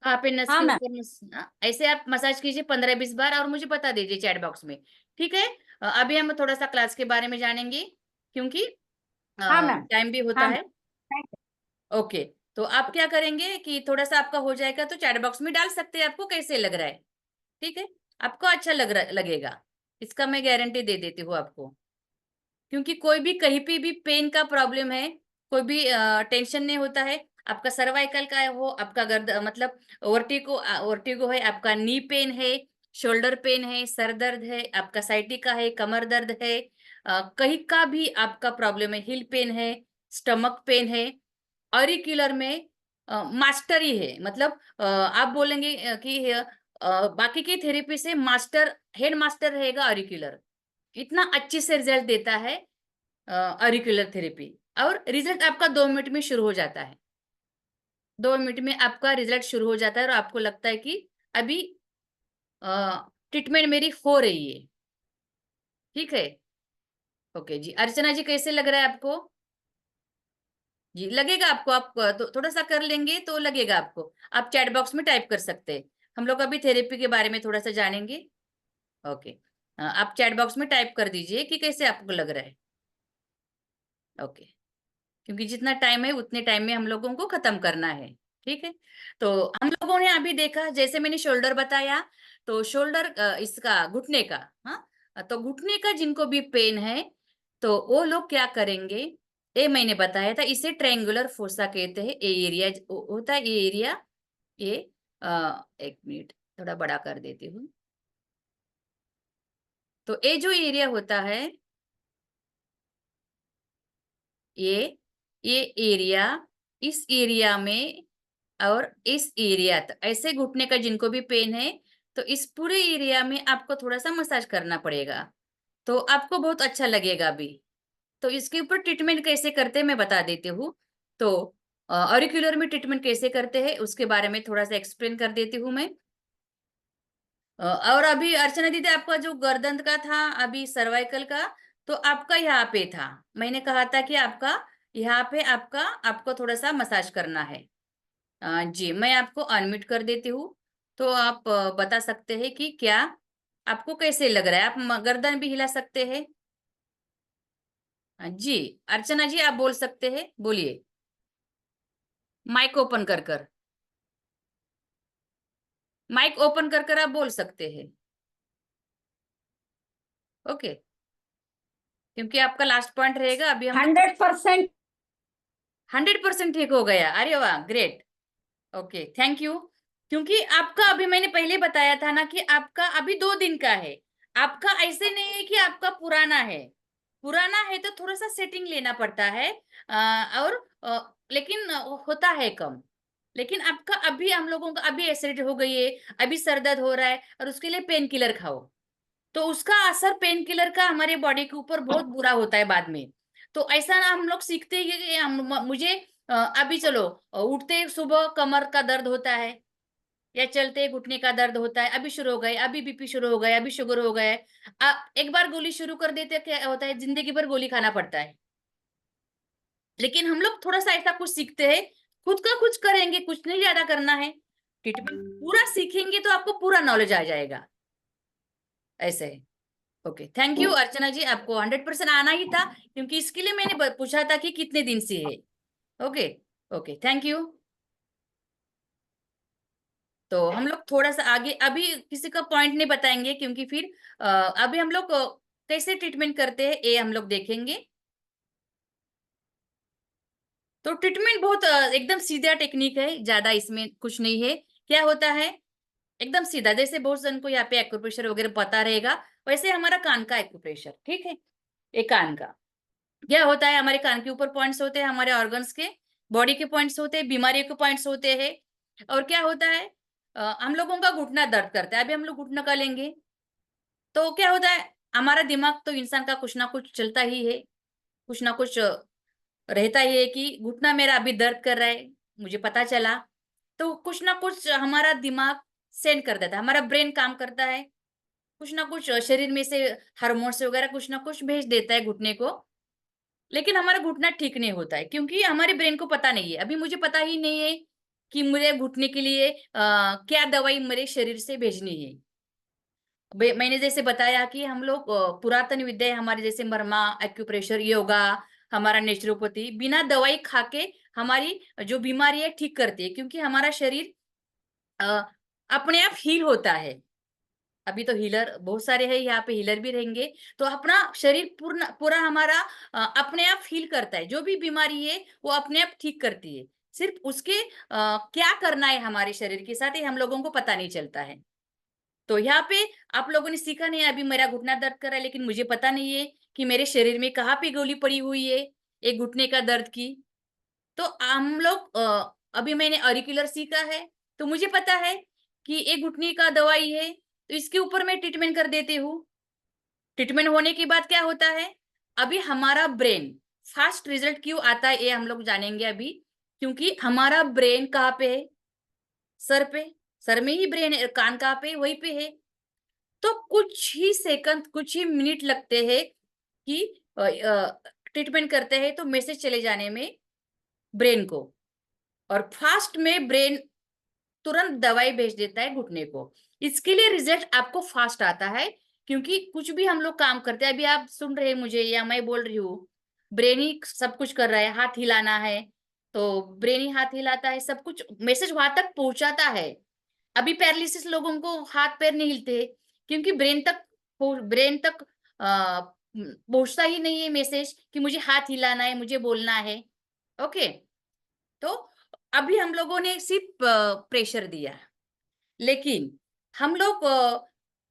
वहाँ पे नस हाँ के मैम। ऊपर ऐसे आप मसाज कीजिए 15-20 बार और मुझे बता दीजिए चैट बॉक्स में, ठीक है। अभी हम थोड़ा सा क्लास के बारे में जानेंगे, क्योंकि हाँ मैम। टाइम भी होता हाँ मैम। है। ओके, तो आप क्या करेंगे कि थोड़ा सा आपका हो जाएगा तो चैट बॉक्स में डाल सकते हैं आपको कैसे लग रहा है, ठीक है। आपको अच्छा लगेगा, इसका मैं गारंटी दे देती हूँ आपको। क्योंकि कोई भी कहीं पे भी पेन का प्रॉब्लम है, कोई भी टेंशन नहीं होता है। आपका सर्वाइकल का है, वो आपका गर्द मतलब वर्टिगो है, आपका नी पेन है, शोल्डर पेन है, सर दर्द है, आपका साइटिका है, कमर दर्द है, कहीं का भी आपका प्रॉब्लम है, हिल पेन है, स्टमक पेन है, ऑरिक्यूलर में मास्टरी है। मतलब आप बोलेंगे कि बाकी की थेरेपी से मास्टर, हेड मास्टर रहेगा ऑरिक्यूलर। इतना अच्छे से रिजल्ट देता है ऑरिक्यूलर थेरेपी, और रिजल्ट आपका 2 मिनट में शुरू हो जाता है। 2 मिनट में आपका रिजल्ट शुरू हो जाता है और आपको लगता है कि अभी ट्रीटमेंट मेरी हो रही है, ठीक है। ओके जी, अर्चना जी कैसे लग रहा है आपको? जी लगेगा आपको, आप तो थोड़ा सा कर लेंगे तो लगेगा आपको। आप चैट बॉक्स में टाइप कर सकते हैं। हम लोग अभी थेरेपी के बारे में थोड़ा सा जानेंगे। ओके, आप चैट बॉक्स में टाइप कर दीजिए कि कैसे आपको लग रहा है। ओके, क्योंकि जितना टाइम है उतने टाइम में हम लोगों को खत्म करना है, ठीक है। तो हम लोगों ने अभी देखा, जैसे मैंने शोल्डर बताया, तो शोल्डर इसका घुटने का, हाँ, तो घुटने का जिनको भी पेन है तो वो लोग क्या करेंगे, ये मैंने बताया था, इसे ट्रायंगुलर फोसा कहते हैं। ये एरिया होता है, ये एरिया, ये एक मिनट थोड़ा बड़ा कर देती हूँ। तो ये जो एरिया होता है, ये एरिया, इस एरिया में और इस एरिया तक, ऐसे घुटने का जिनको भी पेन है तो इस पूरे एरिया में आपको थोड़ा सा मसाज करना पड़ेगा, तो आपको बहुत अच्छा लगेगा अभी। तो इसके ऊपर ट्रीटमेंट कैसे करते हैं मैं बता देती हूँ। तो ऑरिक्यूलर में ट्रीटमेंट कैसे करते हैं उसके बारे में थोड़ा सा एक्सप्लेन कर देती हूँ मैं। और अभी अर्चना दीदी, आपका जो गर्दन का था, अभी सर्वाइकल का, तो आपका यहाँ पे था, मैंने कहा था कि आपका यहाँ पे आपको थोड़ा सा मसाज करना है। जी मैं आपको अनम्यूट कर देती हूँ, तो आप बता सकते हैं कि क्या आपको कैसे लग रहा है। आप गर्दन भी हिला सकते हैं। जी अर्चना जी, आप बोल सकते हैं, बोलिए, माइक ओपन कर कर, माइक ओपन कर कर आप बोल सकते हैं। ओके, क्योंकि आपका लास्ट पॉइंट रहेगा। अभी हम लोग 100%। 100% ठीक हो गया, अरे वाह, ग्रेट। Okay, thank you. क्योंकि आपका अभी मैंने पहले बताया था ना कि आपका अभी 2 दिन का है। आपका ऐसे नहीं है कि आपका पुराना है तो थोड़ा सा सेटिंग लेना पड़ता है, और लेकिन होता है कम। लेकिन आपका अभी, हम लोगों का अभी एसिडिटी हो गई है, अभी सर दर्द हो रहा है और उसके लिए पेन किलर खाओ, तो उसका असर पेन किलर का हमारे बॉडी के ऊपर बहुत बुरा होता है बाद में। तो ऐसा ना हम लोग सीखते हैं कि मुझे अभी चलो, उठते सुबह कमर का दर्द होता है या चलते घुटने का दर्द होता है, अभी शुरू हो गए, अभी बीपी शुरू हो गया, अभी शुगर हो गया है। एक बार गोली शुरू कर देते क्या होता है, जिंदगी भर गोली खाना पड़ता है। लेकिन हम लोग थोड़ा सा ऐसा कुछ सीखते हैं, खुद का कुछ करेंगे, कुछ नहीं ज्यादा करना है, ट्रीटमेंट पूरा सीखेंगे तो आपको पूरा नॉलेज आ जाएगा, ऐसे है। ओके, थैंक यू अर्चना जी, आपको 100% आना ही था, क्योंकि इसके लिए मैंने पूछा था कि कितने दिन से है। Okay, okay, thank you. तो हम लोग थोड़ा सा आगे, अभी किसी का पॉइंट नहीं बताएंगे, क्योंकि फिर अभी हम लोग कैसे ट्रीटमेंट करते हैं ये हम लोग देखेंगे। तो ट्रीटमेंट बहुत एकदम सीधा टेक्निक है, ज्यादा इसमें कुछ नहीं है। क्या होता है एकदम सीधा, जैसे बहुत जन को यहाँ पे एक्यूप्रेशर वगैरह पता रहेगा, वैसे हमारा कान का एक्यूप्रेशर, ठीक है। एक कान का क्या होता है, हमारे कान के ऊपर पॉइंट्स होते हैं, हमारे ऑर्गन्स के, बॉडी के पॉइंट्स होते हैं, बीमारियों के पॉइंट्स होते हैं। और क्या होता है हम लोगों का घुटना दर्द करता है, अभी हम लोग घुटना का लेंगे तो क्या होता है, हमारा दिमाग तो इंसान का कुछ ना कुछ चलता ही है, कुछ ना कुछ रहता ही है कि घुटना मेरा अभी दर्द कर रहा है, मुझे पता चला। तो कुछ ना कुछ हमारा दिमाग सेंड कर देता है, हमारा ब्रेन काम करता है, कुछ ना कुछ शरीर में से हार्मोन्स वगैरह कुछ ना कुछ भेज देता है घुटने को। लेकिन हमारा घुटना ठीक नहीं होता है क्योंकि हमारे ब्रेन को पता नहीं है, अभी मुझे पता ही नहीं है कि मुझे घुटने के लिए क्या दवाई मेरे शरीर से भेजनी है। मैंने जैसे बताया कि हम लोग पुरातन विद्या हमारे जैसे मरमा, एक्यूप्रेशर, योगा, हमारा नेचुरोपैथी बिना दवाई खा के हमारी जो बीमारी है ठीक करती है, क्योंकि हमारा शरीर अपने आप हील होता है। अभी तो हीलर बहुत सारे हैं, यहाँ पे हीलर भी रहेंगे। तो अपना शरीर पूर्ण पूरा हमारा अपने आप हील करता है, जो भी बीमारी है वो अपने आप ठीक करती है। सिर्फ उसके क्या करना है हमारे शरीर के साथ, ये हम लोगों को पता नहीं चलता है। तो यहाँ पे आप लोगों ने सीखा नहीं, अभी मेरा घुटना दर्द कर रहा है लेकिन मुझे पता नहीं है कि मेरे शरीर में कहाँ पे गोली पड़ी हुई है एक घुटने का दर्द की। तो हम लोग अभी मैंने ऑरिकुलर सीखा है, तो मुझे पता है कि एक घुटने का दवाई है, तो इसके ऊपर मैं ट्रीटमेंट कर देती हूँ। ट्रीटमेंट होने के बाद क्या होता है, अभी हमारा ब्रेन फास्ट रिजल्ट क्यों आता है ये हम लोग जानेंगे अभी। क्योंकि हमारा ब्रेन कहाँ पे है, सर पे, सर में ही ब्रेन है, कान कहाँ पे, वहीं पे है। तो कुछ ही सेकंड, कुछ ही मिनट लगते हैं कि ट्रीटमेंट करते हैं तो मैसेज चले जाने में ब्रेन को, और फास्ट में ब्रेन तुरंत दवाई भेज देता है घुटने को। इसके लिए रिजल्ट आपको फास्ट आता है, क्योंकि कुछ भी हम लोग काम करते हैं, अभी आप सुन रहे हैं मुझे या मैं बोल रही हूँ, ब्रेन ही सब कुछ कर रहा है, हाथ हिलाना है तो ब्रेन ही हाथ हिलाता है, सब कुछ मैसेज वहां तक पहुंचाता है। अभी पैरालिसिस लोगों को हाथ पैर नहीं हिलते क्योंकि ब्रेन तक पहुंचता ही नहीं है मैसेज कि मुझे हाथ हिलाना है, मुझे बोलना है। ओके, तो अभी हम लोगों ने सिर्फ प्रेशर दिया, लेकिन हम लोग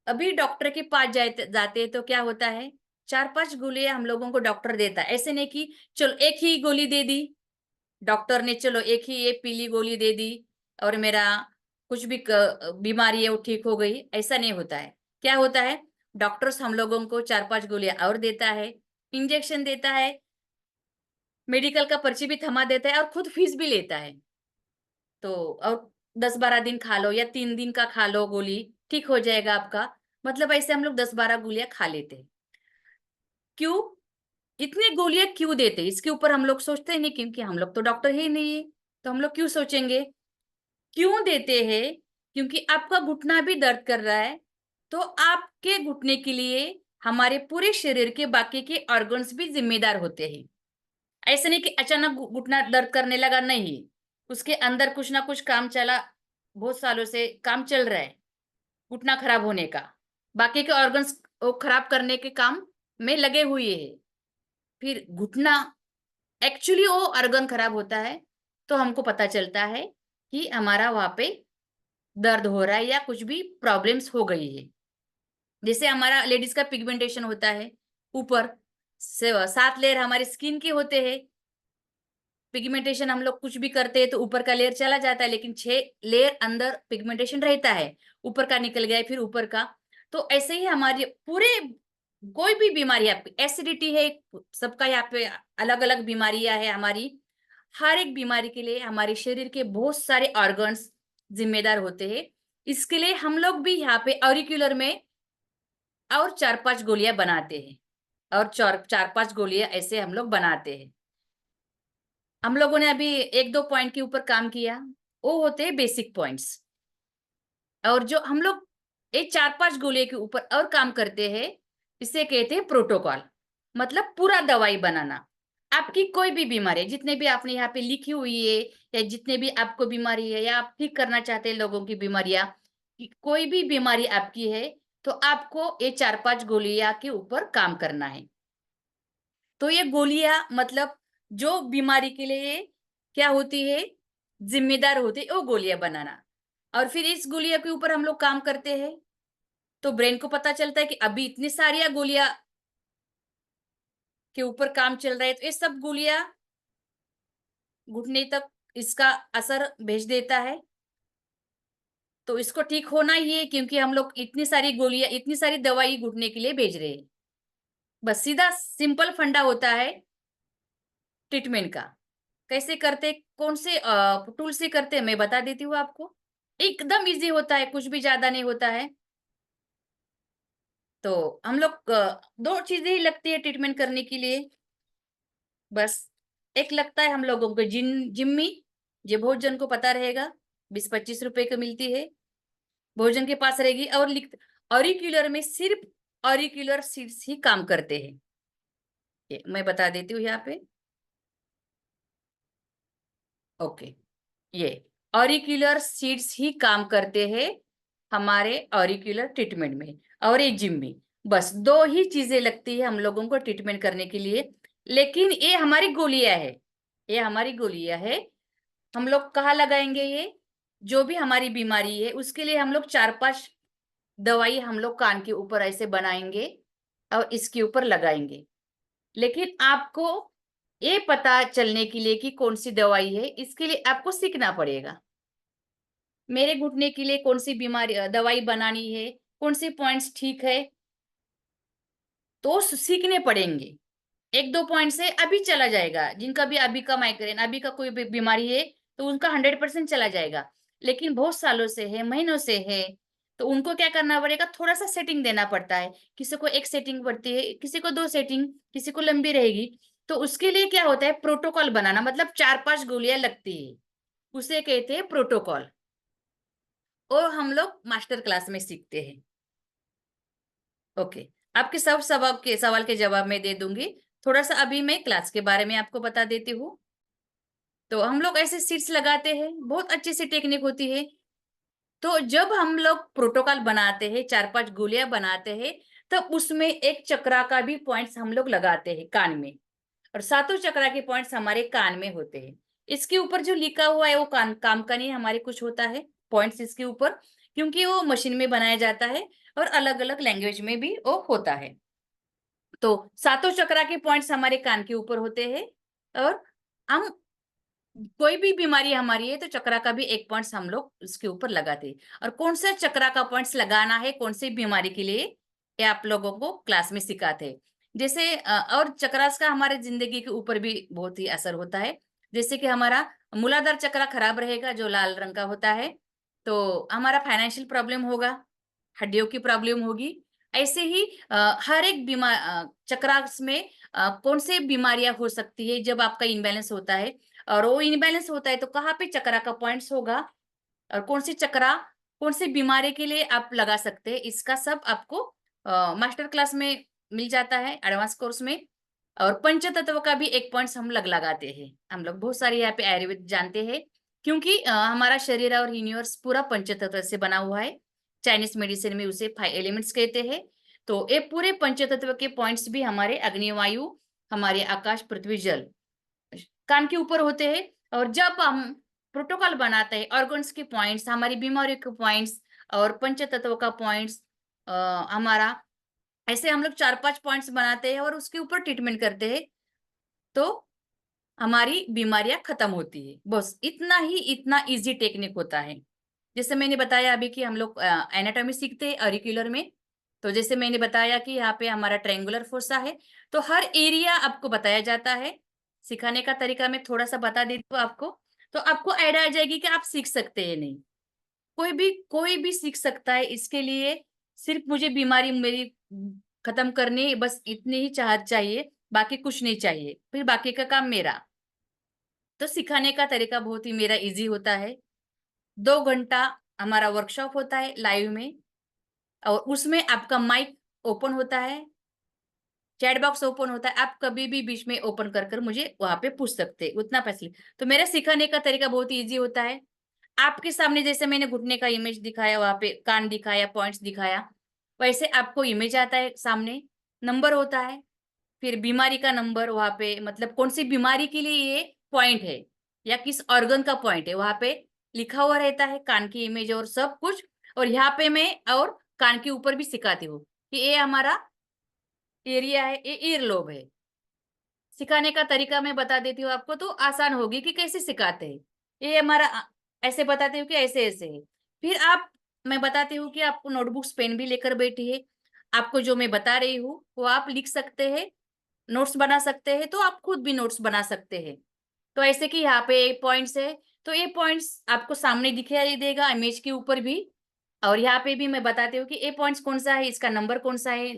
अभी डॉक्टर के पास जाते हैं तो क्या होता है, 4-5 गोलियां हम लोगों को डॉक्टर देता है। ऐसे नहीं कि चलो एक ही गोली दे दी डॉक्टर ने, चलो एक ही ये पीली गोली दे दी और मेरा कुछ भी बीमारी है वो ठीक हो गई, ऐसा नहीं होता है। क्या होता है, डॉक्टर्स हम लोगों को 4-5 गोलियां और देता है, इंजेक्शन देता है, मेडिकल का पर्ची भी थमा देता है और खुद फीस भी लेता है। तो और 10-12 दिन खा लो या 3 दिन का खा लो गोली, ठीक हो जाएगा आपका। मतलब ऐसे हम लोग 10-12 गोलियां खा लेते हैं। क्यों इतने गोलियां क्यों देते, इसके ऊपर हम लोग सोचते नहीं, क्योंकि हम लोग तो डॉक्टर ही नहीं है, तो हम लोग क्यों सोचेंगे क्यों देते हैं। क्योंकि आपका घुटना भी दर्द कर रहा है, तो आपके घुटने के लिए हमारे पूरे शरीर के बाकी के ऑर्गन्स भी जिम्मेदार होते हैं। ऐसे नहीं कि अचानक घुटना दर्द करने लगा, नहीं, उसके अंदर कुछ ना कुछ काम चला, बहुत सालों से काम चल रहा है घुटना खराब होने का, बाकी के ऑर्गन्स खराब करने के काम में लगे हुए हैं। फिर घुटना एक्चुअली वो ऑर्गन खराब होता है तो हमको पता चलता है कि हमारा वहां पे दर्द हो रहा है या कुछ भी प्रॉब्लम्स हो गई है। जैसे हमारा लेडीज का पिगमेंटेशन होता है, ऊपर 7 लेयर हमारी स्किन के होते हैं, पिगमेंटेशन हम लोग कुछ भी करते हैं तो ऊपर का लेयर चला जाता है, लेकिन 6 लेयर अंदर पिगमेंटेशन रहता है, ऊपर का निकल गया फिर ऊपर का। तो ऐसे ही हमारे पूरे कोई भी बीमारी, आपकी एसिडिटी है, सबका यहाँ पे अलग अलग बीमारियां है हमारी, हर एक बीमारी के लिए हमारे शरीर के बहुत सारे ऑर्गन्स जिम्मेदार होते हैं। इसके लिए हम लोग भी यहाँ पे ऑरिक्यूलर में और 4-5 गोलियां बनाते हैं, और 4-5 गोलियां ऐसे हम लोग बनाते हैं। हम लोगों ने अभी 1-2 पॉइंट के ऊपर काम किया, वो होते हैं बेसिक पॉइंट्स। और जो हम लोग ये 4-5 गोलियों के ऊपर और काम करते हैं, इसे कहते हैं प्रोटोकॉल, मतलब पूरा दवाई बनाना। आपकी कोई भी बीमारी, जितने भी आपने यहाँ पे लिखी हुई है या जितने भी आपको बीमारी है या आप ठीक करना चाहते हैं लोगों की बीमारियां, कोई भी बीमारी आपकी है, तो आपको ये 4-5 गोलियां के ऊपर काम करना है। तो ये गोलियां मतलब जो बीमारी के लिए क्या होती है, जिम्मेदार होती है, वो गोलियां बनाना। और फिर इस गोलियां के ऊपर हम लोग काम करते हैं, तो ब्रेन को पता चलता है कि अभी इतनी सारी गोलियां के ऊपर काम चल रहा है, तो ये सब गोलियां घुटने तक इसका असर भेज देता है। तो इसको ठीक होना ही है, क्योंकि हम लोग इतनी सारी गोलियां, इतनी सारी दवाई घुटने के लिए भेज रहे हैं। बस सीधा सिंपल फंडा होता है ट्रीटमेंट का। कैसे करते, कौन से टूल से करते, मैं बता देती हूँ आपको। एकदम इजी होता है, कुछ भी ज्यादा नहीं होता है। तो हम लोग 2 चीजें ही लगती है ट्रीटमेंट करने के लिए। बस एक लगता है हम लोगों को जिम्मी, जो बहुत जन को पता रहेगा, 20-25 रुपए की मिलती है, भोजन के पास रहेगी। और ऑरिक्यूलर में सिर्फ ऑरिक्यूलर सीड्स ही काम करते हैं। ये मैं बता देती हूँ यहाँ पे। ओके, ये ऑरिक्यूलर सीड्स ही काम करते हैं हमारे ऑरिक्यूलर ट्रीटमेंट में, और ये जिम में। बस 2 ही चीजें लगती है हम लोगों को ट्रीटमेंट करने के लिए। लेकिन ये हमारी गोलियां है, ये हमारी गोलियां है। हम लोग कहाँ लगाएंगे, ये जो भी हमारी बीमारी है उसके लिए हम लोग 4-5 दवाई हम लोग कान के ऊपर ऐसे बनाएंगे और इसके ऊपर लगाएंगे। लेकिन आपको ये पता चलने के लिए कि कौन सी दवाई है, इसके लिए आपको सीखना पड़ेगा। मेरे घुटने के लिए कौन सी बीमारी दवाई बनानी है, कौन सी पॉइंट्स ठीक है, तो सीखने पड़ेंगे। 1-2 पॉइंट से अभी चला जाएगा। जिनका भी अभी का माइग्रेन, अभी का कोई भी बीमारी है, तो उनका 100% चला जाएगा। लेकिन बहुत सालों से है, महीनों से है, तो उनको क्या करना पड़ेगा, थोड़ा सा सेटिंग देना पड़ता है। किसी को 1 सेटिंग पड़ती है, किसी को 2 सेटिंग, किसी को लंबी रहेगी। तो उसके लिए क्या होता है, प्रोटोकॉल बनाना, मतलब 4-5 गोलियां लगती है, उसे कहते हैं प्रोटोकॉल। और हम लोग मास्टर क्लास में सीखते हैं। ओके, आपके सब सवाल के जवाब मैं दे दूंगी। थोड़ा सा अभी मैं क्लास के बारे में आपको बता देती हूँ। तो हम लोग ऐसे सीट्स लगाते हैं, बहुत अच्छी सी टेक्निक होती है। तो जब हम लोग प्रोटोकॉल बनाते हैं, 4-5 गोलियां बनाते हैं, तब उसमें एक चक्रा का भी पॉइंट्स हम लोग लगाते हैं कान में, और 7 चक्रा के पॉइंट्स हमारे कान में होते हैं। इसके ऊपर जो लिखा हुआ है वो काम का नहीं, हमारे कुछ होता है पॉइंट्स इसके ऊपर, क्योंकि वो मशीन में बनाया जाता है और अलग अलग लैंग्वेज में भी वो होता है। तो 7 चक्रा के पॉइंट्स हमारे कान के ऊपर होते हैं, और हम कोई भी बीमारी हमारी है तो चक्रा का भी 1 पॉइंट्स हम लोग उसके ऊपर लगाते हैं। और कौन सा चक्रा का पॉइंट्स लगाना है कौन सी बीमारी के लिए, ये आप लोगों को क्लास में सिखाते हैं। जैसे और चक्रास का हमारे जिंदगी के ऊपर भी बहुत ही असर होता है। जैसे कि हमारा मूलाधार चक्रा खराब रहेगा, जो लाल रंग का होता है, तो हमारा फाइनेंशियल प्रॉब्लम होगा, हड्डियों की प्रॉब्लम होगी। ऐसे ही हर एक चक्रास में कौन से बीमारियां हो सकती है जब आपका इनबैलेंस होता है, और वो इनबैलेंस होता है तो कहाँ पे चक्रा का पॉइंट्स होगा, और कौन सी चक्रा कौन सी बीमारी के लिए आप लगा सकते हैं, इसका सब आपको मास्टर क्लास में मिल जाता है, एडवांस कोर्स में। और पंचतत्व का भी 1 पॉइंट्स हम लगाते हैं। हम लोग बहुत सारे यहाँ पे आयुर्वेद जानते हैं, क्योंकि हमारा शरीर और यूनिवर्स पूरा पंचतत्व से बना हुआ है। चाइनीज मेडिसिन में उसे 5 एलिमेंट्स कहते हैं। तो ये पूरे पंचतत्व के पॉइंट्स भी हमारे अग्निवायु, हमारे आकाश, पृथ्वी, जल कान के ऊपर होते हैं। और जब हम प्रोटोकॉल बनाते हैं, ऑर्गन्स के पॉइंट्स, हमारी बीमारियों के पॉइंट्स और पंचतत्व का पॉइंट्स, हमारा ऐसे हम लोग 4-5 पॉइंट्स बनाते हैं और उसके ऊपर ट्रीटमेंट करते हैं, तो हमारी बीमारियां खत्म होती है। बस इतना इजी टेक्निक होता है। जैसे मैंने बताया अभी कि हम लोग एनाटॉमी सीखते हैं ऑरिक्यूलर में। तो जैसे मैंने बताया कि यहाँ पे हमारा ट्रायंगुलर फोसा है, तो हर एरिया आपको बताया जाता है। सिखाने का तरीका मैं थोड़ा सा बता देती हूँ आपको, तो आपको आइडिया आ जाएगी कि आप सीख सकते हैं नहीं। कोई भी सीख सकता है। इसके लिए सिर्फ मुझे बीमारी मेरी खत्म करनी, बस इतनी ही चाहत चाहिए, बाकी कुछ नहीं चाहिए, फिर बाकी का काम मेरा। तो सिखाने का तरीका बहुत ही मेरा इजी होता है। 2 घंटा हमारा वर्कशॉप होता है लाइव में, और उसमें आपका माइक ओपन होता है, चैट बॉक्स ओपन होता है, आप कभी भी बीच में ओपन कर मुझे वहां पे पूछ सकते हैं, उतना फैसिलिटी। तो मेरा सिखाने का तरीका बहुत ही इजी होता है। आपके सामने जैसे मैंने घुटने का इमेज दिखाया, वहां पे कान दिखाया, पॉइंट्स दिखाया, वैसे आपको इमेज आता है, सामने नंबर होता है, फिर बीमारी का नंबर वहां पे, मतलब कौन सी बीमारी के लिए ये पॉइंट है या किस ऑर्गन का पॉइंट है वहां पे लिखा हुआ रहता है, कान की इमेज और सब कुछ। और यहाँ पे मैं और कान के ऊपर भी सिखाती हूँ कि ये हमारा एरिया है, ये ईयर लोब है। सिखाने का तरीका मैं बता देती हूँ आपको, तो आसान होगी कि कैसे सिखाते हैं। ये हमारा ऐसे बताती हूँ कि ऐसे ऐसे है। फिर आप, मैं बताती हूँ कि आपको नोटबुक्स पेन भी लेकर बैठिए, आपको जो मैं बता रही हूँ वो आप लिख सकते हैं, नोट्स बना सकते हैं, तो आप खुद भी नोट्स बना सकते हैं। तो ऐसे कि यहाँ पे पॉइंट्स है, तो ये पॉइंट्स आपको सामने दिखाई देगा इमेज के ऊपर भी। और यहाँ पे भी मैं बताती हूँ कि ये पॉइंट्स कौन सा है, इसका नंबर कौन सा है,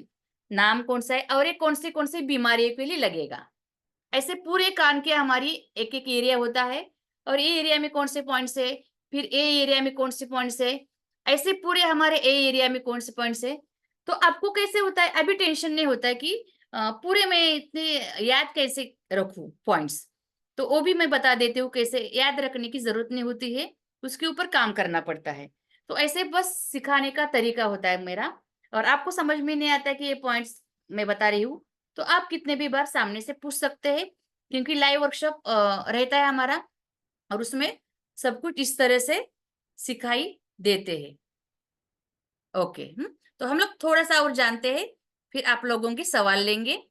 नाम कौन सा है, और ये कौन सी बीमारियों के लिए लगेगा। ऐसे पूरे कान के हमारी एक एक एरिया होता है, और ये एरिया में कौन से पॉइंट्स है, फिर ए एरिया में कौन से पॉइंट्स है, ऐसे पूरे हमारे ए एरिया में कौन से पॉइंट्स है। तो आपको कैसे होता है, अभी टेंशन नहीं होता है कि पूरे में इतने याद कैसे रखूं पॉइंट्स। तो वो भी मैं बता देती हूँ, कैसे याद रखने की जरूरत नहीं होती है, उसके ऊपर काम करना पड़ता है। तो ऐसे बस सिखाने का तरीका होता है मेरा। और आपको समझ में नहीं आता कि ये पॉइंट्स मैं बता रही हूँ, तो आप कितने भी बार सामने से पूछ सकते हैं, क्योंकि लाइव वर्कशॉप रहता है हमारा, और उसमें सब कुछ इस तरह से सिखाई देते हैं। ओके। तो हम लोग थोड़ा सा और जानते हैं, फिर आप लोगों के सवाल लेंगे।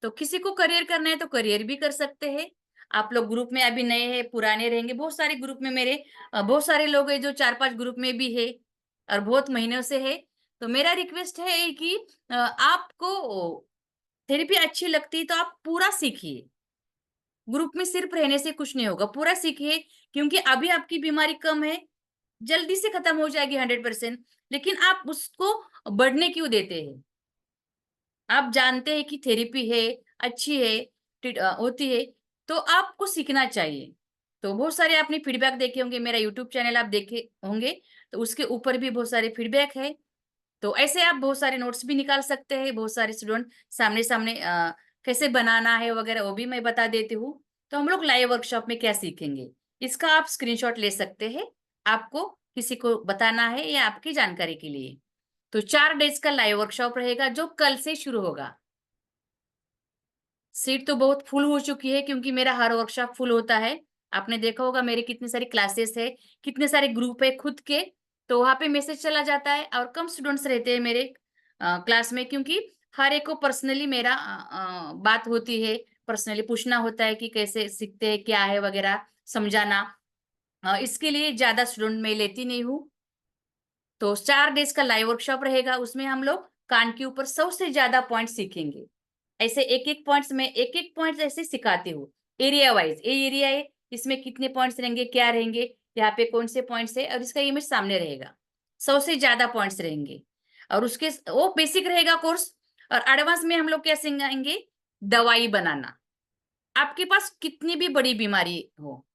तो किसी को करियर करना है तो करियर भी कर सकते हैं। आप लोग ग्रुप में अभी नए हैं, पुराने रहेंगे, बहुत सारे ग्रुप में मेरे बहुत सारे लोग हैं जो 4-5 ग्रुप में भी है और बहुत महीनों से है। तो मेरा रिक्वेस्ट है कि आपको थेरेपी अच्छी लगती है तो आप पूरा सीखिए। ग्रुप में सिर्फ रहने से कुछ नहीं होगा, पूरा सीखिए, क्योंकि अभी आपकी बीमारी कम है, जल्दी से खत्म हो जाएगी 100%, लेकिन आप उसको बढ़ने क्यों देते हैं। आप जानते हैं कि थेरेपी है, अच्छी है, होती है, तो आपको सीखना चाहिए। तो बहुत सारे आपने फीडबैक देखे होंगे, मेरा यूट्यूब चैनल आप देखे होंगे, तो उसके ऊपर भी बहुत सारे फीडबैक है। तो ऐसे आप बहुत सारे नोट्स भी निकाल सकते हैं, बहुत सारे स्टूडेंट सामने सामने कैसे बनाना है वगैरह वो भी मैं बता देती हूँ। तो हम लोग लाइव वर्कशॉप में क्या सीखेंगे, इसका आप स्क्रीनशॉट ले सकते हैं, आपको किसी को बताना है या आपकी जानकारी के लिए। तो 4 डेज का लाइव वर्कशॉप रहेगा जो कल से शुरू होगा। सीट तो बहुत फुल हो चुकी है, क्योंकि मेरा हर वर्कशॉप फुल होता है। आपने देखा होगा मेरे कितनी सारी क्लासेस है, कितने सारे ग्रुप है खुद के, तो वहां पे मैसेज चला जाता है और कम स्टूडेंट्स रहते हैं मेरे क्लास में, क्योंकि हर एक को पर्सनली मेरा बात होती है, पर्सनली पूछना होता है कि कैसे सीखते हैं, क्या है वगैरह समझाना। इसके लिए ज्यादा स्टूडेंट मैं लेती नहीं हूँ। तो 4 डेज का लाइव वर्कशॉप रहेगा, उसमें हम लोग कान के ऊपर 100 से ज्यादा पॉइंट सीखेंगे। ऐसे एक एक पॉइंट्स में एक एक पॉइंट ऐसे सिखाती हूँ, एरिया वाइज। ये एरिया है, इसमें कितने पॉइंट्स रहेंगे, क्या रहेंगे, यहाँ पे कौन से पॉइंट्स है, और इसका इमेज सामने रहेगा। 100 से ज्यादा पॉइंट्स रहेंगे, और उसके वो बेसिक रहेगा कोर्स। और एडवांस में हम लोग क्या सिखाएंगे, दवाई बनाना। आपके पास कितनी भी बड़ी बीमारी हो,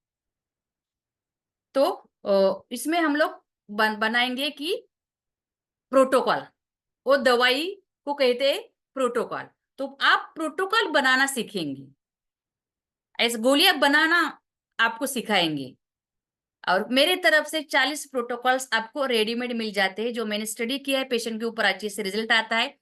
तो इसमें हम लोग बनाएंगे कि प्रोटोकॉल, वो दवाई को कहते हैं प्रोटोकॉल। तो आप प्रोटोकॉल बनाना सीखेंगे, ऐसे गोलियां बनाना आपको सिखाएंगे। और मेरे तरफ से 40 प्रोटोकॉल्स आपको रेडीमेड मिल जाते हैं, जो मैंने स्टडी किया है, पेशेंट के ऊपर अच्छे से रिजल्ट आता है।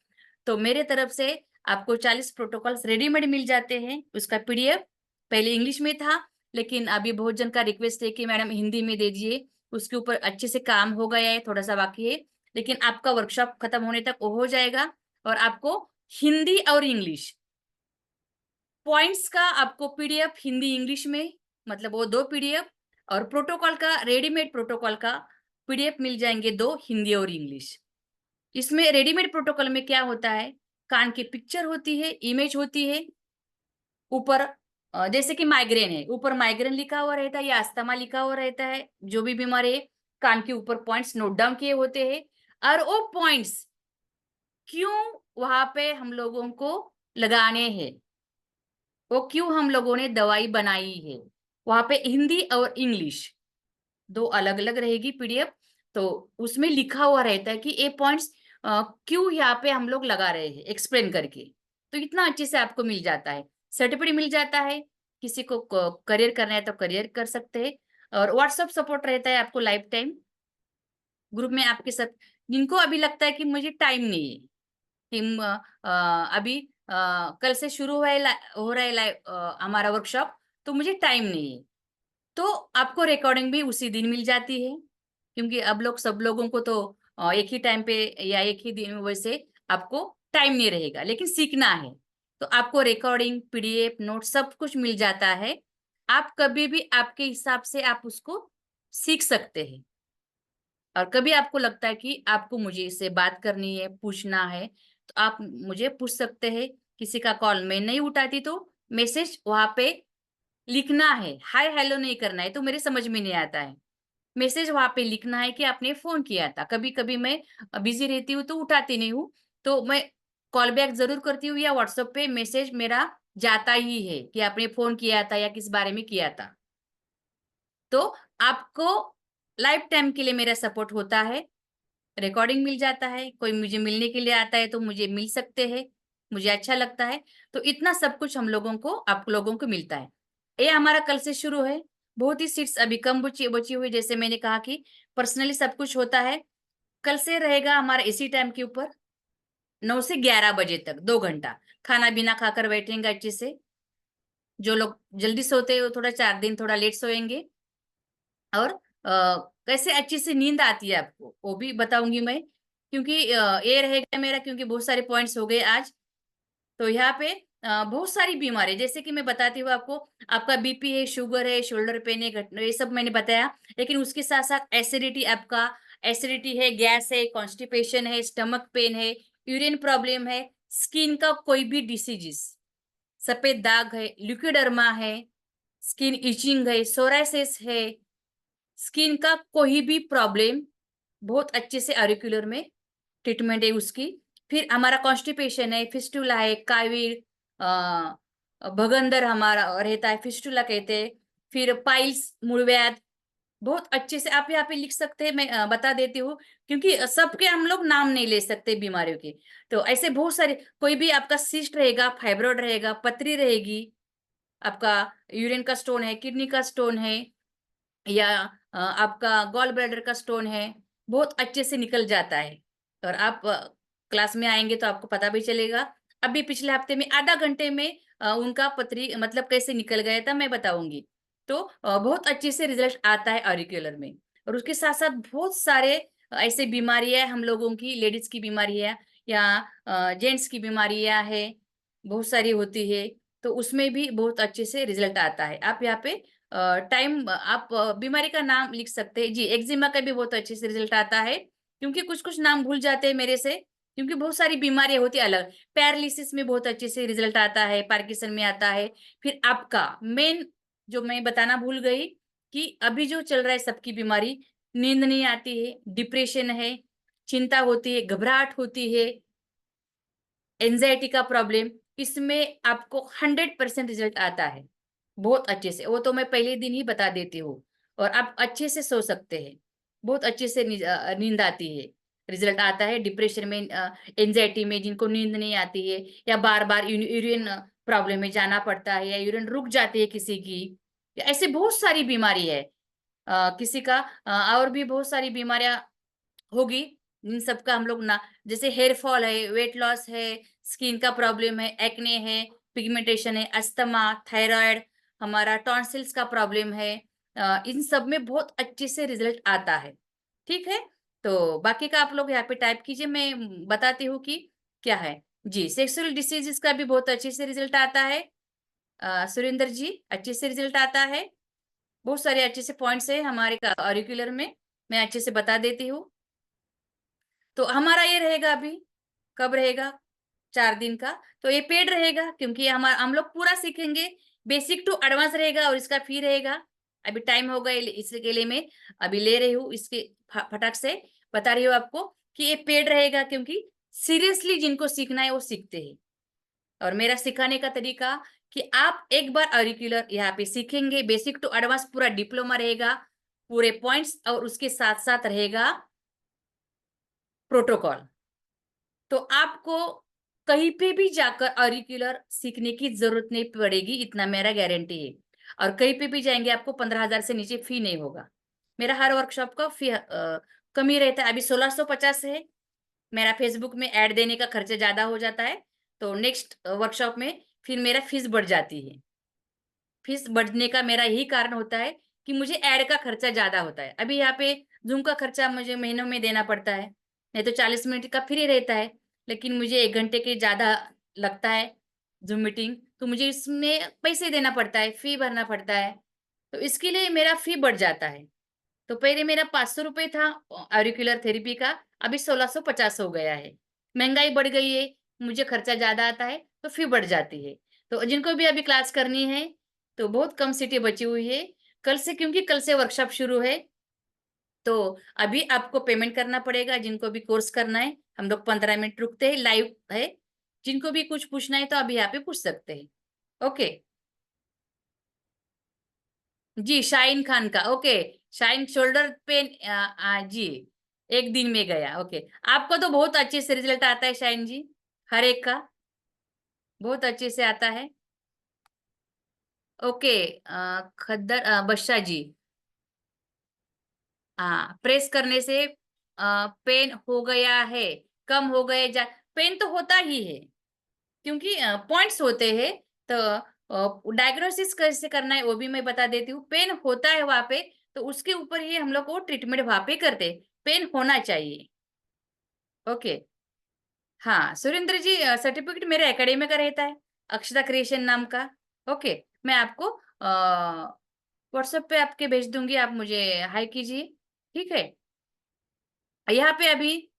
तो मेरे तरफ से आपको 40 प्रोटोकॉल्स रेडीमेड मिल जाते हैं। उसका पीडीएफ पहले इंग्लिश में था, लेकिन अभी बहुत जन का रिक्वेस्ट है कि मैडम हिंदी में दे दीजिए। उसके ऊपर अच्छे से काम हो गया है, थोड़ा सा बाकी है, लेकिन आपका वर्कशॉप खत्म होने तक वो हो जाएगा। और आपको हिंदी और इंग्लिश पॉइंट्स का आपको पीडीएफ हिंदी इंग्लिश में, मतलब वो 2 पीडीएफ, और प्रोटोकॉल का रेडीमेड प्रोटोकॉल का पीडीएफ मिल जाएंगे 2 हिंदी और इंग्लिश। इसमें रेडीमेड प्रोटोकॉल में क्या होता है, कान की पिक्चर होती है, इमेज होती है ऊपर, जैसे कि माइग्रेन है, ऊपर माइग्रेन लिखा हुआ रहता है या अस्थमा लिखा हुआ रहता है, जो भी बीमारी है, कान के ऊपर पॉइंट्स नोट डाउन किए होते हैं। और वो पॉइंट्स क्यों वहां पे हम लोगों को लगाने हैं, वो क्यों हम लोगों ने दवाई बनाई है, वहां पे हिंदी और इंग्लिश 2 अलग अलग रहेगी पीडीएफ। तो उसमें लिखा हुआ रहता है कि ये पॉइंट्स क्यों यहाँ पे हम लोग लगा रहे हैं, एक्सप्लेन करके। तो इतना अच्छे से आपको मिल जाता है, सर्टिफिकेट मिल जाता है। किसी को करियर करना है तो करियर कर सकते हैं, और व्हाट्सएप सपोर्ट रहता है आपको लाइफ टाइम। ग्रुप में आपके साथ जिनको अभी लगता है कि मुझे टाइम नहीं है, कि अभी कल से शुरू हो रहा है लाइव हमारा वर्कशॉप, तो मुझे टाइम नहीं है, तो आपको रिकॉर्डिंग भी उसी दिन मिल जाती है, क्योंकि अब सब लोगों को तो एक ही टाइम पे या एक ही दिन वैसे आपको टाइम नहीं रहेगा, लेकिन सीखना है तो आपको रिकॉर्डिंग, पीडीएफ, नोट सब कुछ मिल जाता है। आप कभी भी आपके हिसाब से आप उसको सीख सकते हैं। और कभी आपको लगता है कि आपको मुझे इससे बात करनी है, पूछना है, तो आप मुझे पूछ सकते हैं। किसी का कॉल मैं नहीं उठाती तो मैसेज वहां पे लिखना है, हाय हेलो नहीं करना है, तो मेरे समझ में नहीं आता है। मैसेज वहां पे लिखना है कि आपने फोन किया था। कभी कभी मैं बिजी रहती हूँ तो उठाती नहीं हूँ, तो मैं कॉल बैक जरूर करती हूँ, या व्हाट्सएप पे मैसेज मेरा जाता ही है कि आपने फोन किया था या किस बारे में किया था। तो आपको लाइफ टाइम के लिए मेरा सपोर्ट होता है, रिकॉर्डिंग मिल जाता है, कोई मुझे मिलने के लिए आता है तो मुझे मिल सकते हैं, मुझे अच्छा लगता है। तो इतना सब कुछ हम लोगों को, आप लोगों को मिलता है। ये हमारा कल से शुरू है। बहुत ही सीट्स अभी कम बची हुई, जैसे मैंने कहा कि पर्सनली सब कुछ होता है। कल से रहेगा हमारा इसी टाइम के ऊपर 9 से 11 बजे तक 2 घंटा खाना पीना खाकर बैठेंगे अच्छे से। जो लोग जल्दी सोते हैं वो थोड़ा 4 दिन थोड़ा लेट सोएंगे। और कैसे अच्छी से नींद आती है आपको वो भी बताऊंगी मैं, क्योंकि ये रहेगा मेरा, क्योंकि बहुत सारे पॉइंट्स हो गए आज। तो यहाँ पे बहुत सारी बीमारी, जैसे कि मैं बताती हूँ आपको, आपका बीपी है, शुगर है, शोल्डर पेन है, घटना, ये सब मैंने बताया। लेकिन उसके साथ साथ एसिडिटी, आपका एसिडिटी है, गैस है, कॉन्स्टिपेशन है, स्टमक पेन है, यूरिन प्रॉब्लम है, स्किन का कोई भी डिसीजेस, सफेद दाग है, ल्यूकोडर्मा है, स्किन इचिंग है, सोराइसिस है, स्किन का कोई भी प्रॉब्लम, बहुत अच्छे से ऑरिकुलर में ट्रीटमेंट है उसकी। फिर हमारा कॉन्स्टिपेशन है, फिस्टुला है, काविल, भगंदर हमारा रहता है, फिस्टुला कहते हैं। फिर पाइल्स, मूलव्याध, बहुत अच्छे से आप यहाँ पे लिख सकते हैं। मैं बता देती हूँ, क्योंकि सबके हम लोग नाम नहीं ले सकते बीमारियों के। तो ऐसे बहुत सारे, कोई भी आपका सिस्ट रहेगा, फाइब्रोइड रहेगा, पथरी रहेगी, आपका यूरिन का स्टोन है, किडनी का स्टोन है, या आपका गॉल ब्लैडर का स्टोन है, बहुत अच्छे से निकल जाता है। और आप क्लास में आएंगे तो आपको पता भी चलेगा। अभी पिछले हफ्ते में आधा घंटे में उनका पथरी मतलब कैसे निकल गया था मैं बताऊंगी। तो बहुत अच्छे से रिजल्ट आता है ऑरिकुलर में। और उसके साथ साथ बहुत सारे ऐसे बीमारियां हम लोगों की, लेडीज की बीमारियां या जेंट्स की बीमारियां है, बहुत सारी होती है। तो उसमें भी बहुत अच्छे से रिजल्ट आता है। आप यहाँ पे टाइम, आप बीमारी का नाम लिख सकते हैं जी। एक्जिमा का भी बहुत अच्छे से रिजल्ट आता है, क्योंकि कुछ कुछ नाम भूल जाते हैं मेरे से, क्योंकि बहुत सारी बीमारियां होती है अलग। पैरालिसिस में बहुत अच्छे से रिजल्ट आता है, पार्किंसन में आता है। फिर आपका मेन जो मैं बताना भूल गई, कि अभी जो चल रहा है सबकी बीमारी, नींद नहीं आती है, डिप्रेशन है, चिंता होती है, घबराहट होती है, एंजाइटी का प्रॉब्लम, इसमें आपको 100% रिजल्ट आता है बहुत अच्छे से। वो तो मैं पहले दिन ही बता देती हूँ। और आप अच्छे से सो सकते हैं, बहुत अच्छे से नींद आती है, रिजल्ट आता है। डिप्रेशन में, एंजाइटी में जिनको नींद नहीं आती है, या बार बार यूरिन प्रॉब्लम में जाना पड़ता है, या यूरिन रुक जाती है किसी की, ऐसे बहुत सारी बीमारी है। किसी का और भी बहुत सारी बीमारियां होगी, इन सब का हम लोग ना, जैसे हेयर फॉल है, वेट लॉस है, स्किन का प्रॉब्लम है, एक्ने है, पिगमेंटेशन है, अस्थमा, थायराइड, हमारा टॉन्सिल्स का प्रॉब्लम है, इन सब में बहुत अच्छे से रिजल्ट आता है। ठीक है, तो बाकी का आप लोग यहाँ पे टाइप कीजिए, मैं बताती हूँ कि क्या है जी। सेक्सुअल डिसीजेस का भी बहुत अच्छे से रिजल्ट आता है, सुरेंद्र जी, अच्छे से रिजल्ट आता है। बहुत सारे अच्छे से पॉइंट्स है हमारे ऑरिकुलर में, मैं अच्छे से बता देती हूँ। तो हमारा ये रहेगा अभी, कब रहेगा, 4 दिन का। तो ये पेड रहेगा, क्योंकि हम लोग पूरा सीखेंगे, बेसिक टू एडवांस रहेगा, और इसका फी रहेगा। अभी टाइम हो गया, इसके लिए मैं अभी ले रही हूँ, इसके फटाक से बता रही हूँ आपको कि ये पेड रहेगा, क्योंकि सीरियसली जिनको सीखना है वो सीखते हैं। और मेरा सिखाने का तरीका कि आप एक बार ऑरिकुलर यहाँ पे सीखेंगे, बेसिक टू एडवांस पूरा डिप्लोमा रहेगा, पूरे पॉइंट्स, और उसके साथ साथ रहेगा प्रोटोकॉल। तो आपको कहीं पे भी जाकर ऑरिकुलर सीखने की जरूरत नहीं पड़ेगी, इतना मेरा गारंटी है। और कहीं पे भी जाएंगे आपको 15,000 से नीचे फी नहीं होगा। मेरा हर वर्कशॉप का फी कम ही रहता है। अभी 1650 है। मेरा फेसबुक में ऐड देने का खर्चा ज्यादा हो जाता है, तो नेक्स्ट वर्कशॉप में फिर मेरा फीस बढ़ जाती है। फीस बढ़ने का मेरा यही कारण होता है कि मुझे ऐड का खर्चा ज्यादा होता है। अभी यहाँ पे जूम का खर्चा मुझे महीनों में देना पड़ता है, नहीं तो 40 मिनट का फ्री रहता है, लेकिन मुझे 1 घंटे के ज्यादा लगता है जूम मीटिंग, तो मुझे इसमें पैसे देना पड़ता है, फी भरना पड़ता है, तो इसके लिए मेरा फी बढ़ जाता है। तो पहले मेरा 500 रुपये था ऑरिकुलर थेरेपी का, अभी 1650 हो गया है। महंगाई बढ़ गई है, मुझे खर्चा ज्यादा आता है, तो फी बढ़ जाती है। तो जिनको भी अभी क्लास करनी है तो बहुत कम सीटें बची हुई है कल से, क्योंकि कल से वर्कशॉप शुरू है। तो अभी आपको पेमेंट करना पड़ेगा। जिनको भी कोर्स करना है, हम लोग 15 मिनट रुकते हैं, लाइव है। जिनको भी कुछ पूछना है तो अभी यहाँ पे पूछ सकते हैं। ओके जी, शाहीन खान का, ओके। शाहीन शोल्डर पेन, जी 1 दिन में गया, ओके। आपको तो बहुत अच्छे से रिजल्ट आता है शाहीन जी, हर एक का बहुत अच्छे से आता है। ओके खद्दर बख्शा जी, हाँ प्रेस करने से पेन हो गया है, कम हो गए जा, पेन तो होता ही है क्योंकि पॉइंट्स होते हैं। तो डायग्नोसिस कैसे करना है वो भी मैं बता देती हूँ। पेन होता है वहां पे, तो उसके ऊपर ही हम लोग को ट्रीटमेंट वहां पे करते, पेन होना चाहिए। ओके हाँ सुरेंद्र जी, सर्टिफिकेट मेरे एकेडमी का रहता है, अक्षता क्रिएशन नाम का। ओके मैं आपको व्हाट्सएप पे आपके भेज दूंगी, आप मुझे हाई कीजिए, ठीक है। यहाँ पे अभी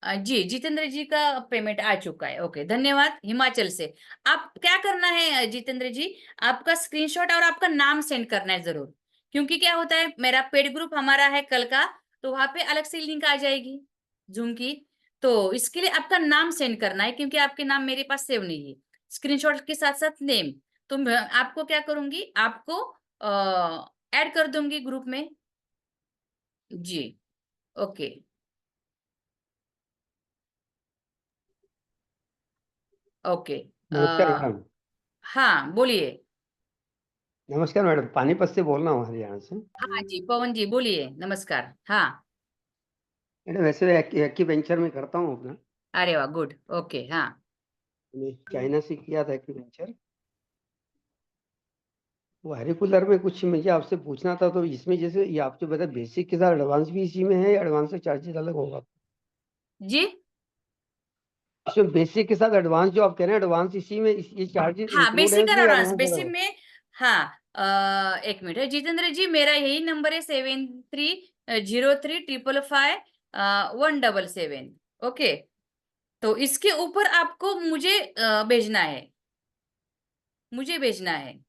जी जितेंद्र जी का पेमेंट आ चुका है, ओके धन्यवाद। हिमाचल से आप क्या करना है जितेंद्र जी, आपका स्क्रीनशॉट और आपका नाम सेंड करना है जरूर, क्योंकि क्या होता है मेरा पेड ग्रुप हमारा है कल का, तो वहां पे अलग से लिंक आ जाएगी जूम की, तो इसके लिए आपका नाम सेंड करना है, क्योंकि आपके नाम मेरे पास सेव नहीं है, स्क्रीनशॉट के साथ साथ नेम। तो मैं आपको क्या करूंगी, आपको ऐड कर दूंगी ग्रुप में जी। ओके ओके नमस्कार मैडम। हाँ बोलिए। नमस्कार मैडम, पानीपत से बोल रहा हूँ, हरियाणा से। हाँ जी पवन जी बोलिए, नमस्कार। हाँ मैडम वैसे एक्यूपेंचर में करता हूँ अपना, अरे वाह गुड, ओके हाँ। मैंने चाइना से किया था एक्यूपेंचर। वो हरिकुलर में कुछ मुझे आपसे पूछना था, तो इसमें जैसे ये आप जो बता बेसिक के साथ एडवांस भी इसी में है या एडवांस से चार्जेस अलग होगा? जी इसमें बेसिक के साथ एडवांस जो आप कह रहे हैं, एडवांस इसी में ये चार्जेस हाँ इंक्लूड है बेसिक और इसमें या एडवांस, एडवांस अलग बेसिक होगा? में हाँ। 1 मिनट है जितेंद्र जी, मेरा यही नंबर है 7303555177। ओके तो इसके ऊपर आपको मुझे भेजना है, मुझे भेजना है।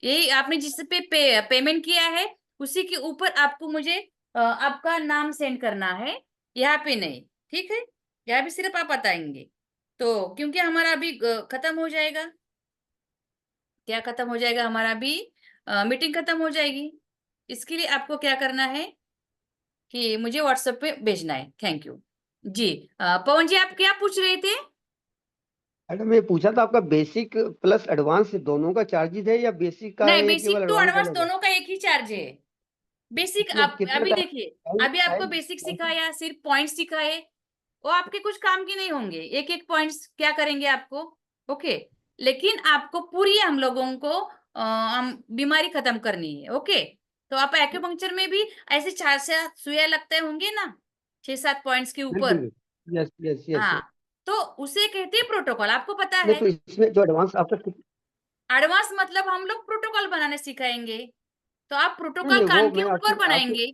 यही आपने जिस पे पेमेंट किया है उसी के ऊपर आपको मुझे आपका नाम सेंड करना है, यहाँ पे नहीं, ठीक है। यहाँ पे सिर्फ आप बताएंगे, तो क्योंकि हमारा अभी खत्म हो जाएगा, क्या खत्म हो जाएगा हमारा अभी, मीटिंग खत्म हो जाएगी। इसके लिए आपको क्या करना है कि मुझे व्हाट्सएप पे भेजना है। थैंक यू जी। पवन जी आप क्या पूछ रहे थे? मैडम मैं पूछा था आपका बेसिक प्लस एडवांस दोनों का चार्जेस है या बेसिक का नहीं है बेसिक केवल टू एडवांस एडवांस अलग है? दोनों का एक ही चार्ज है। बेसिक इसमें आप कितने अभी टाइम देखिए, टाइम अभी आपको टाइम बेसिक टाइम- सिखाया, सिर्फ पॉइंट सिखाए, वो आपके कुछ काम के नहीं होंगे, एक एक पॉइंट्स क्या करेंगे आपको। ओके लेकिन आपको पूरी हम लोगों को हम बीमारी खत्म करनी है। ओके तो आप एक्यूपंक्चर में भी ऐसे 4 से सुइयां लगते होंगे ना, 6-7 पॉइंट्स के ऊपर। बिल्कुल। Yes yes yes. हाँ तो उसे कहते हैं प्रोटोकॉल, आपको पता नहीं है। तो इसमें जो एडवांस आपका एडवांस मतलब हम लोग प्रोटोकॉल बनाने सिखाएंगे, तो आप नहीं प्रोटोकॉल नहीं, वो कान के मैं ऊपर आपकी आपकी बनाएंगे।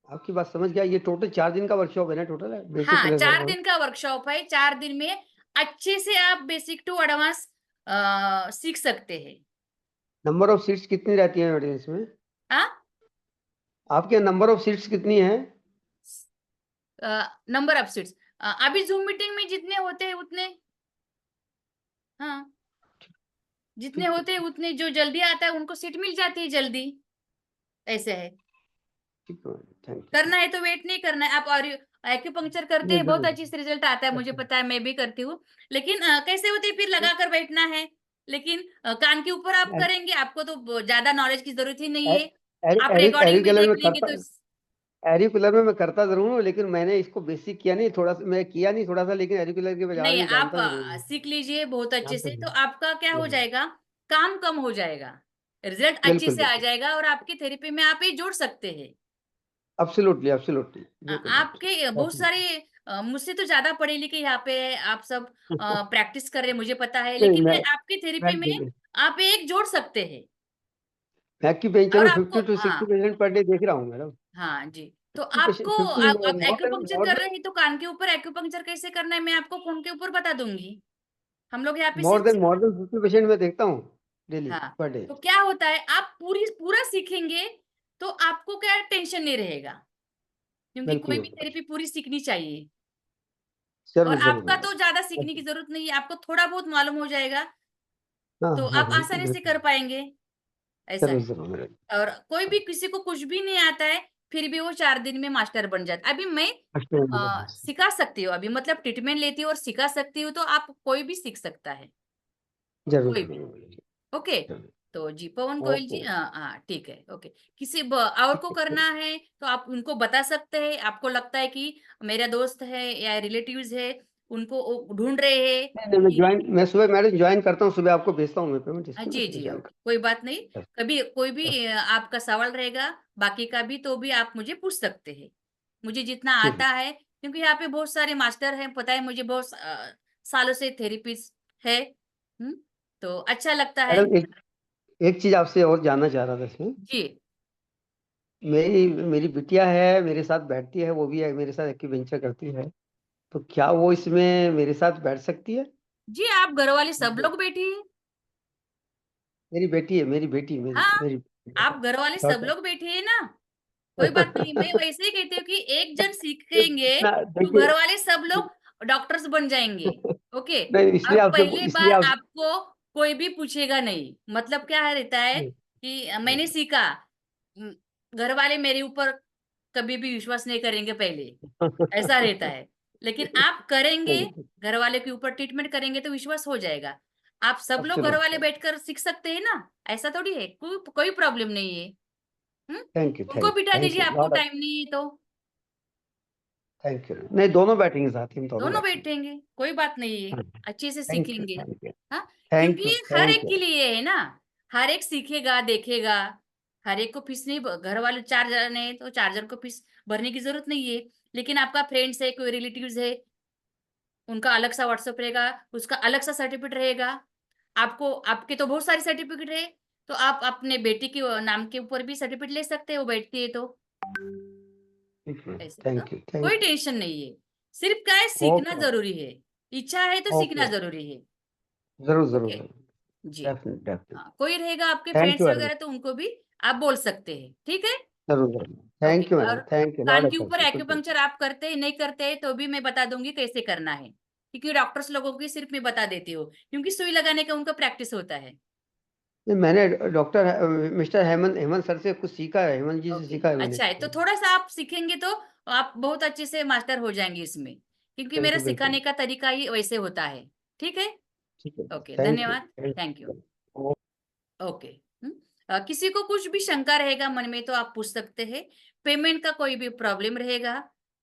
आपकी बात समझ गया। ये टोटल 4 दिन का वर्कशॉप है ना, टोटल है बेसिक हाँ प्लस 4 एडवांस? दिन का वर्कशॉप है, 4 दिन में अच्छे से आप बेसिक टू एडवांस सीख सकते हैं। नंबर ऑफ सीट्स कितनी रहती है मैडम इसमें? हाँ आपके नंबर ऑफ सीट्स कितनी है? नंबर ऑफ सीट्स अभी जूम मीटिंग में जितने होते हैं उतने, हाँ जितने ठीक होते हैं उतने, जो जल्दी आता है उनको सीट मिल जाती है जल्दी, ऐसे है। ठीक है, थैंक करना है तो वेट नहीं करना है आप, और एक्यूपंक्चर करते यू। हैं बहुत अच्छी से रिजल्ट आता है, मुझे पता है, मैं भी करती हूँ। लेकिन कैसे होते हैं, फिर लगा कर बैठना है, लेकिन कान के ऊपर आप करेंगे, आपको तो ज्यादा नॉलेज की जरूरत ही नहीं है, आप रिकॉर्डिंग भी एरिकलर देख में लेंगे करता तो। एरिकुलर में मैं करता जरूर हूँ, लेकिन मैंने इसको बेसिक किया नहीं, थोड़ा सा मैं किया नहीं थोड़ा सा, लेकिन एरिकुलर के बारे नहीं, में आप जानता जरूर हूँ। सीख लीजिए बहुत अच्छे जानता से, तो हूँ। आपका क्या हो जाएगा, काम कम हो जाएगा, रिजल्ट अच्छे बिल्कुल से आ बिल्कुल, जाएगा, और आपकी थेरेपी में आप ये जोड़ सकते हैं। एब्सोल्युटली एब्सोल्युटली, बिल्कुल आपके बहुत बिल्कुल। सारे मुझसे तो ज्यादा पढ़े लिखे यहाँ पे आप सब प्रैक्टिस कर रहे हैं, मुझे पता है, नहीं, लेकिन मैं मैं आपकी थेरेपी में मैं आप एक जोड़ सकते हैं। एक्यूपेंचर और में आपको 50 to 60% पर डे देख रहा हूँ मैडम। हाँ जी, तो 50% आपको 50 आप मोर देन एक्यूपंक्चर कर रहे हैं, तो कान के ऊपर एक्यूपंक्चर कैसे करना है मैं आपको फोन के ऊपर बता दूंगी। हम लोग यहाँ पे मोर सिर्फ देन 50% में देखता हूँ डेली हाँ, पर डे। तो क्या होता है, आप पूरा सीखेंगे तो आपको क्या टेंशन नहीं रहेगा, क्योंकि कोई बिल्कुल भी थेरेपी पूरी सीखनी चाहिए। और जरूर जरूर आपका तो ज्यादा सीखने की मैडम। जरूरत नहीं है, आपको थोड़ा बहुत मालूम हो जाएगा, हाँ तो हाँ आप बिल्कुल आसानी से बिल्कुल, कर पाएंगे, ऐसा जरूर है। जरूर मैडम। और कोई भी किसी को कुछ भी नहीं आता है, फिर भी वो 4 दिन में मास्टर बन जाता है। अभी मैं सिखा सकती हूँ, अभी मतलब ट्रीटमेंट लेती हूँ और सिखा सकती हूँ, तो आप कोई भी सीख सकता है, जरूर कोई भी। जरूर मैडम, ओके, जरूर। तो जी पवन गोयल जी, ओके, हाँ हाँ ठीक है, ओके। और को ठीक है। करना है तो आप उनको बता सकते हैं, आपको लगता है कि मेरा दोस्त है या रिलेटिव्स है, उनको वो ढूंढ रहे हैं नहीं नहीं, कि मैं सुबह मैडम ज्वाइन करता हूँ, सुबह आपको भेजता हूँ मैं पेमेंट, इसको मैं जी सुबह जी, ज्वाइन ओके, कोई बात नहीं। करता कभी कोई भी हूँ। आपका सवाल रहेगा, बाकी का भी, तो भी आप मुझे पूछ सकते हैं, मुझे जितना ठीक आता है, क्योंकि यहाँ पे बहुत सारे मास्टर हैं, पता है मुझे, बहुत सालों से थेरेपिस्ट है। तो अच्छा लगता है है। मैडम, एक चीज आपसे और जानना चाह रहा था इसमें। जी मेरी मेरी बिटिया है, मेरे साथ बैठती है, वो भी है मेरे साथ एक्यूपेंचर करती है, तो क्या वो इसमें मेरे साथ बैठ सकती है? जी, आप घर वाले सब लोग बैठिए। मेरी बेटी है, मेरी बेटी, मेरी हाँ, मेरी आप घर वाले सब डॉटर। लोग बैठिए ना, कोई बात नहीं। मैं वैसे ही कहती हूँ कि एक जन सीखेंगे इतना तो घर देखिए। वाले सब लोग डॉक्टर्स बन जाएंगे। ओके, नहीं, अब पहले इसलिए बार आपसे आपको कोई भी पूछेगा नहीं, मतलब क्या है रहता है कि मैंने सीखा, हम्म, घर वाले मेरे ऊपर कभी भी विश्वास नहीं करेंगे पहले, ऐसा रहता है। लेकिन आप करेंगे, नहीं, घर वाले के ऊपर ट्रीटमेंट करेंगे तो विश्वास हो जाएगा। आप सब लोग घर वाले एब्सोल्युटली। बैठकर सीख सकते हैं ना, ऐसा थोड़ी है, कोई प्रॉब्लम नहीं है। हम्म थैंक यू उनको बिठा थैंक दीजिए, यू आपको लॉट ऑफ टाइम नहीं है तो थैंक यू। नहीं, दोनों बैठेंगे साथ ही, हम दोनों दोनों बैठेंगे। बैठेंगे, कोई बात नहीं है, हाँ, अच्छे से थैंक यू सीखेंगे। थैंक यू हाँ, थैंक क्योंकि यू हर थैंक एक के यू। लिए है ना, हर एक सीखेगा देखेगा, हर एक को फीस नहीं, घर वाले 4 जन है तो 4 जन को फीस भरने की जरूरत नहीं है। लेकिन आपका फ्रेंड्स है, कोई रिलेटिव्स है, उनका अलग सा व्हाट्सएप रहेगा, उसका अलग सा सर्टिफिकेट रहेगा। आपको, आपके तो बहुत सारी सर्टिफिकेट है, तो आप अपने बेटी के नाम के ऊपर भी सर्टिफिकेट ले सकते हो, वो बैठती है तो, ऐसे तो थैंक यू कोई थैंक टेंशन नहीं है। सिर्फ क्या है, यू। सीखना ओके जरूरी है, इच्छा है तो सीखना ओके, जरूरी है। जरूर जरूर ओके जरूर, जी, डेफिनेट डेफिनेट। हाँ, कोई रहेगा आपके थैंक फ्रेंड्स यू मैडम, वगैरह तो उनको भी आप बोल सकते हैं, ठीक है। जरूर जरूर। ओके, थैंक यू और मैडम, थैंक यू लॉट कान के ऑफ ऊपर गुड। एक्यूपंक्चर आप करते हैं नहीं करते हैं तो भी मैं बता दूंगी कैसे करना है, क्योंकि डॉक्टर्स लोगों की सिर्फ मैं बता देती हूँ, क्योंकि सुई लगाने का उनका प्रैक्टिस होता है। नहीं, मैंने doctor mister Hemant Hemant sir से कुछ सीखा है, हेमंत जी से ओके, सीखा है मैंने अच्छा है, इसको। तो थोड़ा सा आप सीखेंगे तो आप बहुत अच्छे से मास्टर हो जाएंगे इसमें, क्योंकि मेरा बिल्कुल बिल्कुल, सिखाने का तरीका ही वैसे होता है। ठीक है, ठीक है। ओके, थैंक यू धन्यवाद, थैंक यू। यू। ओके, किसी को कुछ भी शंका रहेगा मन में तो आप पूछ सकते हैं। पेमेंट का कोई भी प्रॉब्लम रहेगा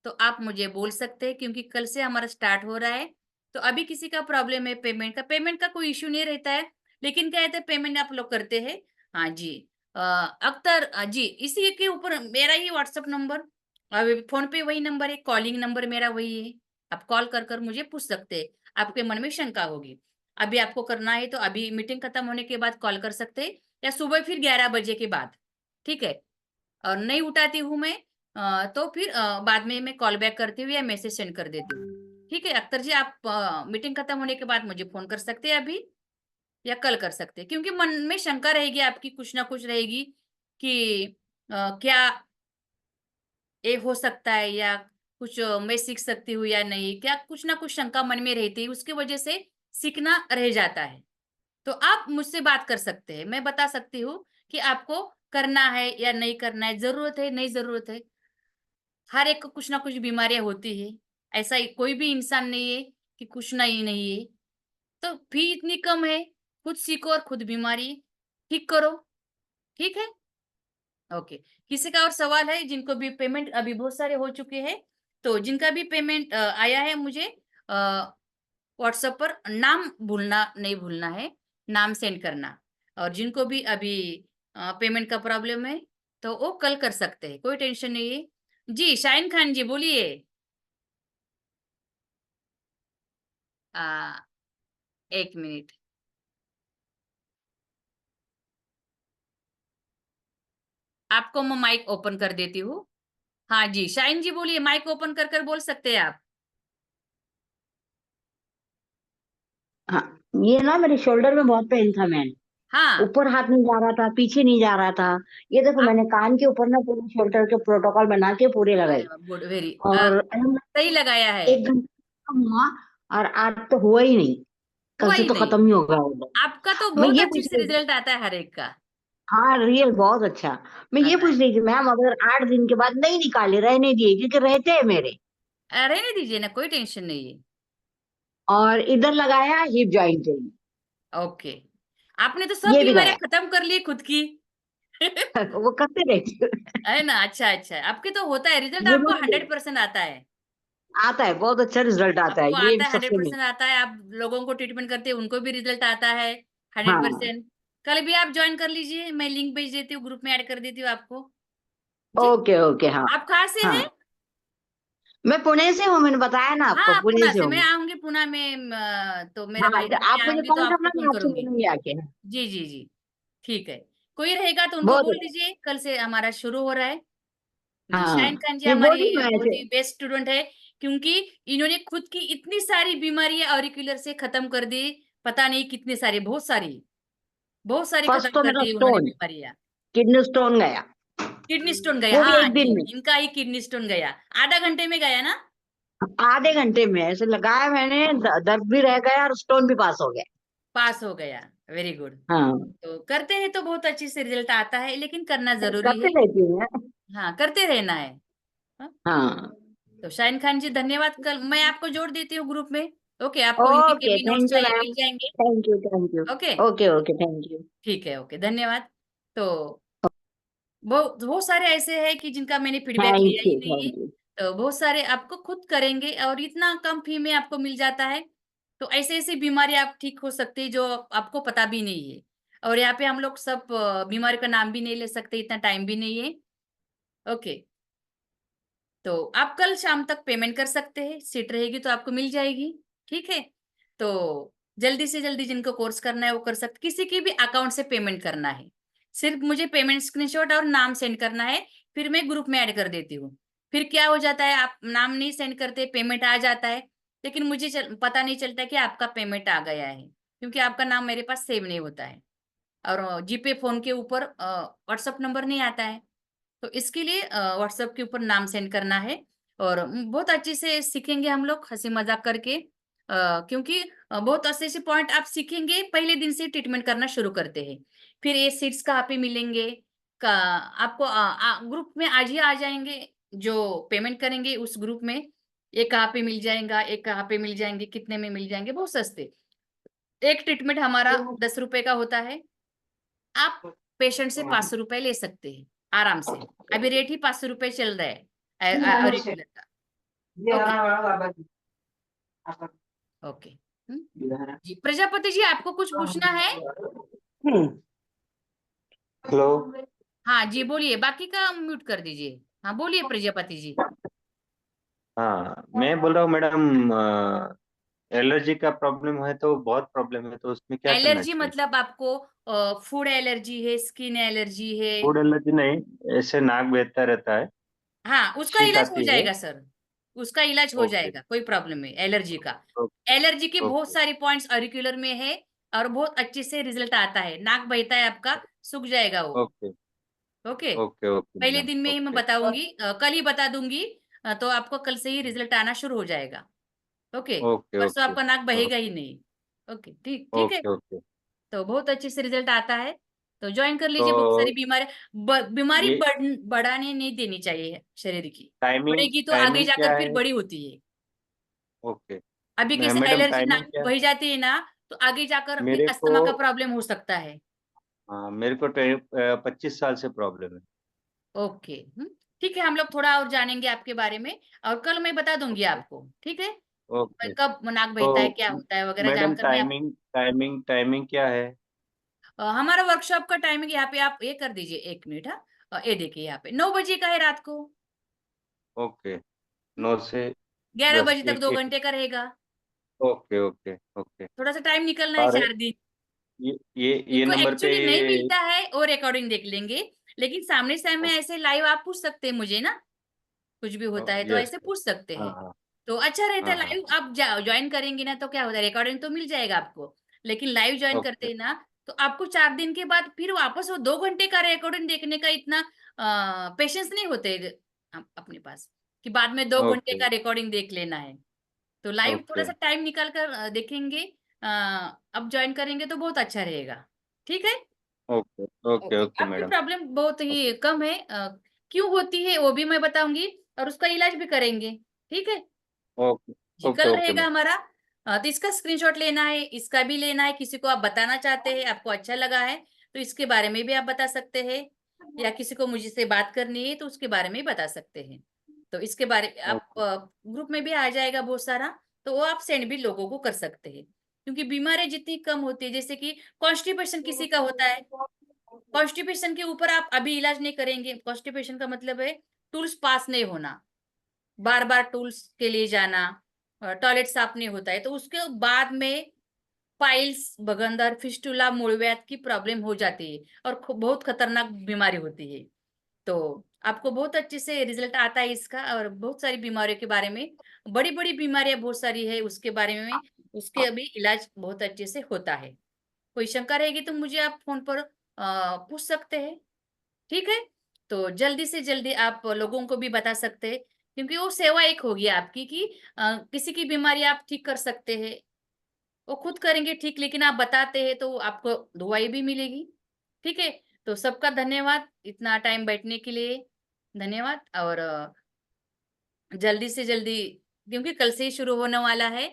तो आप मुझे बोल सकते हैं, क्योंकि कल से हमारा स्टार्ट हो रहा है, तो अभी किसी का प्रॉब्लम है पेमेंट का कोई इश्यू नहीं रहता है। लेकिन क्या कहते हैं, पेमेंट आप लोग करते हैं। हाँ जी, अख्तर जी, इसी के ऊपर मेरा ही व्हाट्सएप नंबर, अभी फोन पे वही नंबर है, कॉलिंग नंबर मेरा वही है। आप कॉल कर कर मुझे पूछ सकते हैं, आपके मन में शंका होगी। अभी आपको करना है तो अभी मीटिंग खत्म होने के बाद कॉल कर सकते हैं, या सुबह फिर 11 बजे के बाद, ठीक है। और नहीं उठाती हूँ मैं, तो फिर बाद में मैं कॉल बैक करती हूँ या मैसेज सेंड कर देती हूँ। ठीक है अख्तर जी, आप मीटिंग खत्म होने के बाद मुझे फोन कर सकते हैं अभी, या कल कर सकते हैं, क्योंकि मन में शंका रहेगी आपकी, कुछ ना कुछ रहेगी कि क्या ये हो सकता है, या कुछ मैं सीख सकती हूँ या नहीं, क्या कुछ ना कुछ शंका मन में रहती है, उसकी वजह से सीखना रह जाता है। तो आप मुझसे बात कर सकते हैं, मैं बता सकती हूँ कि आपको करना है या नहीं करना है, जरूरत है नहीं जरूरत है। हर एक को कुछ ना कुछ बीमारियां होती है, ऐसा ही कोई भी इंसान नहीं है कि कुछ नहीं नहीं है। तो फी इतनी कम है, खुद सीखो और खुद बीमारी ठीक करो, ठीक है। ओके, किसी का और सवाल है जिनको भी पेमेंट अभी बहुत सारे हो चुके हैं, तो जिनका भी पेमेंट आया है मुझे व्हाट्सएप पर नाम नहीं भूलना है, नाम सेंड करना। और जिनको भी अभी पेमेंट का प्रॉब्लम है तो वो कल कर सकते हैं, कोई टेंशन नहीं है। जी शाहीन खान जी बोलिए। एक मिनट, आपको मैं माइक ओपन कर देती हूँ। हाँ जी शाहीन जी बोलिए, माइक ओपन कर बोल सकते हैं आप। हाँ, ये ना मेरे शोल्डर में बहुत पेन था मैम। हाँ ऊपर हाथ नहीं जा रहा था, पीछे नहीं जा रहा था। ये देखो आप मैंने कान के ऊपर ना पूरे शोल्डर के प्रोटोकॉल बना के पूरे लगाए गुड, वेरी और सही लगाया है। 1 घंटा हुआ और आज तो हुआ ही नहीं। कल हुआ से ही तो नहीं, खत्म ही होगा वो। आपका तो मैं बहुत ये अच्छे पूछ से रही थी, रिजल्ट आता है हर एक का। हाँ रियल बहुत अच्छा। मैं ये आता पूछ है, रही थी मैम, अगर 8 दिन के बाद नहीं निकाले, रहने दिए क्योंकि रहते हैं मेरे, रहने दीजिए ना, कोई टेंशन नहीं है। और इधर लगाया हिप जॉइंट के लिए, ओके, आपने तो सब ये भी बीमारियां गया। खत्म कर ली खुद की। वो करते रहती हूँ। है ना, अच्छा अच्छा, आपके तो होता है रिजल्ट, ये आपको मुझे 100% आता है। आता है, बहुत अच्छा रिजल्ट आता है, आपको ये आता है, हंड्रेड सबसे नहीं। परसेंट आता है। आप लोगों को ट्रीटमेंट करते हैं, उनको भी रिजल्ट आता है हाँ 100%। कल भी आप ज्वाइन कर लीजिए, मैं लिंक भेज देती हूँ, ग्रुप में ऐड कर देती हूँ आपको। जी, ओके ओके, हाँ आप कहाँ से हाँ। हैं? मैं पुणे से हूँ, मैंने बताया ना आपको, हाँ पुणे पुणे से से, हूँ मैं मैं। आऊंगी पुणे में, तो मेरा हाँ भाई तो है, आप मैं मुझे आऊंगी तो कॉल आपको करना, फोन मैं आपसे करूंगी। मिलूंगी आके। जी जी जी, ठीक है। कोई रहेगा तो उनको बहुत बोल दीजिए, कल से हमारा शुरू हो रहा है। जी शाहीन हाँ, खान जी ये बोल रही हमारी हूँ मैं बहुत ऐसे। ही बेस्ट स्टूडेंट है, क्योंकि इन्होंने खुद की इतनी सारी बीमारियां ऑरिकुलर से खत्म कर दी। पता नहीं कितनी सारी, बहुत सारी फर्स्ट खत्म तो कर मेरा दी उन्होंने स्टोन, बीमारियां। किडनी स्टोन गया, किडनी स्टोन गया, वो भी हाँ एक जी, दिन में, इनका ही किडनी स्टोन गया, आधा घंटे में गया ना। आधे घंटे में ऐसे लगाया मैंने, दर्द भी रह गया और स्टोन भी पास हो गया। पास हो गया, वेरी गुड। हाँ, तो करते हैं तो बहुत अच्छी से रिजल्ट आता है, लेकिन करना जरूरी करते है। रहती हूँ मैं। हाँ करते रहना है। हाँ? हाँ, तो शाहीन खान जी धन्यवाद, कल मैं आपको जोड़ देती हूँ ग्रुप में। ओके, आपको हिंदी के ओके भी नोट्स थैंक यू चाहिए मैम, मिल जाएंगे। Thank you thank you. Okay, okay okay thank you. ठीक है, ओके, धन्यवाद। तो बहुत सारे ऐसे हैं कि जिनका मैंने फीडबैक लिया थैंक ही यू नहीं है। Thank you. तो बहुत सारे आपको खुद करेंगे और इतना कम फी में आपको मिल जाता है। तो ऐसे ऐसी बीमारी आप ठीक हो सकती है जो आपको पता भी नहीं है। और यहाँ पे हम लोग सब बीमारी का नाम भी नहीं ले सकते, इतना टाइम भी नहीं है। ओके, तो आप कल शाम तक पेमेंट कर सकते हैं, सीट रहेगी तो आपको मिल जाएगी। ठीक है, तो जल्दी से जल्दी जिनको कोर्स करना है वो कर सकते, किसी की भी अकाउंट से पेमेंट करना है, सिर्फ मुझे पेमेंट स्क्रीनशॉट और नाम सेंड करना है, फिर मैं ग्रुप में ऐड कर देती हूँ। फिर क्या हो जाता है, आप नाम नहीं सेंड करते, पेमेंट आ जाता है, लेकिन मुझे पता नहीं चलता कि आपका पेमेंट आ गया है, क्योंकि आपका नाम मेरे पास सेव नहीं होता है। और जीपे फोन के ऊपर व्हाट्सअप नंबर नहीं आता है। तो इसके लिए व्हाट्सएप के ऊपर नाम सेंड करना है। और बहुत अच्छे से सीखेंगे हम लोग, हंसी मजाक करके, क्योंकि बहुत अच्छे अच्छे पॉइंट आप सीखेंगे, पहले दिन से ट्रीटमेंट करना शुरू करते हैं। फिर ये सीट्स कहाँ पे मिलेंगे, का आपको ग्रुप में आज ही आ जाएंगे, जो पेमेंट करेंगे उस ग्रुप में। ये कहाँ पे मिल जाएगा, एक कहाँ पे मिल जाएंगे, कितने में मिल जाएंगे, बहुत सस्ते। एक ट्रीटमेंट हमारा 10 रुपए का होता है। आप पेशेंट से 500 रुपए ले सकते हैं आराम से। अभी रेट ही 500 रुपए चल रहा है ऑरिकुलर का। ओके ओके, जी प्रजापति जी, आपको कुछ पूछना है? हेलो। हाँ जी बोलिए, बाकी का म्यूट कर दीजिए। हाँ बोलिए प्रजापति जी। हाँ, मैं बोल रहा हूँ मैडम, एलर्जी का प्रॉब्लम है तो बहुत प्रॉब्लम है, तो उसमें क्या करना एलर्जी चाहिए? मतलब आपको फूड एलर्जी है, स्किन एलर्जी है? फूड एलर्जी नहीं, ऐसे नाक बहता रहता है, हाँ उसका छींक इलाज हो आती है। जाएगा सर, उसका इलाज हो ओके जाएगा, कोई प्रॉब्लम नहीं एलर्जी का। ओके एलर्जी के बहुत ओके सारे पॉइंट्स ऑरिकुलर में है, और बहुत अच्छे से रिजल्ट आता है, नाक बहता है आपका, सूख जाएगा वो। ओके ओके, ओके ओके पहले मैडम, दिन में ही मैं ओके बताऊंगी, कल ही बता दूंगी। तो आपको कल से ही रिजल्ट आना शुरू हो जाएगा। ओके, ओके परसों ओके आपका नाक बहेगा ही नहीं। ओके, ठीक ठीक है। Okay okay. तो बहुत अच्छे से रिजल्ट आता है, तो ज्वाइन कर लीजिए। बहुत सारी तो बीमारी बीमारी ये बढ़ाने नहीं देनी चाहिए शरीर की, टाइमिंग बढ़ेगी तो आगे टाइमिंग क्या जाकर फिर है? बड़ी होती है। ओके अभी कैसे मैडम, एलर्जी टाइमिंग नाक क्या है? बही जाती है ना, तो आगे जाकर फिर मेरे को अस्थमा का प्रॉब्लम हो सकता है। हाँ, मेरे को 25 साल से प्रॉब्लम है। ओके। ठीक है, हम लोग थोड़ा और जानेंगे आपके बारे में, और कल मैं बता दूंगी ओके आपको, ठीक है? ओके। कब नाक बहता है, तो क्या होता है वगैरह मैडम जानकर मैं आप टाइमिंग क्या है? हमारा वर्कशॉप का टाइमिंग यहाँ पे आप ये कर दीजिए, 1 मिनट। हाँ, ये देखिए यहाँ पे 9 बजे का है रात को। ओके, 9 से 11 10, बजे तक एक 2 एक। घंटे का रहेगा। Okay okay okay. थोड़ा सा टाइम निकलना है, और 4 दिन। ये जिनको नंबर पे। एक्चुअली नहीं मिलता है वो रिकॉर्डिंग देख लेंगे, लेकिन सामने सामने ऐसे लाइव आप पूछ सकते हैं मुझे ना, कुछ भी होता है तो यस। ऐसे पूछ सकते हाँ हैं। हाँ तो अच्छा रहता हाँ है, हाँ लाइव हाँ। आप ज्वाइन करेंगे ना तो क्या होता है, रिकॉर्डिंग तो मिल जाएगा आपको, लेकिन लाइव ज्वाइन करते ओके हैं ना तो आपको 4 दिन के बाद फिर वापस वो 2 घंटे का रिकॉर्डिंग देखने का इतना पेशेंस नहीं होते अपने पास, कि बाद में 2 घंटे ओके का रिकॉर्डिंग देख लेना है। तो लाइव थोड़ा ओके सा टाइम निकाल कर देखेंगे, अब ज्वाइन करेंगे तो बहुत अच्छा रहेगा। ठीक है? ओके ओके ओके, ओके आपकी मैडम। प्रॉब्लम बहुत ही ओके कम है, क्यों होती है वो भी मैं बताऊंगी, और उसका इलाज भी करेंगे। ठीक है ओके जी, ओके कल ओके रहेगा मैम। हमारा। तो इसका स्क्रीनशॉट लेना है, इसका भी लेना है, किसी को आप बताना चाहते हैं, आपको अच्छा लगा है तो इसके बारे में भी आप बता सकते हैं, या किसी को मुझसे बात करनी है तो उसके बारे में भी बता सकते हैं। तो इसके बारे में आप ओके ग्रुप में भी आ जाएगा बहुत सारा, तो वो आप सेंड भी लोगों को कर सकते हैं, क्योंकि बीमारियां जितनी कम होती है, जैसे कि कॉन्स्टिपेशन किसी का होता है, कॉन्स्टिपेशन के ऊपर आप अभी इलाज नहीं करेंगे। कॉन्स्टिपेशन का मतलब है टूल्स पास नहीं होना, बार बार टूल्स के लिए जाना, टॉयलेट साफ नहीं होता है, तो उसके बाद में पाइल्स, बगंदर, फिस्टुला, मूलव्याध की प्रॉब्लम हो जाती है, और बहुत खतरनाक बीमारी होती है। तो आपको बहुत अच्छे से रिजल्ट आता है इसका, और बहुत सारी बीमारियों के बारे में, बड़ी बड़ी बीमारियां बहुत सारी है उसके बारे में, उसके अभी इलाज बहुत अच्छे से होता है। कोई शंका रहेगी तो मुझे आप फोन पर पूछ सकते हैं। ठीक है? तो जल्दी से जल्दी आप लोगों को भी बता सकते हैं, क्योंकि वो सेवा एक होगी आपकी, कि किसी की बीमारी आप ठीक कर सकते हैं। वो खुद करेंगे ठीक, लेकिन आप बताते हैं तो आपको दुआई भी मिलेगी। ठीक है? तो सबका धन्यवाद इतना टाइम बैठने के लिए, धन्यवाद। और जल्दी से जल्दी, क्योंकि कल से ही शुरू होने वाला है,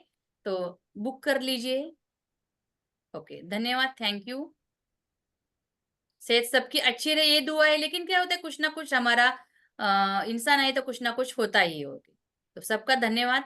तो बुक कर लीजिए। ओके, धन्यवाद, थैंक यू। सेहत सबकी अच्छी रहे ये दुआ है, लेकिन क्या होता है, कुछ ना कुछ हमारा इंसान है तो कुछ ना कुछ होता ही होगा। तो सबका धन्यवाद।